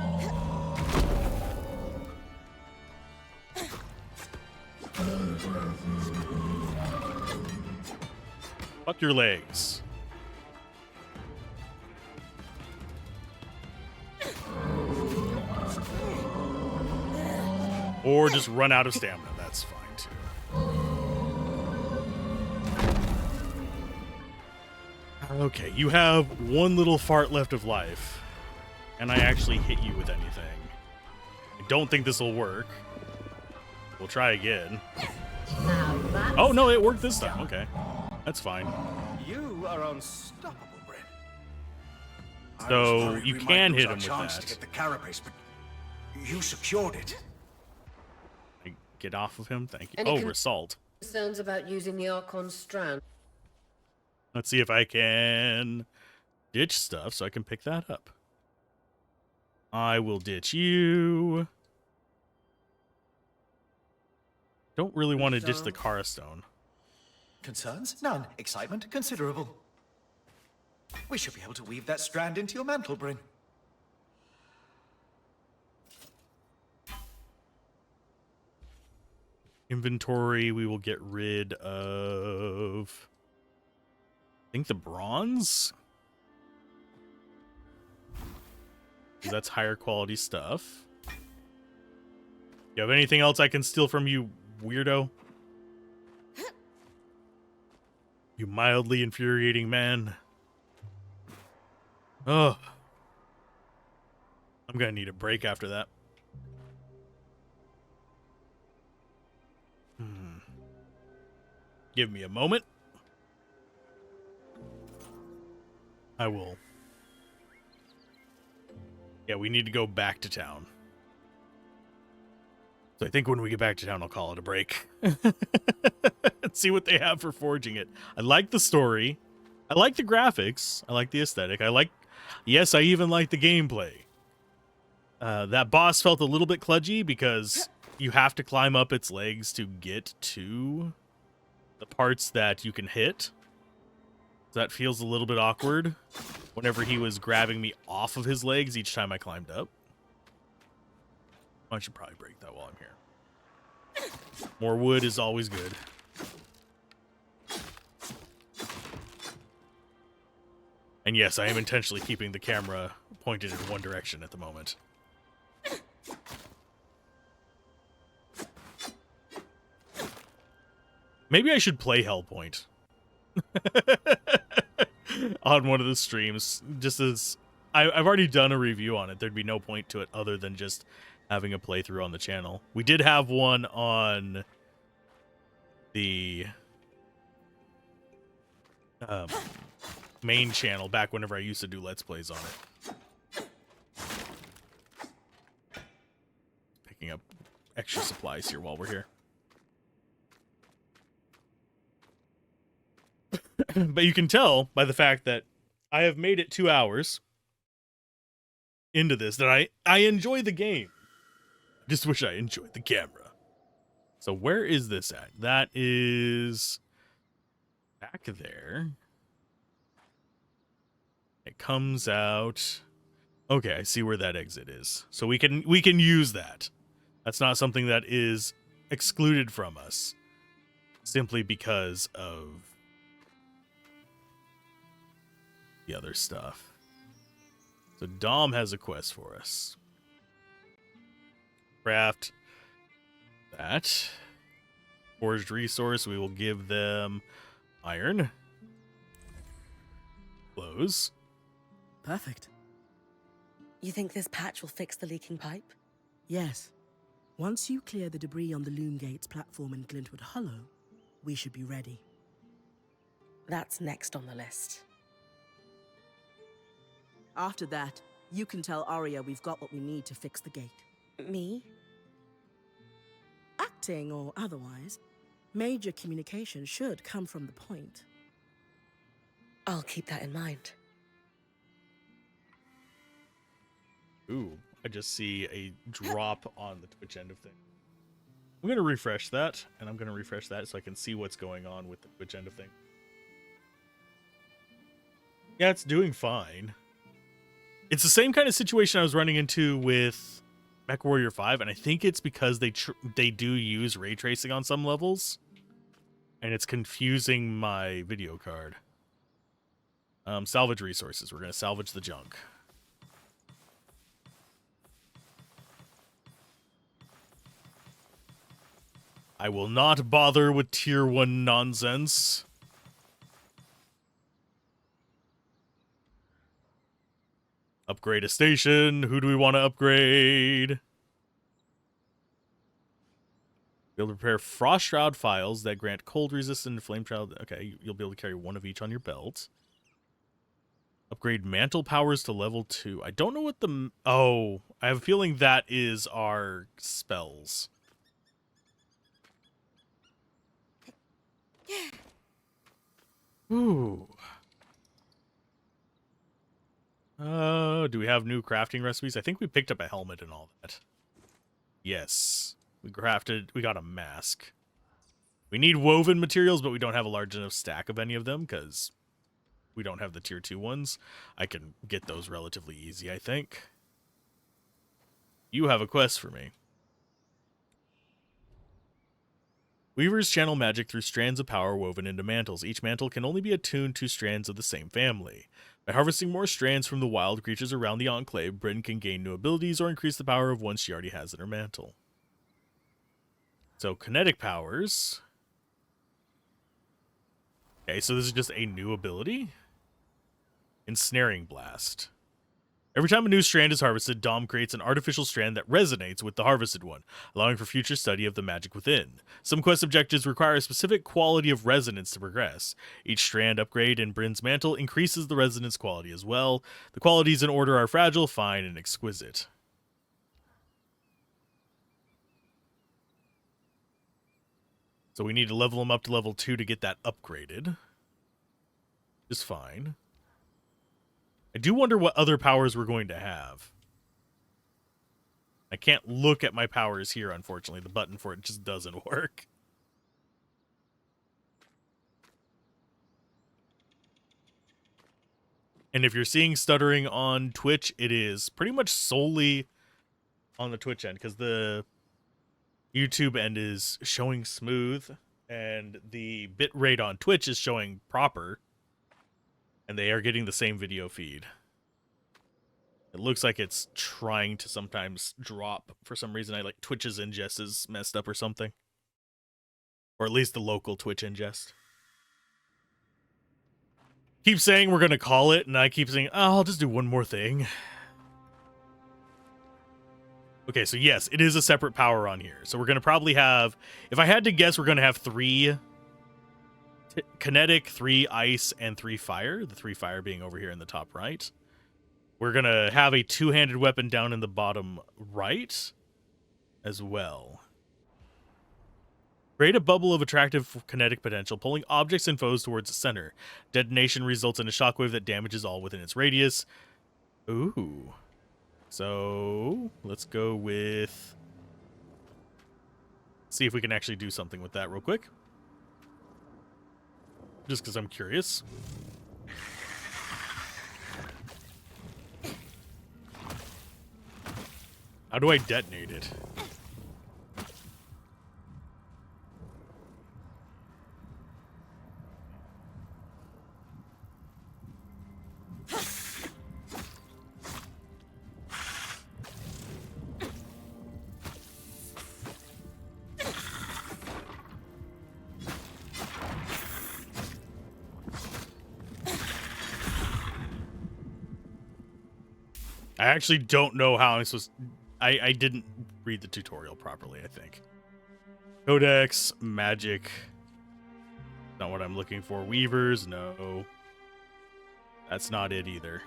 Fuck your legs. Or just run out of stamina. That's fine too. Okay, you have one little fart left of life. And I actually hit you with anything. I don't think this will work. We'll try again. Oh no, it worked this time. Okay. That's fine. You are unstoppable, Bryn. So you can hit him with chance to that. get the carapace, but you secured it. Get off of him. Thank you. Any Oh, result. Concerns about using the Archon Strand? Let's see if I can ditch stuff so I can pick that up. I will ditch you. Don't really want to ditch the Kara Stone. Concerns? None. Excitement? Considerable. We should be able to weave that strand into your mantle, Bryn. Inventory, we will get rid of... I think the bronze? 'Cause that's higher quality stuff. You have anything else I can steal from you, weirdo? You mildly infuriating man. Ugh. I'm gonna need a break after that. Give me a moment. I will. Yeah, we need to go back to town. So I think when we get back to town, I'll call it a break. And see what they have for forging it. I like the story. I like the graphics. I like the aesthetic. Yes, I even like the gameplay. That boss felt a little bit kludgy because you have to climb up its legs to get to the parts that you can hit. That feels a little bit awkward whenever he was grabbing me off of his legs each time I climbed up. I should probably break that while I'm here. More wood is always good. And yes, I am intentionally keeping the camera pointed in one direction at the moment. Maybe I should play Hellpoint on one of the streams, just as I've already done a review on it. There'd be no point to it other than just having a playthrough on the channel. We did have one on the main channel back whenever I used to do Let's Plays on it. Picking up extra supplies here while we're here. But you can tell by the fact that I have made it 2 hours into this that I enjoy the game. Just wish I enjoyed the camera. So where is this at? That is back there. It comes out. Okay, I see where that exit is. So we can use that. That's not something that is excluded from us simply because of the other stuff. So Dom has a quest for us. Craft that. Forged resource, we will give them iron. Close. Perfect. You think this patch will fix the leaking pipe? Yes. Once you clear the debris on the Loom Gates platform in Glintwood Hollow, we should be ready. That's next on the list. After that, you can tell Arya we've got what we need to fix the gate. Me? Acting or otherwise, major communication should come from the point. I'll keep that in mind. Ooh, I just see a drop on the Twitch end of things. I'm going to refresh that, and I'm going to refresh that so I can see what's going on with the Twitch end of things. Yeah, it's doing fine. It's the same kind of situation I was running into with MechWarrior 5, and I think it's because they do use ray tracing on some levels, and it's confusing my video card. Salvage resources. We're going to salvage the junk. I will not bother with tier 1 nonsense. Upgrade a station. Who do we want to upgrade? Be able to prepare Frost Shroud files that grant cold resistant Flame Shroud. Okay, you'll be able to carry one of each on your belt. Upgrade mantle powers to level 2. I don't know what the... Oh, I have a feeling that is our spells. Ooh. Do we have new crafting recipes? I think we picked up a helmet and all that. Yes. We got a mask. We need woven materials, but we don't have a large enough stack of any of them because we don't have the tier 2 ones. I can get those relatively easy, I think. You have a quest for me. Weavers channel magic through strands of power woven into mantles. Each mantle can only be attuned to strands of the same family. By harvesting more strands from the wild creatures around the Enclave, Bryn can gain new abilities or increase the power of one she already has in her mantle. So, kinetic powers. Okay, so this is just a new ability. Ensnaring Blast. Every time a new strand is harvested, Dom creates an artificial strand that resonates with the harvested one, allowing for future study of the magic within. Some quest objectives require a specific quality of resonance to progress. Each strand upgrade in Bryn's mantle increases the resonance quality as well. The qualities in order are fragile, fine, and exquisite. So we need to level them up to level 2 to get that upgraded. Is fine. I do wonder what other powers we're going to have. I can't look at my powers here, unfortunately. The button for it just doesn't work. And if you're seeing stuttering on Twitch, it is pretty much solely on the Twitch end, because the YouTube end is showing smooth, and the bitrate on Twitch is showing proper. And they are getting the same video feed. It looks like it's trying to sometimes drop for some reason. Like Twitch's ingest is messed up or something. Or at least the local Twitch ingest. Keep saying we're going to call it, and I keep saying, oh, I'll just do one more thing. Okay, so yes, it is a separate power on here. So we're going to probably have, if I had to guess, we're going to have 3 kinetic, 3 ice, and 3 fire. The 3 fire being over here in the top right. We're going to have a 2-handed weapon down in the bottom right as well. Create a bubble of attractive kinetic potential, pulling objects and foes towards the center. Detonation results in a shockwave that damages all within its radius. Ooh. So, let's go with... See if we can actually do something with that real quick. Just because I'm curious. How do I detonate it? I actually don't know how I'm supposed to... I didn't read the tutorial properly, I think. Codex, magic. Not what I'm looking for. Weavers, no. That's not it either.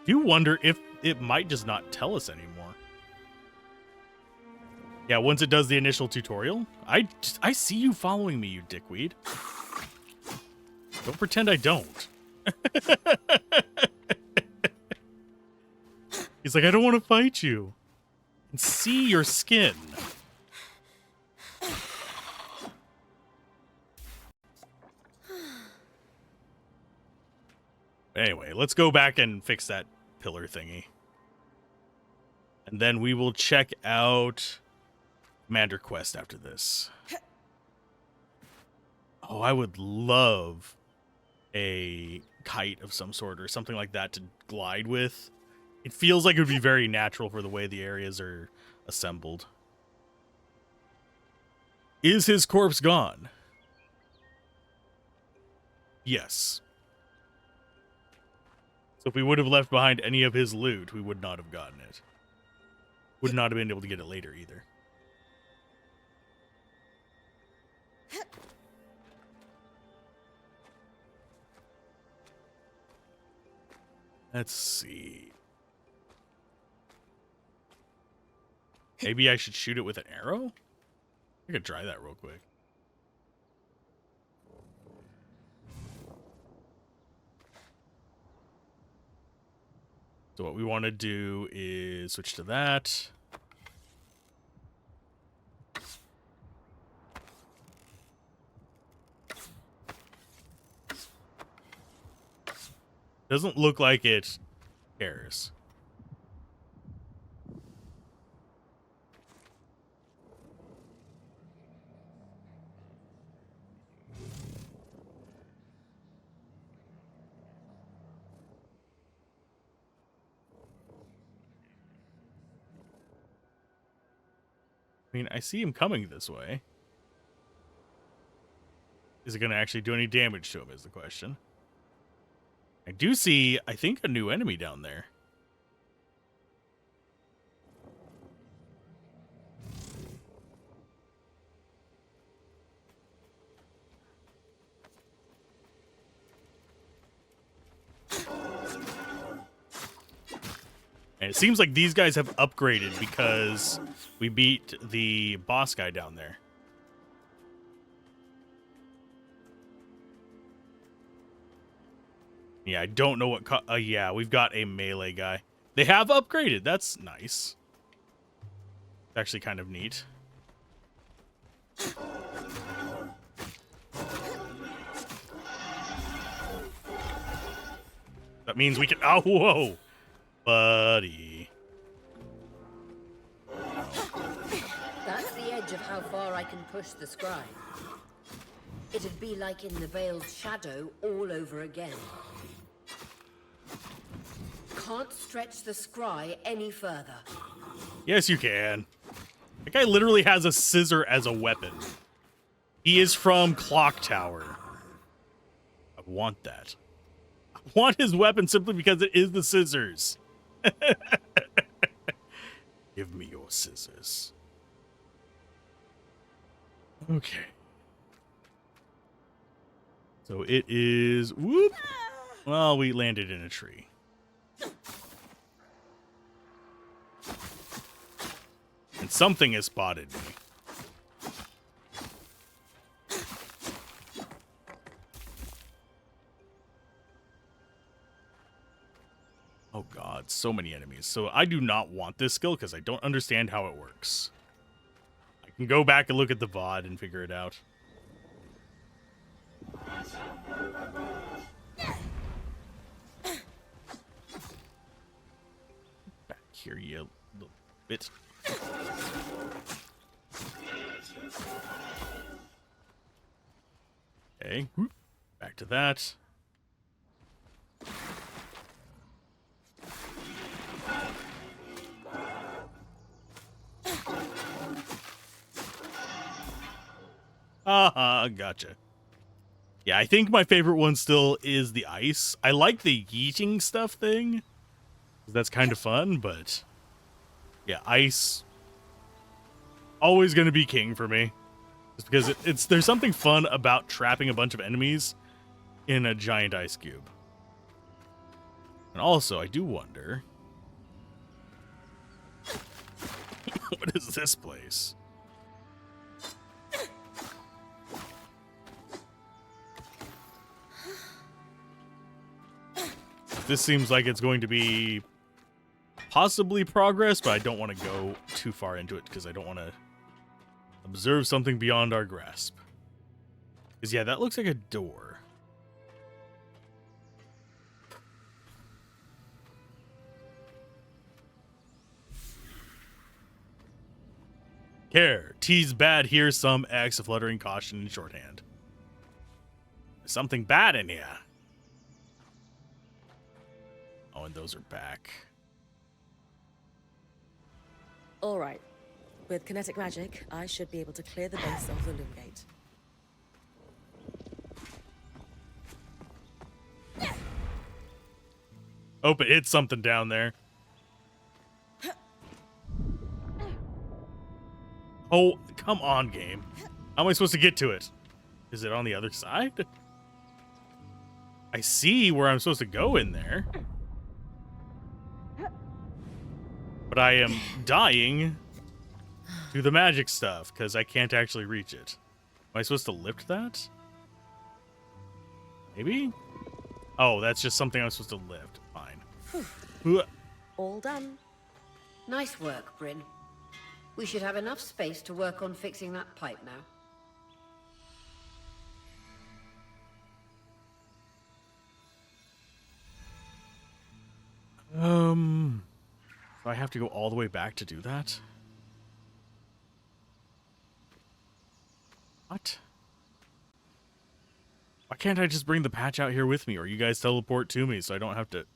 Do wonder if it might just not tell us anymore. Yeah, once it does the initial tutorial. I see you following me, you dickweed. Don't pretend I don't. He's like, I don't want to fight you. And see your skin. Anyway, let's go back and fix that pillar thingy. And then we will check out Commander Quest after this. Oh, I would love a kite of some sort or something like that to glide with. It feels like it would be very natural for the way the areas are assembled. Is his corpse gone? Yes. So if we would have left behind any of his loot, we would not have gotten it. Would not have been able to get it later either. Let's see. Maybe I should shoot it with an arrow? I could try that real quick. So what we want to do is switch to that. Doesn't look like it cares. I mean, I see him coming this way. Is it going to actually do any damage to him is the question. I do see, I think, a new enemy down there. And it seems like these guys have upgraded because we beat the boss guy down there. Yeah, I don't know what... yeah, we've got a melee guy. They have upgraded. That's nice. It's actually kind of neat. That means we can... Oh, whoa! Buddy. That's the edge of how far I can push the scribe. It'd be like in the Veil's shadow all over again. Can't stretch the scry any further. Yes, you can. That guy literally has a scissor as a weapon. He is from Clock Tower. I want that. I want his weapon simply because it is the scissors. Give me your scissors. Okay. So it is... Whoop! Well, we landed in a tree. And something has spotted me. Oh god, so many enemies. So I do not want this skill because I don't understand how it works. I can go back and look at the VOD and figure it out. Back here, you little bit. Okay, whoop. Back to that. Gotcha. Yeah, I think my favorite one still is the ice. I like the yeeting stuff thing. That's kind of fun, but yeah, ice always going to be king for me. Just because there's something fun about trapping a bunch of enemies in a giant ice cube. And also, I do wonder what is this place? This seems like it's going to be possibly progress, but I don't want to go too far into it because I don't want to observe something beyond our grasp. Because, yeah, that looks like a door. Care. T's bad. Here's some X, a fluttering caution in shorthand. There's something bad in here. Oh, and those are back. All right. With kinetic magic, I should be able to clear the base of the loom gate. Hope it hits something down there. Oh, come on, game. How am I supposed to get to it? Is it on the other side? I see where I'm supposed to go in there. But I am dying to the magic stuff because I can't actually reach it. Am I supposed to lift that? Maybe? Oh, that's just something I'm supposed to lift. Fine. All done. Nice work, Bryn. We should have enough space to work on fixing that pipe now. Do I have to go all the way back to do that? What? Why can't I just bring the patch out here with me, or you guys teleport to me so I don't have to...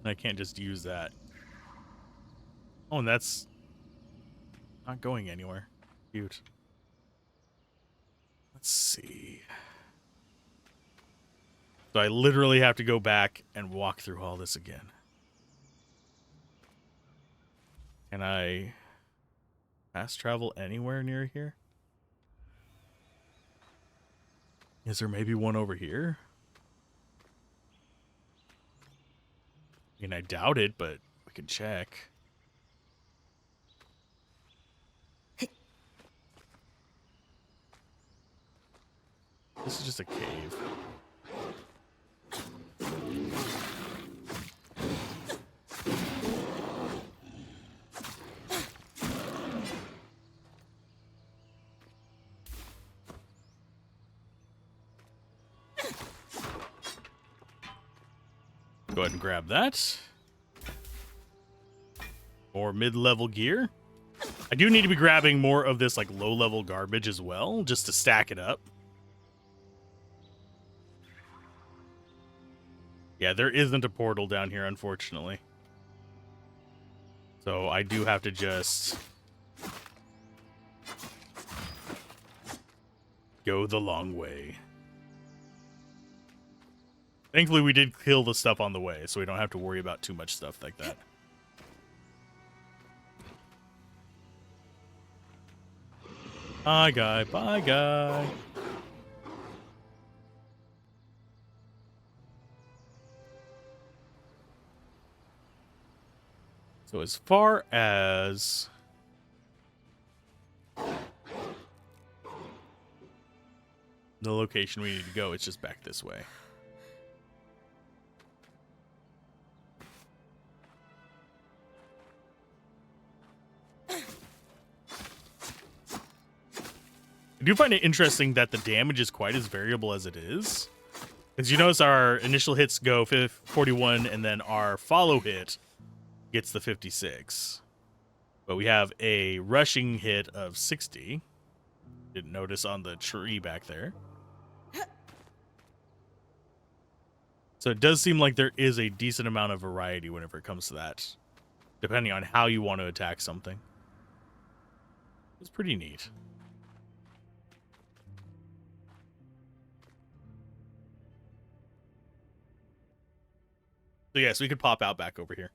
I can't just use that. Oh, and that's not going anywhere. Cute. Let's see. So I literally have to go back and walk through all this again. Can I fast travel anywhere near here? Is there maybe one over here? I mean, I doubt it, but we can check. This is just a cave. Go ahead and grab that. More mid-level gear. I do need to be grabbing more of this like low-level garbage as well, just to stack it up. Yeah, there isn't a portal down here, unfortunately. So I do have to just go the long way. Thankfully, we did kill the stuff on the way, so we don't have to worry about too much stuff like that. Bye, guy. Bye, guy. So as far as the location we need to go, it's just back this way. I do find it interesting that the damage is quite as variable as it is. Because you notice our initial hits go 41, and then our follow hit gets the 56. But we have a rushing hit of 60. Didn't notice on the tree back there. So it does seem like there is a decent amount of variety whenever it comes to that, depending on how you want to attack something. It's pretty neat. So yes, we could pop out back over here.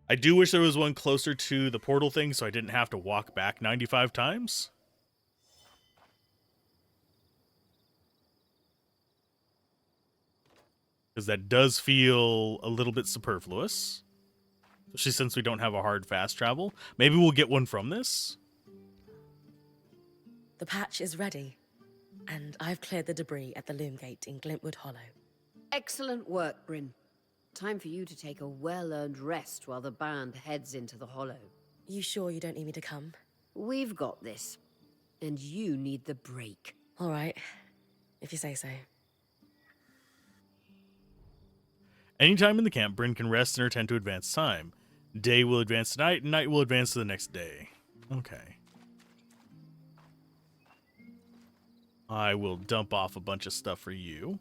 I do wish there was one closer to the portal thing so I didn't have to walk back 95 times. Because that does feel a little bit superfluous. Especially since we don't have a hard fast travel. Maybe we'll get one from this. The patch is ready, and I've cleared the debris at the loom gate in Glintwood Hollow. Excellent work, Bryn. Time for you to take a well-earned rest while the band heads into the hollow. You sure you don't need me to come? We've got this. And you need the break. All right, if you say so. Anytime in the camp, Bryn can rest in her tent to advance time. Day will advance to night, and night will advance to the next day. Okay. I will dump off a bunch of stuff for you.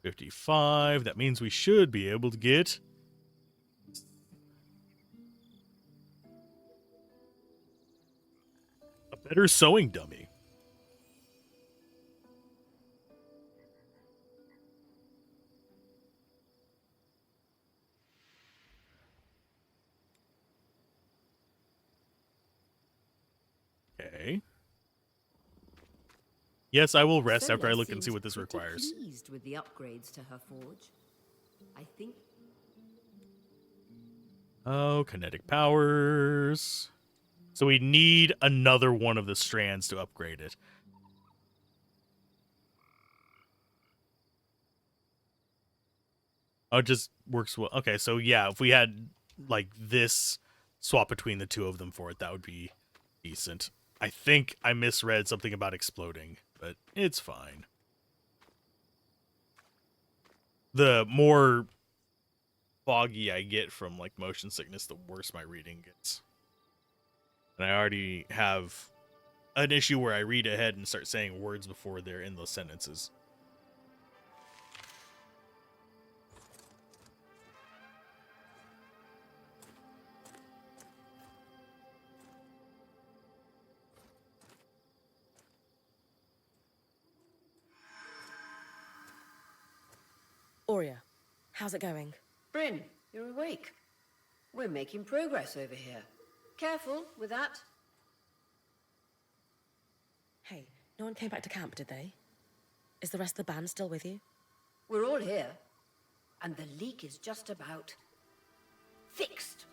$55. That means we should be able to get a better sewing dummy. Okay. Yes, I will rest after I look and see what this requires. Pleased with the upgrades to her forge. I think. Oh, kinetic powers. So we need another one of the strands to upgrade it. Oh, it just works well. Okay, so yeah, if we had like this swap between the two of them for it, that would be decent. I think I misread something about exploding, but it's fine. The more foggy I get from like motion sickness, the worse my reading gets. And I already have an issue where I read ahead and start saying words before they're in those sentences. Aurea, how's it going? Bryn, you're awake. We're making progress over here. Careful with that. Hey, no one came back to camp, did they? Is the rest of the band still with you? We're all here. And the leak is just about fixed.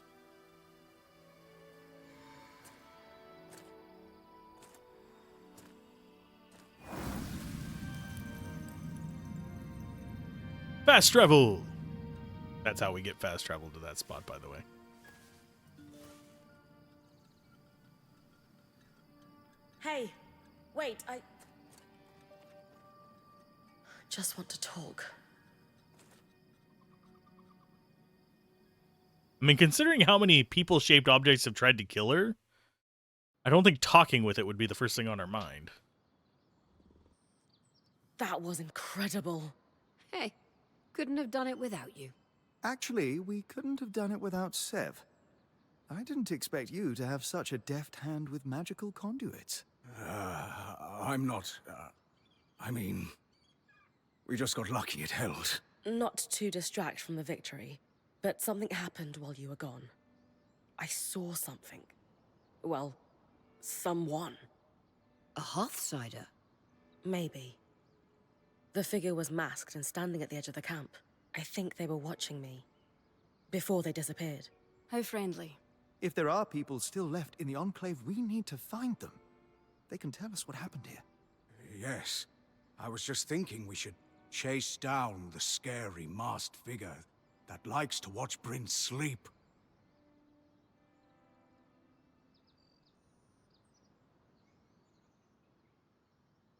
Fast travel! That's how we get fast travel to that spot, by the way. Hey, wait, just want to talk. I mean, considering how many people-shaped objects have tried to kill her, I don't think talking with it would be the first thing on our mind. That was incredible. Hey, couldn't have done it without you. Actually, we couldn't have done it without Sev. I didn't expect you to have such a deft hand with magical conduits. I'm not... I mean... We just got lucky it held. Not to distract from the victory, but something happened while you were gone. I saw something. Well, someone. A Hearthsider? Maybe. The figure was masked and standing at the edge of the camp. I think they were watching me. Before they disappeared. How friendly. If there are people still left in the Enclave, we need to find them. They can tell us what happened here. Yes. I was just thinking we should chase down the scary masked figure that likes to watch Bryn sleep.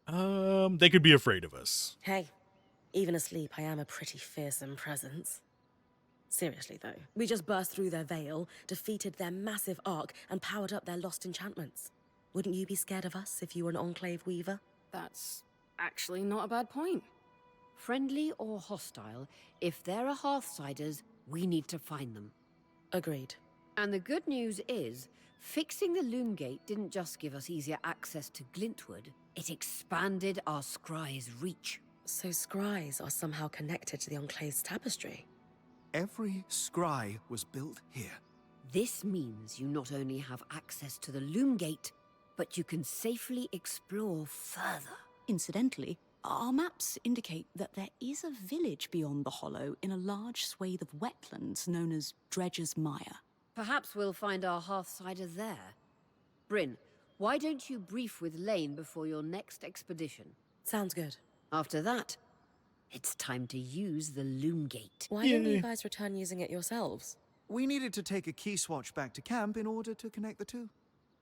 They could be afraid of us. Hey, even asleep, I am a pretty fearsome presence. Seriously, though, we just burst through their veil, defeated their massive arc, and powered up their lost enchantments. Wouldn't you be scared of us if you were an Enclave Weaver? That's actually not a bad point. Friendly or hostile, if there are Hearthsiders, we need to find them. Agreed. And the good news is, fixing the Loom Gate didn't just give us easier access to Glintwood, it expanded our scry's reach. So scries are somehow connected to the Enclave's tapestry? Every scry was built here. This means you not only have access to the Loom Gate, but you can safely explore further. Incidentally, our maps indicate that there is a village beyond the Hollow in a large swathe of wetlands known as Dredger's Mire. Perhaps we'll find our Hearthsider there. Bryn, why don't you brief with Lane before your next expedition? Sounds good. After that, it's time to use the Loom Gate. Why didn't you guys return using it yourselves? We needed to take a key swatch back to camp in order to connect the two.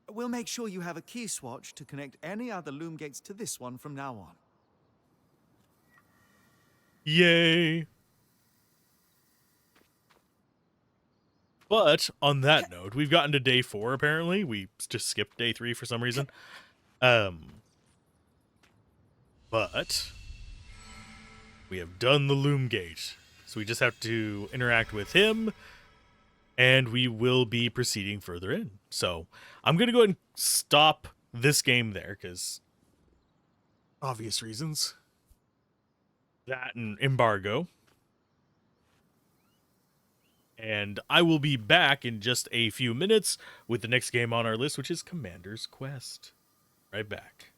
We'll make sure you have a key swatch to connect any other Loom Gates to this one from now on. Yay! But on that note, we've gotten to day 4 apparently. We just skipped day 3 for some reason. But we have done the Loom Gate. So we just have to interact with him, and we will be proceeding further in. So I'm going to go ahead and stop this game there, because obvious reasons. That and embargo. And I will be back in just a few minutes with the next game on our list, which is Commander's Quest. Right back.